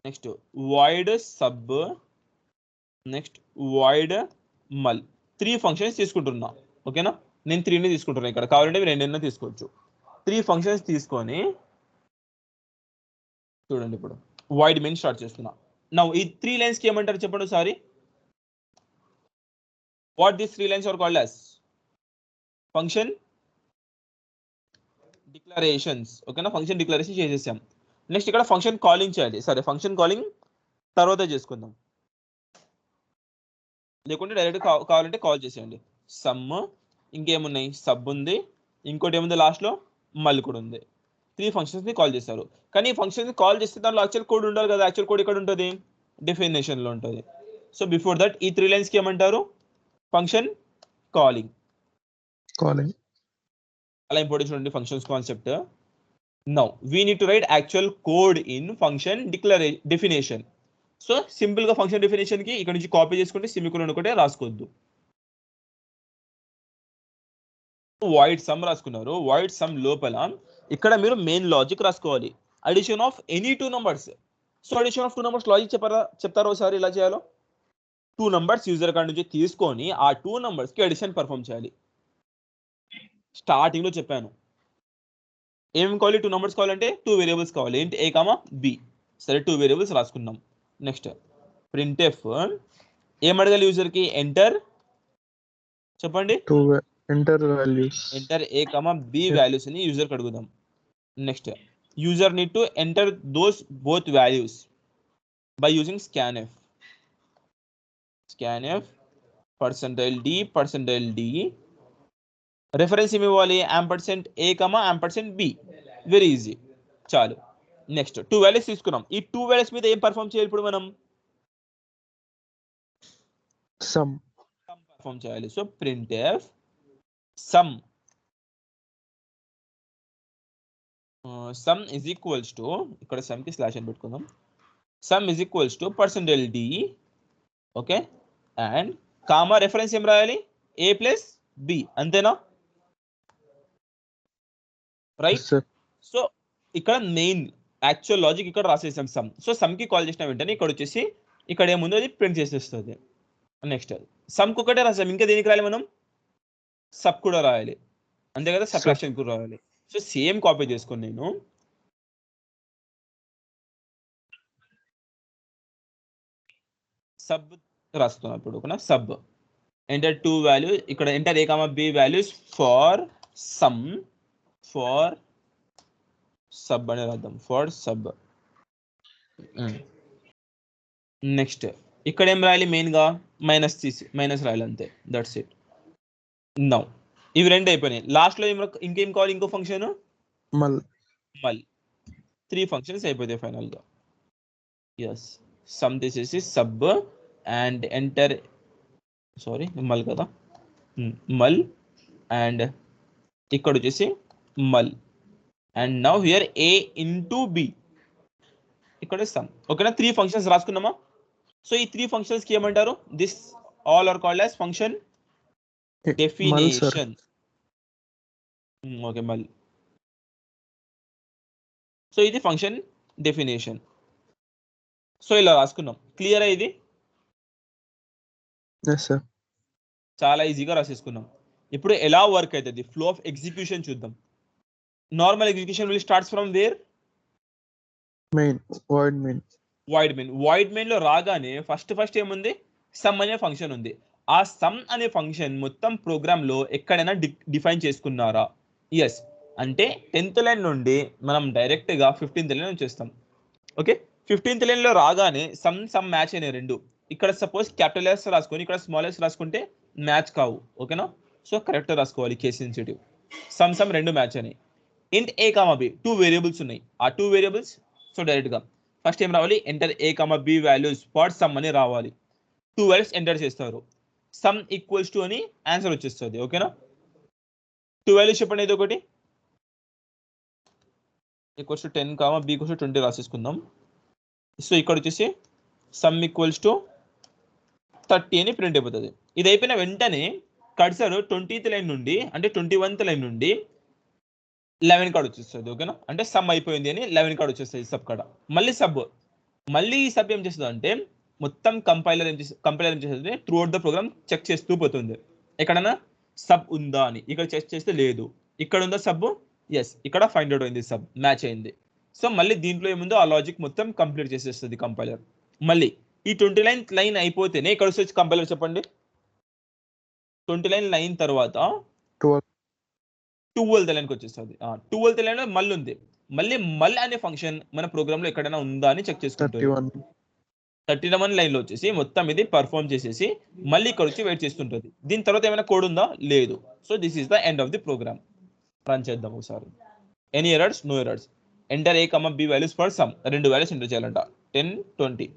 next void sub, next void మల్. 3 ఫంక్షన్స్ తీసుకుంటున్నా, ఓకేనా? నేను 3ని తీసుకుంటున్నా. ఇక్కడ కావాలంటే మీరు 2 తీసుకోవచ్చు. 3 ఫంక్షన్స్ తీసుకొని చూడండి. ఇప్పుడు వాయిడ్ మెయిన్ స్టార్ట్ చేస్తున్నా. నౌ ఈ 3 లైన్స్ కి ఏమంటారు చెప్పండి sorry. What this 3 lines are called as function declarations, ఓకేనా? ఫంక్షన్ డిక్లరేషన్ చేసేసాం. నెక్స్ట్ ఇక్కడ ఫంక్షన్ కాలింగ్ చేయాలి. సరే, ఫంక్షన్ కాలింగ్ తర్వాత చేసుకుందాం, లేకుంటే డైరెక్ట్ కావాలంటే కాల్ చేసేయండి. సమ్, ఇంకేమున్నాయి? సబ్ ఉంది, ఇంకోటి ఏముంది లాస్ట్ లో? మళ్ళీ కూడా ఉంది. 3 ఫంక్షన్స్ ని కాల్ చేస్తారు. కానీ ఈ ఫంక్షన్ ని కాల్ చేస్తే దాంట్లో యాక్చువల్ కోడ్ ఉండాలి కదా. యాక్చువల్ కోడ్ ఇక్కడ ఉంటుంది, డెఫినేషన్ లో ఉంటుంది. సో బిఫోర్ దట్ ఈ 3 లైన్స్ కి ఏమంటారు? Function calling. అలా ఇంపార్టెంట్ చూడండి functions concept. Now we need to right actual code in function definition. So simple గా ఫంక్షన్ డెఫినేషన్ కి ఇక్కడ నుంచి కాపీ చేసుకుంటే సెమికోలన్ ఒకటే రాసుకోవద్దు. వాయిడ్ సమ్ రాసుకున్నారు. వాయిడ్ సమ్ లోపల ఇక్కడ మీరు మెయిన్ లాజిక్ రాసుకోవాలి. Addition of any 2 numbers. So addition of 2 numbers logic చెప్తారా ఒకసారి ఇలా చేయాలో? 2 నంబర్స్ యూజర్ కార్డ్ నుంచి తీసుకొని ఆ 2 నంబర్స్ కి అడిషన్ పర్ఫామ్ చేయాలి. స్టార్టింగ్ లో చెప్పాను ఏమేమి కావాలి. 2 నంబర్స్ కావాలంటే 2 వేరియబుల్స్ కావాలి. ఏంటి? ఏ కామా బి. సరే, 2 వేరియబుల్స్ రాసుకున్నాం. నెక్స్ట్ ప్రింట్ఎఫ్ ఏం అడగాలి యూజర్ కి? ఎంటర్, చెప్పండి. Enter values. ఎంటర్ ఏ కామా బి వాల్యూస్ అని యూజర్ కి అడుగుదాం. Next user need to enter those both values by using scanf. Scanf %d reference ఏమి ఇవ్వాలి? Ampersand a comma ampersand b. Very easy, చాలు. నెక్స్ట్ 2 వాల్యూస్ తీసుకున్నాం. ఈ 2 వాల్యూస్ మీద ఏం పర్ఫామ్ చేయాలి ఇప్పుడు మనం? సమ్ పర్ఫామ్ చేయాలి. So printf some. Some is equals to, ఇక్కడ సమ్ కి స్లాష్ అని పెట్టుకుందాం. Some is equals to %d, okay, and comma reference ఏం రాయాలి? ఏ ప్లస్ బి. అంతేనా? రైట్. సో ఇక్కడ మెయిన్ యాక్చువల్ లాజిక్ ఇక్కడ రాసేసాం సమ్. సో సమ్ కి కాల్ చేసిన వెంటనే ఇక్కడ వచ్చేసి ఇక్కడ ఏముందో అది ప్రింట్ చేసేస్తుంది. నెక్స్ట్ సమ్ కు ఒకటే రాసాం, ఇంకా దేనికి రాయాలి మనం? సబ్ కూడా రాయాలి, అంతే కదా? సబ్ట్రాక్షన్ కూడా రాయాలి. సో సేమ్ కాపీ చేసుకొని నేను సబ్ రాస్తున్నా ఇప్పుడు, ఓకేనా? సబ్ ఎంటర్ 2 వాల్యూ, ఇక్కడ enter A comma B values for sum, for sub అని రాద్దాం. ఫార్ సబ్ నెక్స్ట్ ఇక్కడ ఏం రాయాలి మెయిన్గా మైనస్ రాయాలి అంతే, దట్స్ ఇట్. నౌ ఇవి రెండు అయిపోయినాయి. లాస్ట్లో ఇంకేం కావాలి, ఇంకో ఫంక్షన్ మల్. 3 ఫంక్షన్స్ అయిపోతాయి ఫైనల్గా. ఎస్, సమ్ తీసేసి sub and enter, sorry mul కదా, మల్ అండ్ ఇక్కడ వచ్చేసి mul and now here a into b, ఇక్కడ సమ్. ఓకేనా, 3 ఫంక్షన్స్ రాసుకున్నామా? సో ఈ 3 ఫంక్షన్స్ కి ఏమంటారు? This all are called as function definition. Okay మల్. సో ఇది ఫంక్షన్ డెఫినేషన్. సో ఇలా రాసుకున్నాం. క్లియర్ ఇది? చాలా ఈజీగా రాసేసుకున్నాం. ఇప్పుడు ఎలా వర్క్ అవుతుంది, ఫ్లో ఆఫ్ ఎగ్జిక్యూషన్ చూద్దాం. Normal execution will starts from where? Main, void main. Void main లో రాగానే ఫస్ట్ ఏముంది, సమ్ అనే ఫంక్షన్ ఉంది. ఆ సమ్ అనే ఫంక్షన్ మొత్తం ప్రోగ్రామ్ లో ఎక్కడైనా డిఫైన్ చేసుకున్నారా? ఎస్. అంటే 10th లైన్ నుండి మనం డైరెక్ట్ గా 15th లైన్ వచ్చేస్తాం. ఓకే, 15th లైన్ లో రాగానే సమ్ మ్యాచ్ అయినాయి రెండు. ఇక్కడ సపోజ్ క్యాపిటల్ ఎస్ రాసుకొని ఇక్కడ స్మాల్ ఎస్ రాసుకుంటే మ్యాచ్ కావు. ఓకేనా, సో కరెక్ట్ రాసుకోవాలి, కేస్ సెన్సిటివ్. సమ్ రెండు మ్యాచ్ అయినాయి. ఇంట్ ఏ కామా బి 2 వేరియబుల్స్ ఉన్నాయి. ఆ 2 వేరియబుల్స్, సో డైరెక్ట్ గా ఫస్ట్ ఏం రావాలి, enter A comma B values for sum అని రావాలి. 2 వాల్యూస్ ఎంటర్ చేస్తారు, సమ్ ఈక్వల్స్ టు అని ఆన్సర్ వచ్చేస్తుంది. ఓకేనా, 2 వాల్యూస్ చెప్పండి. ఇది ఒకటి equals to 10 comma b equals to 20 రాసేసుకుందాం. సో ఇక్కడ వచ్చేసి సమ్ ఈక్వల్స్ టు 30 అని ప్రింట్ అయిపోతుంది. ఇది అయిపోయిన వెంటనే కర్సర్ 20th లైన్ నుండి అంటే 21th లైన్ నుండి 11 కాడ వచ్చేస్తుంది. ఓకేనా, అంటే సమ్ అయిపోయింది అని 11 కాడ వచ్చేస్తుంది సబ్ కాడ. మళ్ళీ ఈ సబ్ ఏం చేస్తుంది అంటే మొత్తం కంపైలర్ ఏం చేస్తుంది, throughout the program check చేస్తూ పోతుంది ఎక్కడైనా సబ్ ఉందా అని. ఇక్కడ చెక్ చేస్తే లేదు, ఇక్కడ ఉందా సబ్, ఎస్, ఇక్కడ ఫైండ్ అవుట్ అయింది, సబ్ మ్యాచ్ అయింది. సో మళ్ళీ దీంట్లో ఏముందో ఆ లాజిక్ మొత్తం కంప్లీట్ చేసేస్తుంది కంపైలర్. మళ్ళీ ఈ 29th లైన్ అయిపోతేనే ఇక్కడ వచ్చి కంపైలర్ చెప్పండి, 29 లైన్ తర్వాత 12th లైన్కి వచ్చేస్తుంది. 12th లైన్ లో మళ్ళీ ఉంది. మళ్ళీ అనే ఫంక్షన్ మన ప్రోగ్రామ్ లో ఎక్కడైనా ఉందా అని చెక్ చేసుకుంటుంది. 31 లైన్ లో వచ్చేసి మొత్తం ఇది పర్ఫార్మ్ చేసేసి మళ్ళీ ఇక్కడ వచ్చి వెయిట్ చేస్తుంటుంది. దీని తర్వాత ఏమైనా కోడ్ ఉందా, లేదు. So this is the end of the program. Run చేద్దాం ఒకసారి. Any errors? No errors. Enter A comma B values for sum, 2 values enter చేయాలంట, 10, 20.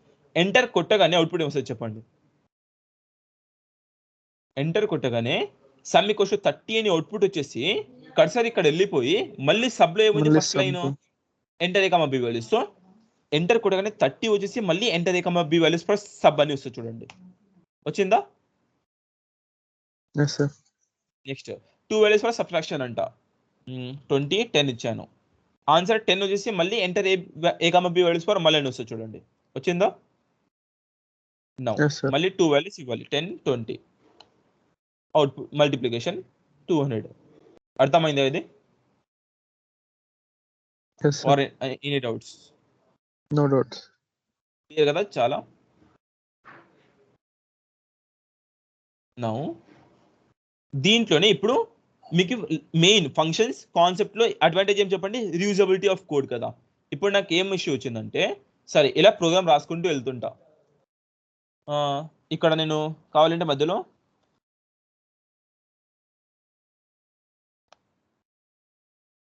ఎంటర్ కొట్టగానే అవుట్పుట్ ఏమొస్తుంది చెప్పండి. ఎంటర్ కొట్టగానే సమ్ ఈక్వల్స్ టు 30 అని అవుట్పుట్ వచ్చేసి కర్సర్ ఇక్కడ వెళ్ళిపోయి మళ్ళీ సబ్ లో ఏముంది, ఫస్ట్ లైన్ ఎంటర్ ఏ comma B values. So enter కొట్టగానే 30 వచ్చేసి మళ్ళీ enter A comma B values for sub అని వస్తుంది. చూడండి వచ్చిందా? నెక్స్ట్ 2 వాల్యూస్ ఫర్ సబ్ట్రాక్షన్ అంట, 20, 10 ఇచ్చాను. ఆన్సర్ 10 వచ్చేసి మళ్ళీ enter A comma B values for మళ్ళీ వస్తుంది. చూడండి వచ్చిందా? నౌ మళ్ళీ 2 వాల్యూస్ ఇవ్వాలి, 10, 20. Output multiplication 200. అర్థమైందా ఇది? Or any doubts? No doubts. Clear కదా చాలా? నౌ దీంట్లోనే ఇప్పుడు మీకు మెయిన్ ఫంక్షన్స్ కాన్సెప్ట్ లో అడ్వాంటేజ్ ఏం చెప్పండి, రీయూజబిలిటీ ఆఫ్ కోడ్ కదా. ఇప్పుడు నాకు ఏం ఇష్యూ వచ్చిందంటే, సరే ఇలా ప్రోగ్రామ్ రాసుకుంటూ వెళ్తుంటా, ఇక్కడ నేను కావాలంటే మధ్యలో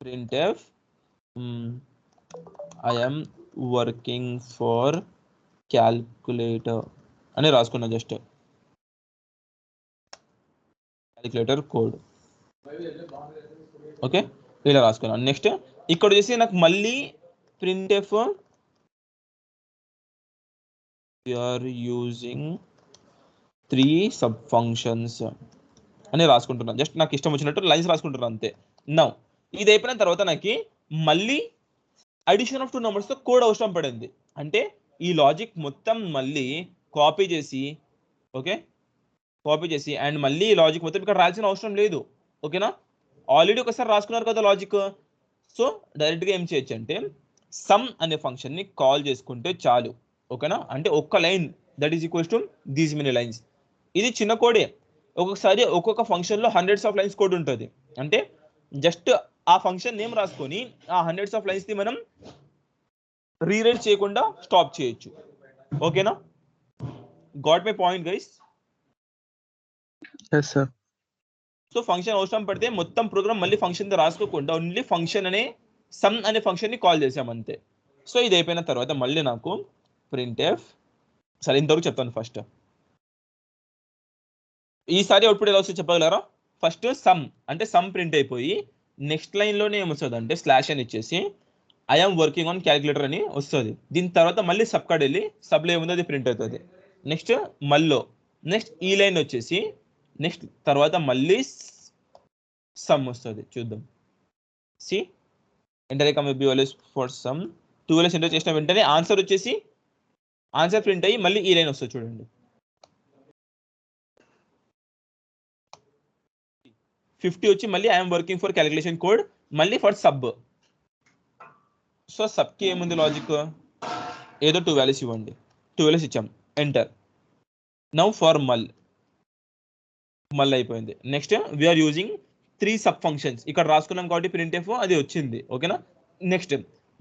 printf I am working for calculator అని రాసుకున్నా, జస్ట్ క్యాలిక్యులేటర్ కోడ్. ఓకే, ఇలా రాసుకున్నాను. నెక్స్ట్ ఇక్కడ వచ్చేసి నాకు మళ్ళీ printf we are using 3 sub functions అని రాసుకుంటున్నాను. జస్ట్ నాకు ఇష్టం వచ్చినట్టు లైన్స్ రాసుకుంటున్నాను అంతే. నౌ ఇది అయిపోయిన తర్వాత నాకు మళ్ళీ అడిషన్ ఆఫ్ 2 numbers తో కోడ్ అవసరం పడింది. అంటే ఈ లాజిక్ మొత్తం మళ్ళీ కాపీ చేసి, ఓకే, కాపీ చేసి అండ్ మళ్ళీ లాజిక్ మొత్తం ఇక్కడ రాయాల్సిన అవసరం లేదు. ఓకేనా, ఆల్రెడీ ఒకసారి రాసుకున్నారు కదా లాజిక్. సో డైరెక్ట్గా ఏం చేయొచ్చు అంటే సమ్ అనే ఫంక్షన్ని కాల్ చేసుకుంటే చాలు. ఓకేనా, అంటే ఒక్క line that is equals to these many lines. ఇది చిన్న కోడే, ఒక్కొక్కసారి ఒక్కొక్క ఫంక్షన్లో హండ్రెడ్స్ ఆఫ్ లైన్స్ కోడ్ ఉంటుంది. అంటే జస్ట్ ఆ ఫంక్షన్ నేమ్ రాసుకొని ఆ హండ్రెడ్స్ ఆఫ్ లైన్స్ని మనం రీరైట్ చేయకుండా స్టాప్ చేయొచ్చు. ఓకేనా? Got my point guys? yes sir. So function అవసరం పడితే మొత్తం ప్రోగ్రామ్ మళ్ళీ ఫంక్షన్ రాసుకోకుండా ఓన్లీ ఫంక్షన్ అనే సమ్ అనే ఫంక్షన్ ని కాల్ చేసాం అంతే. సో ఇది అయిపోయిన తర్వాత మళ్ళీ నాకు printf, సరే ఇంతవరకు చెప్తాను. ఫస్ట్ ఈసారి అవుట్పుట్ ఎలా వస్తుంది చెప్పగలరా? ఫస్ట్ సమ్ అంటే సమ్ ప్రింట్ అయిపోయి నెక్స్ట్ లైన్ లోనే ఏమొస్తుంది అంటే స్లాష్ అని ఇచ్చేసి ఐఎమ్ వర్కింగ్ ఆన్ క్యాలిక్యులేటర్ అని వస్తుంది. దీని తర్వాత మళ్ళీ సబ్ కార్డ్ వెళ్ళి సబ్లో ఏముందో అది ప్రింట్ అవుతుంది. నెక్స్ట్ మళ్ళీ నెక్స్ట్ ఈ లైన్ వచ్చేసి నెక్స్ట్ తర్వాత మళ్ళీ సమ్ వస్తుంది. చూద్దాం. See enter comma B values for sum 2 values enter చేసిన వెంటనే ఆన్సర్ వచ్చేసి ఆన్సర్ ప్రింట్ అయ్యి మళ్ళీ ఈ లైన్ వస్తుంది. చూడండి 50 వచ్చి మళ్ళీ I'm working for calculation code మళ్ళీ ఫర్ సబ్. సో సబ్కి ఏముంది లాజిక్, ఏదో 2 వాల్యూస్ ఇవ్వండి. 2 వాల్యూస్ ఇచ్చాం, ఎంటర్. నౌ ఫర్ మళ్ళీ అయిపోయింది. Next we are using 3 sub functions ఇక్కడ రాసుకున్నాం కాబట్టి ప్రింట్ఎఫ్ అది వచ్చింది. ఓకేనా? నెక్స్ట్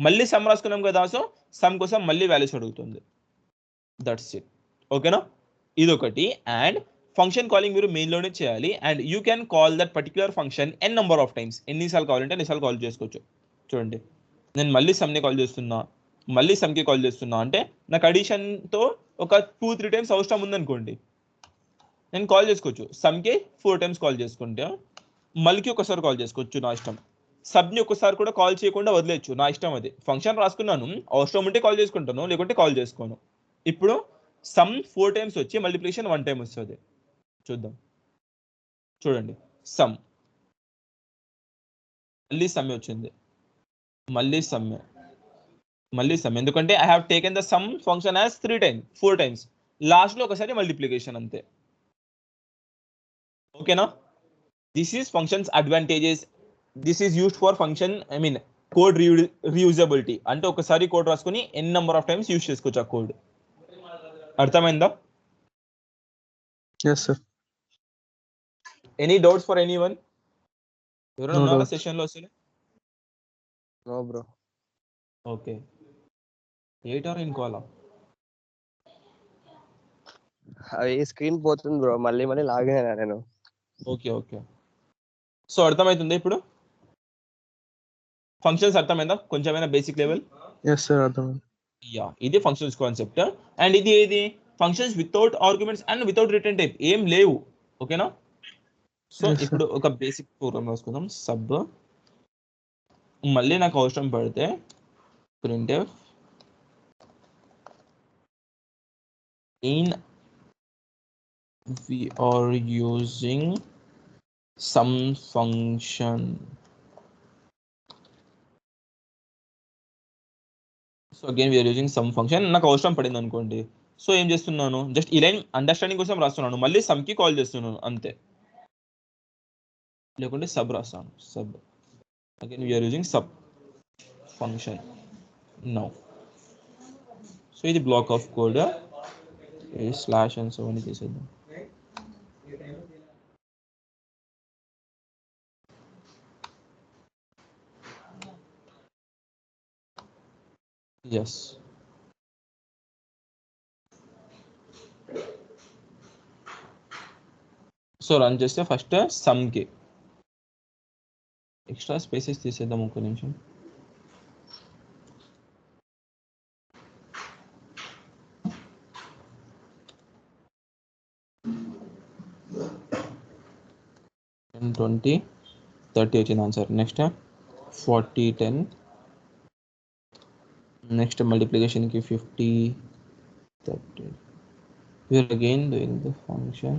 మళ్ళీ సమ్ రాసుకున్నాం కదా, సో సమ్ కోసం మళ్ళీ వాల్యూస్ అడుగుతుంది. That's it. ఓకేనా? ఇదొకటి. అండ్ ఫంక్షన్ కాలింగ్ మీరు మెయిన్ లోనే చేయాలి. And you can call that particular function N number of times. ఎన్నిసార్లు కావాలంటే ఎన్నిసార్లు కాల్ చేసుకోవచ్చు. చూడండి నేను మళ్ళీ సమ్ని కాల్ చేస్తున్నా, మళ్ళీ సమ్కి కాల్ చేస్తున్నా అంటే నాకు అడిషన్తో ఒక 2-3 టైమ్స్ అవసరం ఉందనుకోండి, నేను కాల్ చేసుకోవచ్చు. సమ్కి 4 టైమ్స్ కాల్ చేసుకుంటే మళ్ళీకి ఒకసారి కాల్ చేసుకోవచ్చు, నా ఇష్టం. సబ్ని ఒకసారి కూడా కాల్ చేయకుండా వదిలేయచ్చు, నా ఇష్టం. అది ఫంక్షన్ రాసుకున్నాను, అవసరం ఉంటే కాల్ చేసుకుంటాను, లేకుంటే కాల్ చేసుకోను. ఇప్పుడు సమ్ 4 టైమ్స్ వచ్చి మల్టిప్లికేషన్ 1 టైం వస్తుంది. చూద్దాం. చూడండి సమ్ మళ్ళీ సమ్మె వచ్చింది, మళ్ళీ సమ్మె, మళ్ళీ సమ్. ఎందుకంటే I have taken the sum function as 4 times. లాస్ట్లో ఒకసారి మల్టిప్లికేషన్ అంతే. ఓకేనా? This is functions advantages. This is used for function code reusability. అంటే ఒకసారి కోడ్ రాసుకుని N number of times use చేసుకోవచ్చు ఆ కోడ్. అర్థమైందా? yes sir. Any doubts for anyone? ఎవరైనా No ఉన్నారా doubts. సెషన్లో అసలు? No bro. Okay. 8 are in call? అవి స్క్రీన్ పోతుంది బ్రో, మళ్ళీ మళ్ళీ లాగిన్ అయినా నేను. Okay okay. సో అర్థమవుతుంది ఇప్పుడు? ఫంక్షన్స్ అర్థమైందా కొంచెమైనా బేసిక్ లెవెల్? yes sir, అర్థమైంది. యా, ఇది ఫంక్షన్స్ కాన్సెప్ట్. అండ్ ఇది ఏది functions without arguments and without return type ఏం లేవు. ఓకేనా? So Yes, sir. ఇప్పుడు ఒక బేసిక్ ప్రోగ్రామ్ రాసుకుందాం. సబ్ మళ్ళీ నాకు అవసరం పడితే printf in we are using some function. So again we are using sum function. నాకు అవసరం పడింది అనుకోండి, సో ఏం చేస్తున్నాను, జస్ట్ ఈ లైన్ అండర్స్టాండింగ్ కోసం రాస్తున్నాను, మళ్ళీ సమ్కి కాల్ చేస్తున్నాను అంతే. లేకుంటే సబ్ రాస్తాను, sub. Again we are using sub function now. So ఇది block of code. Slash and so అని చేసేద్దాం. ఎస్. సో రన్ చేస్తే ఫస్ట్ సమ్కి ఎక్స్ట్రా స్పేసెస్ తీసేద్దాం ఒక నిమిషం. And 20 30 వచ్చింది ఆన్సర్. నెక్స్ట్ 40 10. నెక్స్ట్ మల్టిప్లికేషన్కి 50 30. We are again doing the function.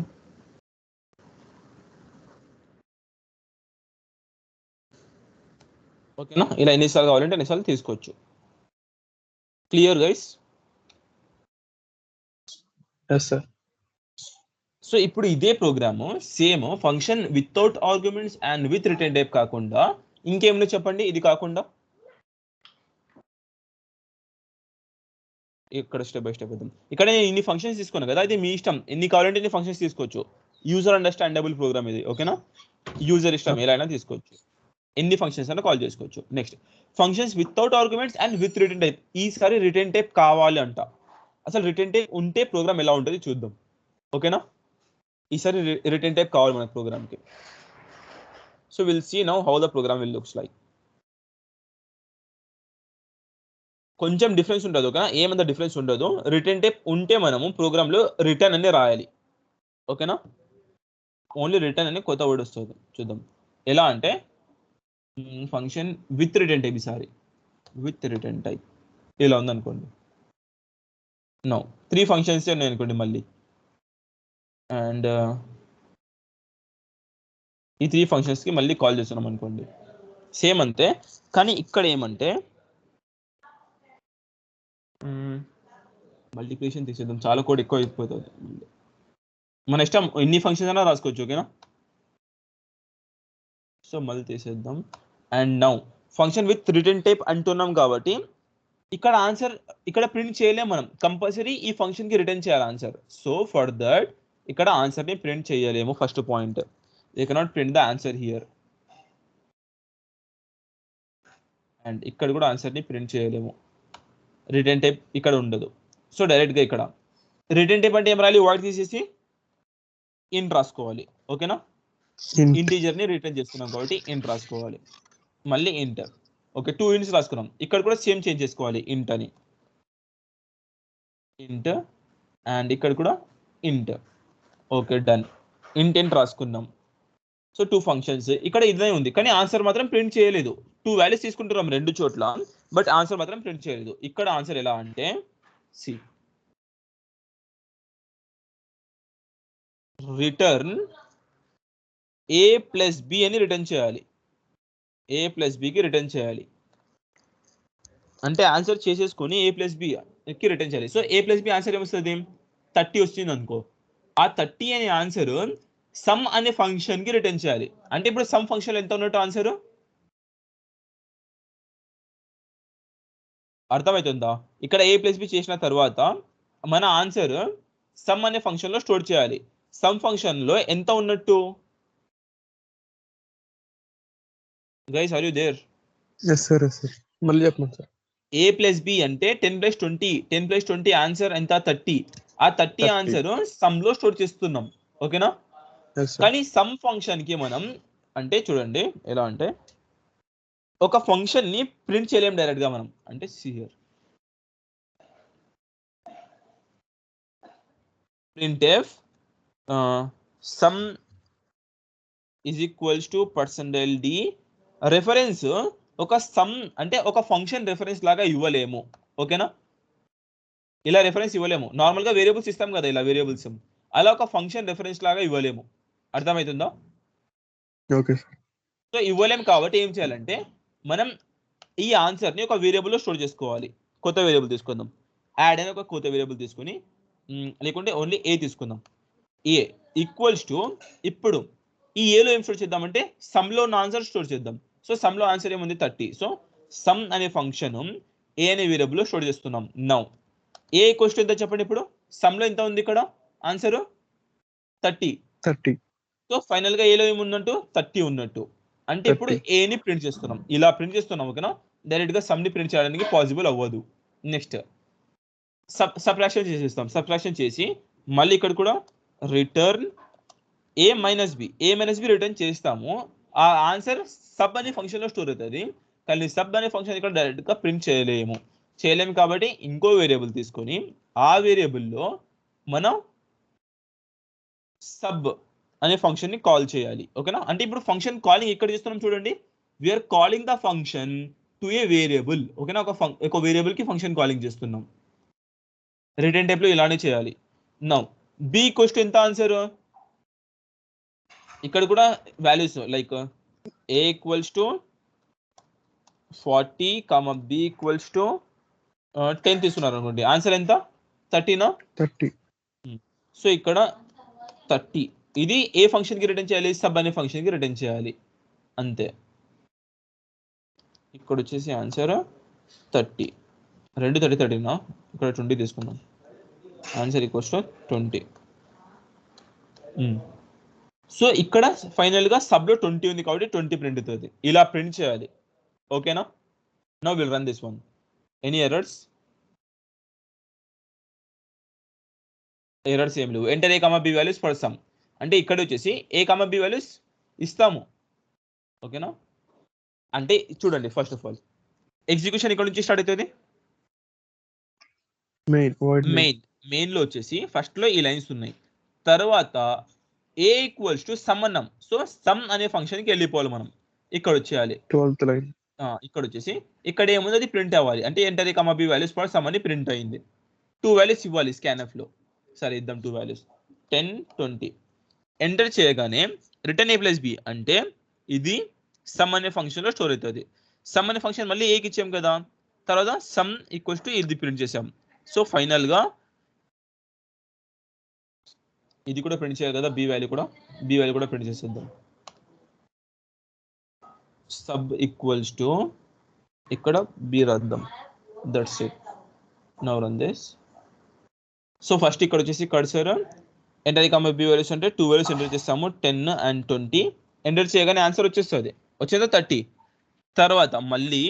ఓకేనా? ఇలా ఎన్నిసార్లు కావాలంటే ఎన్నిసార్లు తీసుకోవచ్చు. Clear guys? yes sir. సో ఇప్పుడు ఇదే program same function without arguments and with return type కాకుండా ఇంకేమన్నా చెప్పండి. ఇది కాకుండా ఇక్కడ స్టెప్ బై స్టెప్ వద్దాం. ఇక్కడ నేను ఇన్ని ఫంక్షన్స్ తీసుకున్నాను కదా, ఇది మీ ఇష్టం, ఎన్ని కావాలంటే ఎన్ని ఫంక్షన్స్ తీసుకోవచ్చు. యూజర్ అండర్స్టాండబుల్ ప్రోగ్రామ్ ఇది. ఓకేనా? యూజర్ ఇష్టం ఎలా అయినా తీసుకోవచ్చు. ఎన్ని ఫంక్షన్స్ అయినా కాల్ చేసుకోవచ్చు. Next functions without arguments and with return type. ఈసారి రిటర్న్ టైప్ కావాలి అంట. అసలు రిటర్న్ టైప్ ఉంటే ప్రోగ్రామ్ ఎలా ఉంటుంది చూద్దాం. ఓకేనా, ఈసారి రిటర్న్ టైప్ కావాలి మన ప్రోగ్రామ్కి. So will see now how the program will looks like. కొంచెం డిఫరెన్స్ ఉంటుంది. ఓకేనా, ఏమంత డిఫరెన్స్ ఉండదు. రిటర్న్ టైప్ ఉంటే మనము ప్రోగ్రాంలో రిటర్న్ అనే రాయాలి. ఓకేనా, ఓన్లీ రిటర్న్ అనే కొత్త వర్డ్ వస్తుంది. చూద్దాం ఎలా అంటే ఫంక్షన్ విత్ రిటర్న్ టైప్. ఈసారి విత్ రిటర్న్ టైప్ ఇలా ఉందనుకోండి. నో 3 ఫంక్షన్స్ ఉన్నాయి అనుకోండి మళ్ళీ. అండ్ ఈ 3 ఫంక్షన్స్కి మళ్ళీ కాల్ చేస్తున్నాం అనుకోండి, సేమ్ అంతే. కానీ ఇక్కడ ఏమంటే మల్టిప్లికేషన్ తీసేద్దాం, చాలా కోడ్ ఎక్కువ అయిపోతుంది. మన ఇష్టం ఎన్ని ఫంక్షన్స్ అయినా రాసుకోవచ్చు. ఓకేనా, సో మళ్ళీ తీసేద్దాం. And now function with return type అంటున్నాం కాబట్టి ఇక్కడ ఆన్సర్ ఇక్కడ ప్రింట్ చేయలేం మనం. కంపల్సరీ ఈ ఫంక్షన్కి రిటర్న్ చేయాలి ఆన్సర్. సో ఫర్ దట్ ఇక్కడ ఆన్సర్ని ప్రింట్ చేయలేము. First point, you cannot print the answer here. And ఇక్కడ కూడా ఆన్సర్ని ప్రింట్ చేయలేము, రిటర్న్ టైప్ ఇక్కడ ఉండదు. సో డైరెక్ట్గా ఇక్కడ రిటర్న్ టైప్ అంటే ఏం రాయాలి, వాయిడ్ తీసేసి ఇంట్ రాసుకోవాలి. ఓకేనా, ఇంటీజర్ని రిటర్న్ చేస్తున్నాం కాబట్టి ఇంట్ రాసుకోవాలి. మళ్ళీ ఇంట్. ఓకే, 2 ఇంట్స్ రాసుకున్నాం. ఇక్కడ కూడా సేమ్ చేంజ్ చేసుకోవాలి, ఇంట్ అని ఇంట్. అండ్ ఇక్కడ కూడా ఇంట్. ఓకే డన్, ఇంట్ రాసుకున్నాం. సో 2 ఫంక్షన్స్ ఇక్కడ ఇదే ఉంది, కానీ ఆన్సర్ మాత్రం ప్రింట్ చేయలేదు. 2 వాల్యూస్ తీసుకుంటున్నాం 2 చోట్ల, బట్ ఆన్సర్ మాత్రం ప్రింట్ చేయలేదు. ఇక్కడ ఆన్సర్ ఎలా అంటే see return a plus B అని రిటర్న్ చేయాలి. a ప్లస్ బికి రిటర్న్ చేయాలి అంటే ఆన్సర్ చేసేసుకొని a ప్లస్ బికి రిటర్న్ చేయాలి. So a plus B answer ఏమొస్తుంది, 30 వచ్చింది అనుకో. ఆ 30 అనే ఆన్సర్ సమ్ అనే ఫంక్షన్కి రిటర్న్ చేయాలి. అంటే ఇప్పుడు సమ్ ఫంక్షన్ ఎంత ఉన్నట్టు ఆన్సర్ అర్థమవుతుందా? ఇక్కడ a ప్లస్ బి చేసిన తర్వాత మన ఆన్సర్ సమ్ అనే ఫంక్షన్లో స్టోర్ చేయాలి. సమ్ ఫంక్షన్లో ఎంత ఉన్నట్టు guys, are you there? yes sir మళ్ళీ చెప్పండి సార్. a ప్లస్ బి అంటే 10+20. 10+20 ఆన్సర్ ఎంత, 30. ఆ 30 ఆన్సర్ సమ్ లో స్టోర్ చేస్తున్నాం. ఓకేనా, కానీ సమ్ ఫంక్షన్ కి మనం అంటే చూడండి ఎలా అంటే ఒక ఫంక్షన్ ని ప్రింట్ చేయలేం డైరెక్ట్ గా మనం. అంటే here printf sum is equals to %d reference. ఒక సమ్ అంటే ఒక ఫంక్షన్ రెఫరెన్స్ లాగా ఇవ్వలేము. ఓకేనా, ఇలా రెఫరెన్స్ ఇవ్వలేము. నార్మల్గా వేరియబుల్స్ ఇస్తాం కదా, ఇలా వేరియబుల్స్, అలా ఒక ఫంక్షన్ రెఫరెన్స్ లాగా ఇవ్వలేము. అర్థమవుతుందా? ఓకే. సో ఇవ్వలేము కాబట్టి ఏం చేయాలంటే మనం ఈ ఆన్సర్ని ఒక వేరియబుల్లో స్టోర్ చేసుకోవాలి. కొత్త వేరియబుల్ తీసుకుందాం, యాడ్ అని ఒక కొత్త వేరియబుల్ తీసుకుని, లేకుంటే ఓన్లీ ఏ తీసుకుందాం. ఏ ఈక్వల్స్ టు ఇప్పుడు ఈ ఏలో ఏం స్టోర్ చేద్దామంటే సమ్లో ఉన్న ఆన్సర్ స్టోర్ చేద్దాం. సో సమ్లో ఆన్సర్ ఏముంది, 30. సో సమ్ అనే ఫంక్షన్ ఏ అనే వేరియబుల్లో స్టోర్ చేస్తున్నాం. నౌ ఏ ఈక్వల్స్ టు ఎంత చెప్పండి. ఇప్పుడు సమ్లో ఎంత ఉంది, ఇక్కడ ఆన్సర్ 30. సో ఫైనల్ గా ఏలో ఏమున్నట్టు 30 ఉన్నట్టు. అంటే ఇప్పుడు ఏని ప్రింట్ చేస్తున్నాం, ఇలా ప్రింట్ చేస్తున్నాం. ఓకేనా, డైరెక్ట్ గా సమ్ ని ప్రింట్ చేయడానికి పాసిబుల్ అవ్వదు. నెక్స్ట్ సబ్ట్రాక్షన్ చేసేస్తాం. సబ్ట్రాక్షన్ చేసి మళ్ళీ ఇక్కడ కూడా return a minus B return చేస్తాము. ఆ ఆన్సర్ సబ్ అనే ఫంక్షన్ లో స్టోర్ అవుతుంది, కానీ సబ్ అనే ఫంక్షన్ ఇక్కడ డైరెక్ట్ గా ప్రింట్ చేయలేము కాబట్టి ఇంకో వేరియబుల్ తీసుకొని ఆ వేరియబుల్లో మనం సబ్ అనే ఫంక్షన్ ని కాల్ చేయాలి. ఓకేనా, అంటే ఇప్పుడు ఫంక్షన్ కాలింగ్ ఎక్కడ చేస్తున్నాం చూడండి, we are calling the function to a variable. ఓకేనా, ఒక వేరియబుల్ కి ఫంక్షన్ కాలింగ్ చేస్తున్నాం. రిటర్న్ టైప్ లో ఇలానే చేయాలి. నౌ బి ఈక్వల్స్ టు ఎంత ఆన్సర్, ఇక్కడ కూడా values like A equals to 40, B equals to 10 తీసుకున్నారు అనుకోండి, ఆన్సర్ ఎంత 30నా? 30. సో ఇక్కడ 30 ఇది ఏ ఫంక్షన్ కి రిటర్న్ చేయాలి, సబ్ అనే ఫంక్షన్ కి రిటర్న్ చేయాలి అంతే. ఇక్కడ వచ్చేసి ఆన్సర్ 30, 30నా, ఇక్కడ 20 తీసుకున్నాం. Answer equals to 20. సో ఇక్కడ ఫైనల్ గా సబ్ లో 20 ఉంది కాబట్టి 20 ప్రింట్ అవుతుంది. ఇలా ప్రింట్ చేయాలి. ఓకేనా? Now will run this one. Any errors? Errors ఏం లేవు. Enter A comma B values for sum అంటే ఇక్కడ వచ్చేసి ఏ కామా బి వాల్యూస్ ఇస్తాము. ఓకేనా? అంటే చూడండి, ఫస్ట్ ఆఫ్ ఆల్ ఎగ్జిక్యూషన్ ఇక్కడ నుంచి స్టార్ట్ అవుతుంది. మెయిన్ లో వచ్చేసి ఫస్ట్ లో ఈ లైన్స్ ఉన్నాయి. తర్వాత ఏ ఈక్వల్స్ టు సమ్ అన్నాం. సో సమ్ అనే ఫంక్షన్ కి వెళ్ళిపోవాలి మనం. ఇక్కడ వచ్చేయాలి 12th లైన్. ఇక్కడ వచ్చేసి ఇక్కడ ఏముంది అది ప్రింట్ అవ్వాలి. అంటే enter A comma B values for sum అని ప్రింట్ అయింది. 2 వాల్యూస్ ఇవ్వాలి స్కాన్ఎఫ్ లో. సరే ఇద్దాం 2 వాల్యూస్ 10 20. ఎంటర్ చేయగానే రిటర్న్ ఏ ప్లస్ బి అంటే ఇది సమ్ అనే ఫంక్షన్ లో స్టోర్ అవుతుంది. సమ్ అనే ఫంక్షన్ మళ్ళీ ఏకి ఇచ్చాం కదా, తర్వాత సమ్ ఈక్వల్స్ టు ఇది ప్రింట్ చేసాం. సో ఫైనల్ గా ఇది కూడా ప్రింట్ చేయాలి కదా, బి వాల్యూ కూడా ప్రింట్ చేసేద్దాం. సబ్ ఈక్వల్స్ టు ఇక్కడ బి రాద్దాం. That's it. Now run this. So first ఇక్కడ వచ్చేసి కర్సర్ ఎంటర్ ఏ కామా బి వాల్యూస్ అంటే 2 వాల్యూస్ ఎంటర్ చేస్తాము, 10 and 20. ఎంటర్ చేయగానే ఆన్సర్ వచ్చేస్తుంది. వచ్చేదో 30. తర్వాత మళ్ళీ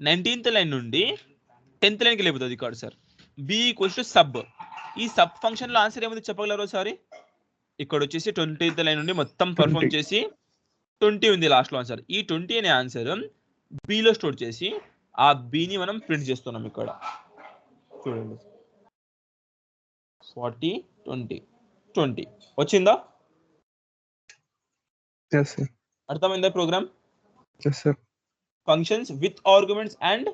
19th లైన్ నుండి 10th లైన్కి వెళ్ళిపోతుంది cursor. B equals to sub. ఈ సబ్ ఫంక్షన్ లో ఆన్సర్ ఏముంది చెప్పగలరు ఒకసారి? ఇక్కడ వచ్చేసి 20th లైన్ నుండి మొత్తం పర్ఫార్మ్ చేసి 20 ఉంది లాస్ట్ లో ఆన్సర్. ఈ 20 అనే ఆన్సర్ బిలో స్టోర్ చేసి ఆ బిని మనం ప్రింట్ చేస్తున్నాం. ఇక్కడ చూడండి 40 20 20 వచ్చిందా? Yes sir. అర్థమైందా program? Yes sir. Functions with arguments and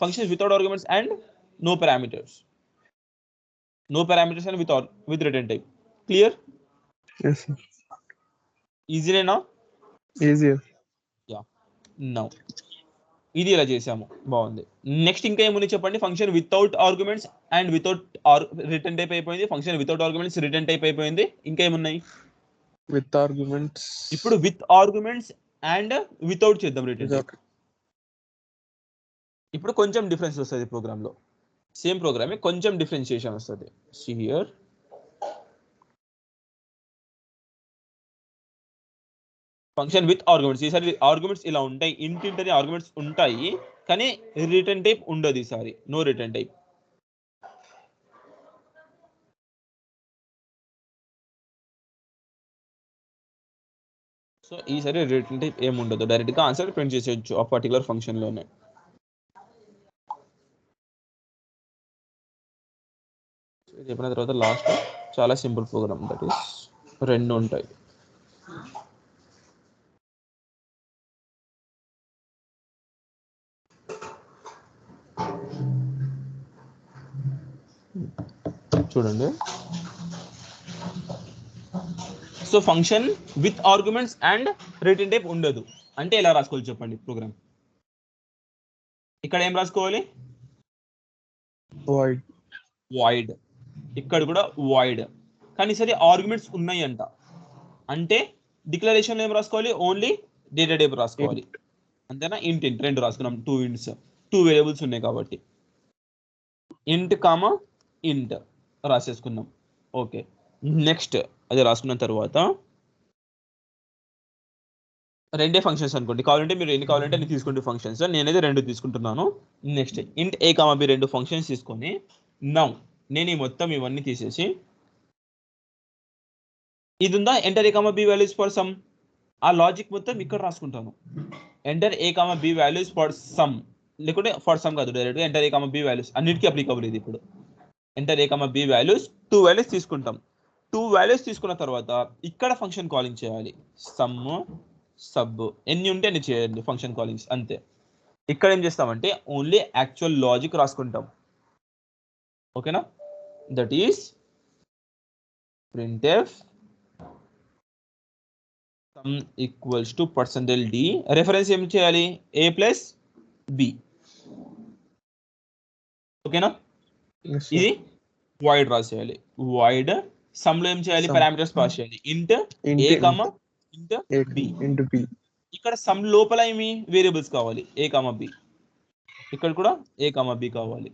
functions without arguments and no parameters. No parameters and with return type. Clear? Yes sir. ఈజీనేనా? Easier. యా. నౌ ఇది ఇలా చేసాము, బాగుంది. నెక్స్ట్ ఇంకా ఏముంది చెప్పండి? Function without arguments and without return type అయిపోయింది. Function without arguments return type అయిపోయింది. ఇంకా ఏమున్నాయి? With arguments. ఇప్పుడు విత్ ఆర్గ్యుమెంట్స్ అండ్ వితౌట్ చేద్దాం రిటర్న్ టైప్. ఇప్పుడు కొంచెం డిఫరెన్స్ వస్తుంది ప్రోగ్రామ్ లో. సేమ్ ప్రోగ్రామే కొంచెం డిఫరెన్షియేషన్ వస్తుంది. See here. Function with arguments. ఈసారి ఆర్గ్యుమెంట్స్ ఇలా ఉంటాయి. ఇంట్ అనే ఆర్గ్యుమెంట్స్ ఉంటాయి కానీ రిటర్న్ టైప్ ఉండదు. ఈసారి నో రిటర్న్ టైప్. సో ఈసారి రిటర్న్ టైప్ ఏముండదు, డైరెక్ట్ గా ఆన్సర్ ప్రింట్ చేసేయచ్చు ఆ పర్టికులర్ ఫంక్షన్ లోనే. చెప్పిన తర్వాత లాస్ట్ చాలా సింపుల్ ప్రోగ్రామ్, దట్ ఈస్ 2 ఉంటాయి. చూడండి. So function with arguments and return type ఉండదు అంటే ఎలా రాసుకోవాలి చెప్పండి ప్రోగ్రామ్? ఇక్కడ ఏం రాసుకోవాలి? వాయిడ్. ఇక్కడ కూడా వాయిడ్. కానీ సరే ఆర్గ్యుమెంట్స్ ఉన్నాయి అంట అంటే డిక్లరేషన్ ఏం రాసుకోవాలి? ఓన్లీ డేటా టైప్ రాసుకోవాలి. అంతేనా? ఇంట్ 2 రాసుకున్నాం. 2 ఇంట్స్, 2 వేరియబుల్స్ ఉన్నాయి కాబట్టి ఇంట్ కామా ఇంట్ రాసేసుకున్నాం. ఓకే. నెక్స్ట్ అది రాసుకున్న తర్వాత రెండే ఫంక్షన్స్ అనుకోండి. కావాలంటే మీరు ఎన్ని కావాలంటే అన్ని తీసుకుంటే ఫంక్షన్స్. నేనైతే 2 తీసుకుంటున్నాను. Next int A comma B 2 functions తీసుకొని నౌ నేను ఈ మొత్తం ఇవన్నీ తీసేసి ఇది ఉందా enter A comma B values for sum, ఆ లాజిక్ మొత్తం ఇక్కడ రాసుకుంటాను. Enter A comma B values for sum, లేకుంటే ఫర్ సమ్ కాదు, డైరెక్ట్గా ఎంటర్ ఏ కామా బి వాల్యూస్ అన్నిటికీ అప్లికబుల్ ఇది. ఇప్పుడు ఎంటర్ ఏ కామా బి వాల్యూస్ 2 వాల్యూస్ తీసుకుంటాం. 2 వాల్యూస్ తీసుకున్న తర్వాత ఇక్కడ ఫంక్షన్ కాలింగ్ చేయాలి. సమ్ సబ్ ఎన్ని ఉంటే అన్ని చేయండి ఫంక్షన్ కాలింగ్స్ అంతే. ఇక్కడ ఏం చేస్తామంటే ఓన్లీ యాక్చువల్ లాజిక్ రాసుకుంటాం. ఓకేనా? That is printf sum equals to %d. Reference ఏం చేయాలి? a plus b. ఓకేనా? ఇది వాయిడ్ రాసేయాలి. వాయిడ్ సమ్ లో ఏం చేయాలి? పారామీటర్స్ పాస్ చేయాలి. ఇంట్ a కామా ఇంట్ b. ఇక్కడ సమ్ లోపల ఏమి వేరియబుల్స్ కావాలి? a comma b. ఇక్కడ కూడా a కామా b కావాలి.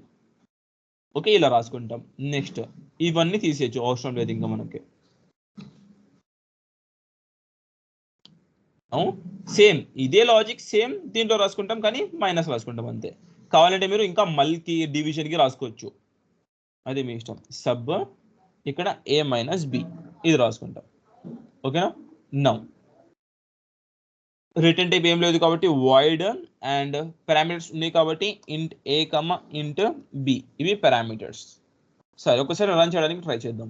ఓకే, ఇలా రాసుకుంటాం. నెక్స్ట్ ఇవన్నీ తీసేయచ్చు, అవసరం లేదు ఇంకా మనకి. సేమ్ ఇదే లాజిక్ సేమ్ దీంట్లో రాసుకుంటాం కానీ మైనస్ రాసుకుంటాం అంతే. కావాలంటే మీరు ఇంకా మల్కి డివిజన్కి రాసుకోవచ్చు, అది మీ ఇష్టం. సబ్ ఇక్కడ a మైనస్ బి ఇది రాసుకుంటాం. ఓకేనా. నౌ రిటర్న్ టైప్ ఏం లేదు కాబట్టి వాయిడ్ అండ్ పారామీటర్స్ ఉన్నాయి కాబట్టి ఇంట్ a ఇంట్ b ఇవి పారామీటర్స్. సరే ఒకసారి రన్ చేయడానికి ట్రై చేద్దాం.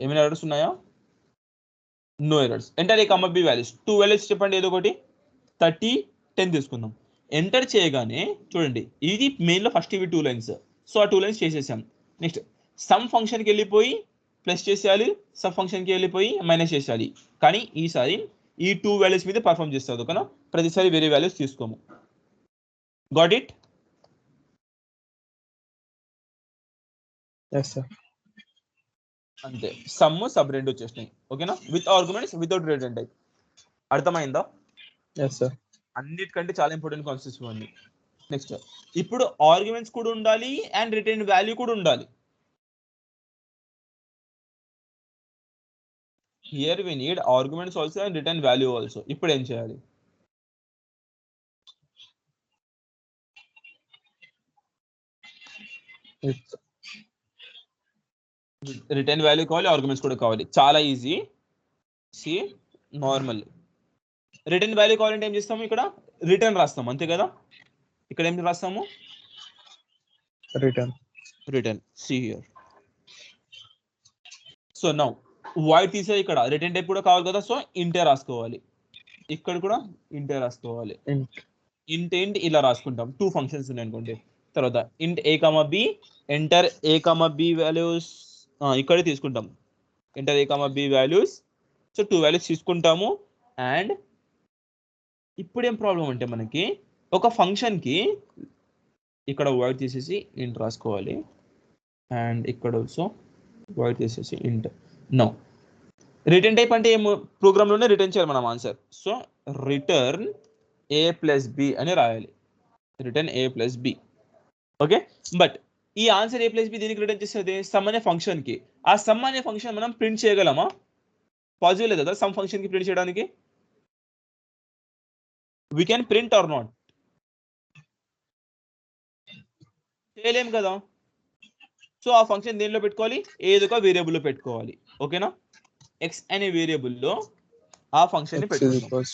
ఏమైనా ఎర్రర్స్ ఉన్నాయా? No errors. Enter a b values 2 values చెప్పండి ఏదో ఒకటి. 30 10 తీసుకుందాం. ఎంటర్ చేయగానే చూడండి ఇది మెయిన్లో ఫస్ట్ ఇవి 2 లైన్స్, సో ఆ 2 లైన్స్ చేసేసాం. నెక్స్ట్ సమ్ ఫంక్షన్కి వెళ్ళిపోయి ప్లస్ చేసేయాలి, సబ్ ఫంక్షన్కి వెళ్ళిపోయి మైనస్ చేసేయాలి. కానీ ఈసారి ఈ 2 వాల్యూస్ మీద పర్ఫామ్ చేస్తుంది. ఓకేనా, ప్రతిసారి వేరే వాల్యూస్ తీసుకోము. Got it? yes sir. అంతే, సమ్ సబ్ రెండు వచ్చేసినాయి. ఓకేనా, with arguments without return type. అర్థమైందా? yes sir. అన్నిటికంటే చాలా ఇంపార్టెంట్ కాన్సెప్ట్స్ ఇవన్నీ. నెక్స్ట్ ఇప్పుడు ఆర్గ్యుమెంట్స్ కూడా ఉండాలి అండ్ రిటర్న్ వాల్యూ కూడా ఉండాలి. Here we need arguments also and return value also. ఇప్పుడు ఏం చేయాలి? రిటర్న్ వాల్యూ కావాలి, ఆర్గ్యుమెంట్స్ కూడా కావాలి. చాలా easy. See normal return value కావాలంటే ఏం చేస్తాము? ఇక్కడ రిటర్న్ రాస్తాము అంతే కదా. ఇక్కడ ఏం రాస్తాము? Return. See here. So now void తీసే ఇక్కడ రిటర్న్ టైప్ కూడా కావాలి కదా, సో ఇంటే రాసుకోవాలి. ఇక్కడ కూడా ఇంటే రాసుకోవాలి. ఇంట్ ఇలా రాసుకుంటాం. 2 ఫంక్షన్స్ ఉన్నాయి అనుకోండి. తర్వాత ఇంట్ a b enter a b values ఇక్కడే తీసుకుంటాం. Enter a b values. So 2 values తీసుకుంటాము. అండ్ ఇప్పుడు ఏం ప్రాబ్లం అంటే మనకి ఒక ఫంక్షన్కి ఇక్కడ వాయిడ్ తీసేసి ఇంట్ రాసుకోవాలి అండ్ ఇక్కడ ఆల్సో వాయిడ్ తీసేసి ఇంట్. నో రిటర్న్ టైప్ అంటే ఏం ప్రోగ్రామ్లోనే రిటర్న్ చేయాలి మనం answer. So return a plus b అని రాయాలి. Return a plus b. Okay, but ఈ ఆన్సర్ a ప్లస్ b దీనికి రిటర్న్ చేసేది సమ్ అనే ఫంక్షన్కి. ఆ సమ్ అనే ఫంక్షన్ మనం ప్రింట్ చేయగలమా? పాజిబుల్ లేదు కదా సమ్ ఫంక్షన్కి ప్రింట్ చేయడానికి. We can print are not? చేయలేం కదా. సో ఆ ఫంక్షన్ దేనిలో పెట్టుకోవాలి? ఏదో ఒక వేరియబుల్లో పెట్టుకోవాలి. ఓకేనా, ఎక్స్ అనే వేరియబుల్లో ఆ ఫంక్షన్ ని పెట్టుకోవాలి.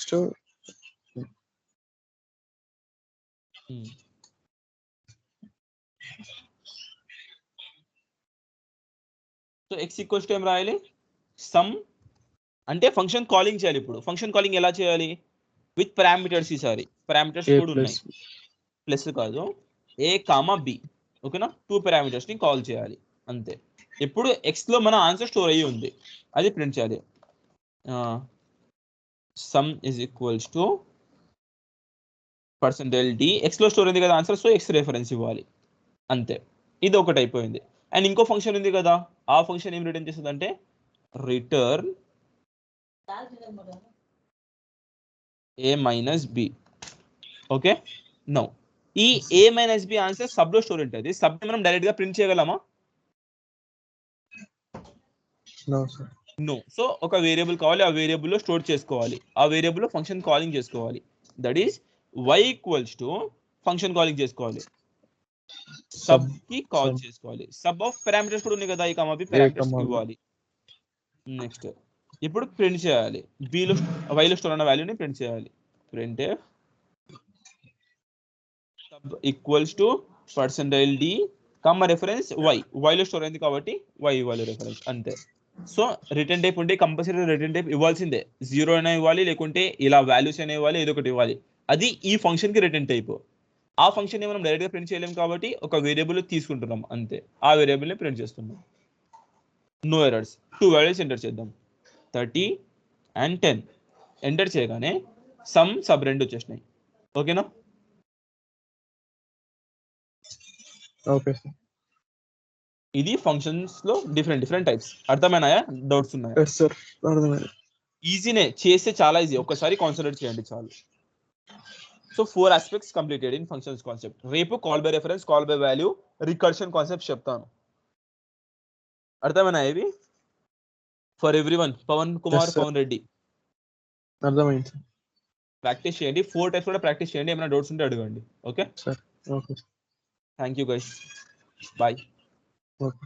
సో ఎక్స్ ఈక్వల్స్ టు ఏం రాయాలి? సమ్ అంటే ఫంక్షన్ కాలింగ్ చేయాలి. ఇప్పుడు ఫంక్షన్ కాలింగ్ ఎలా చేయాలి? With parameters. ఈసారి పారామీటర్స్ కూడా ఉన్నాయి, ప్లస్ కాదు. a b. ఓకేనా, 2 పారామీటర్స్ ని కాల్ చేయాలి అంతే. ఇప్పుడు ఎక్స్ లో మన ఆన్సర్ స్టోర్ అయ్యి ఉంది, అది ప్రింట్ చేయాలి. Some is equals to %d. X లో స్టోర్ ఉంది కదా ఆన్సర్, సో ఎక్స్ రెఫరెన్స్ ఇవ్వాలి అంతే. ఇది ఒకటి అయిపోయింది. అండ్ ఇంకో ఫంక్షన్ ఉంది కదా, ఆ ఫంక్షన్ ఏం రిటర్న్ చేస్తుంది అంటే return a minus b. Okay, now ఈ a minus b answer sub లో స్టోర్ ఉంటుంది. సబ్ మనం డైరెక్ట్ గా ప్రింట్ చేయగలమా? నో. సో ఒక వేరియబుల్ కావాలి, ఆ వేరియబుల్ లో స్టోర్ చేసుకోవాలి, ఆ వేరియబుల్ లో ఫంక్షన్ కాలింగ్ చేసుకోవాలి. That is y equals to function calling చేసుకోవాలి, సబ్ కి కాల్ చేసుకోవాలి. సబ్ ఆఫ్ పారామీటర్స్ కూడా ఉన్నాయి కదా, ఈ b పారామీటర్స్ ఇవ్వాలి. నెక్స్ట్ ఇప్పుడు ప్రింట్ చేయాలి. b లో y లో స్టోర్ ఉన్న వాల్యూని ప్రింట్ చేయాలి. Print sub equals to %d reference y లో స్టోర్ అయింది కాబట్టి y ఇవ్వాలి రెఫరెన్స్ అంతే. సో రిటర్న్ టైప్ ఉంటే కంపల్సరీ రిటర్న్ టైప్ ఇవ్వాల్సిందే. 0 అయినా ఇవ్వాలి, లేకుంటే ఇలా వాల్యూస్ అయినా ఇవ్వాలి, ఏదో ఒకటి ఇవ్వాలి. అది ఈ ఫంక్షన్ కి రిటర్న్ టైప్. ఆ ఫంక్షన్ ని మనం డైరెక్ట్ గా ప్రింట్ చేయలేం కాబట్టి ఒక వేరియబుల్ తీసుకుంటున్నాం అంతే. ఆ వేరియబుల్ ని ప్రింట్ చేస్తున్నాం. No errors. 2 వాల్యూస్ ఎంటర్ చేద్దాం, 30 and 10. ఎంటర్ చేయగానే సమ్ సబ్ రెండు వచ్చేసినాయి. ఓకేనా? Okay sir. ఇది ఫంక్షన్స్ లో డిఫరెంట్ టైప్స్. అర్థమైనాయా? డౌట్స్ ఉన్నాయా? yes sir, అర్థమైంది. ఈజీనే, చేస్తే చాలా ఈజీ. ఒక్కసారి కాన్సన్ట్రేట్ చేయండి చాలు. So 4 aspects completed in functions concept. రేపు call by reference, call by value, recursion concept చెప్తాను. అర్థమైనా ఇవి? For everyone. పవన్ కుమార్, పవన్ రెడ్డి. అర్థమైంది. ప్రాక్టీస్ చేయండి, 4 టైమ్స్ కూడా ప్రాక్టీస్ చేయండి, ఏమైనా డౌట్స్ ఉంటే అడగండి. ఓకే సరే okay thank you guys, bye. Okay.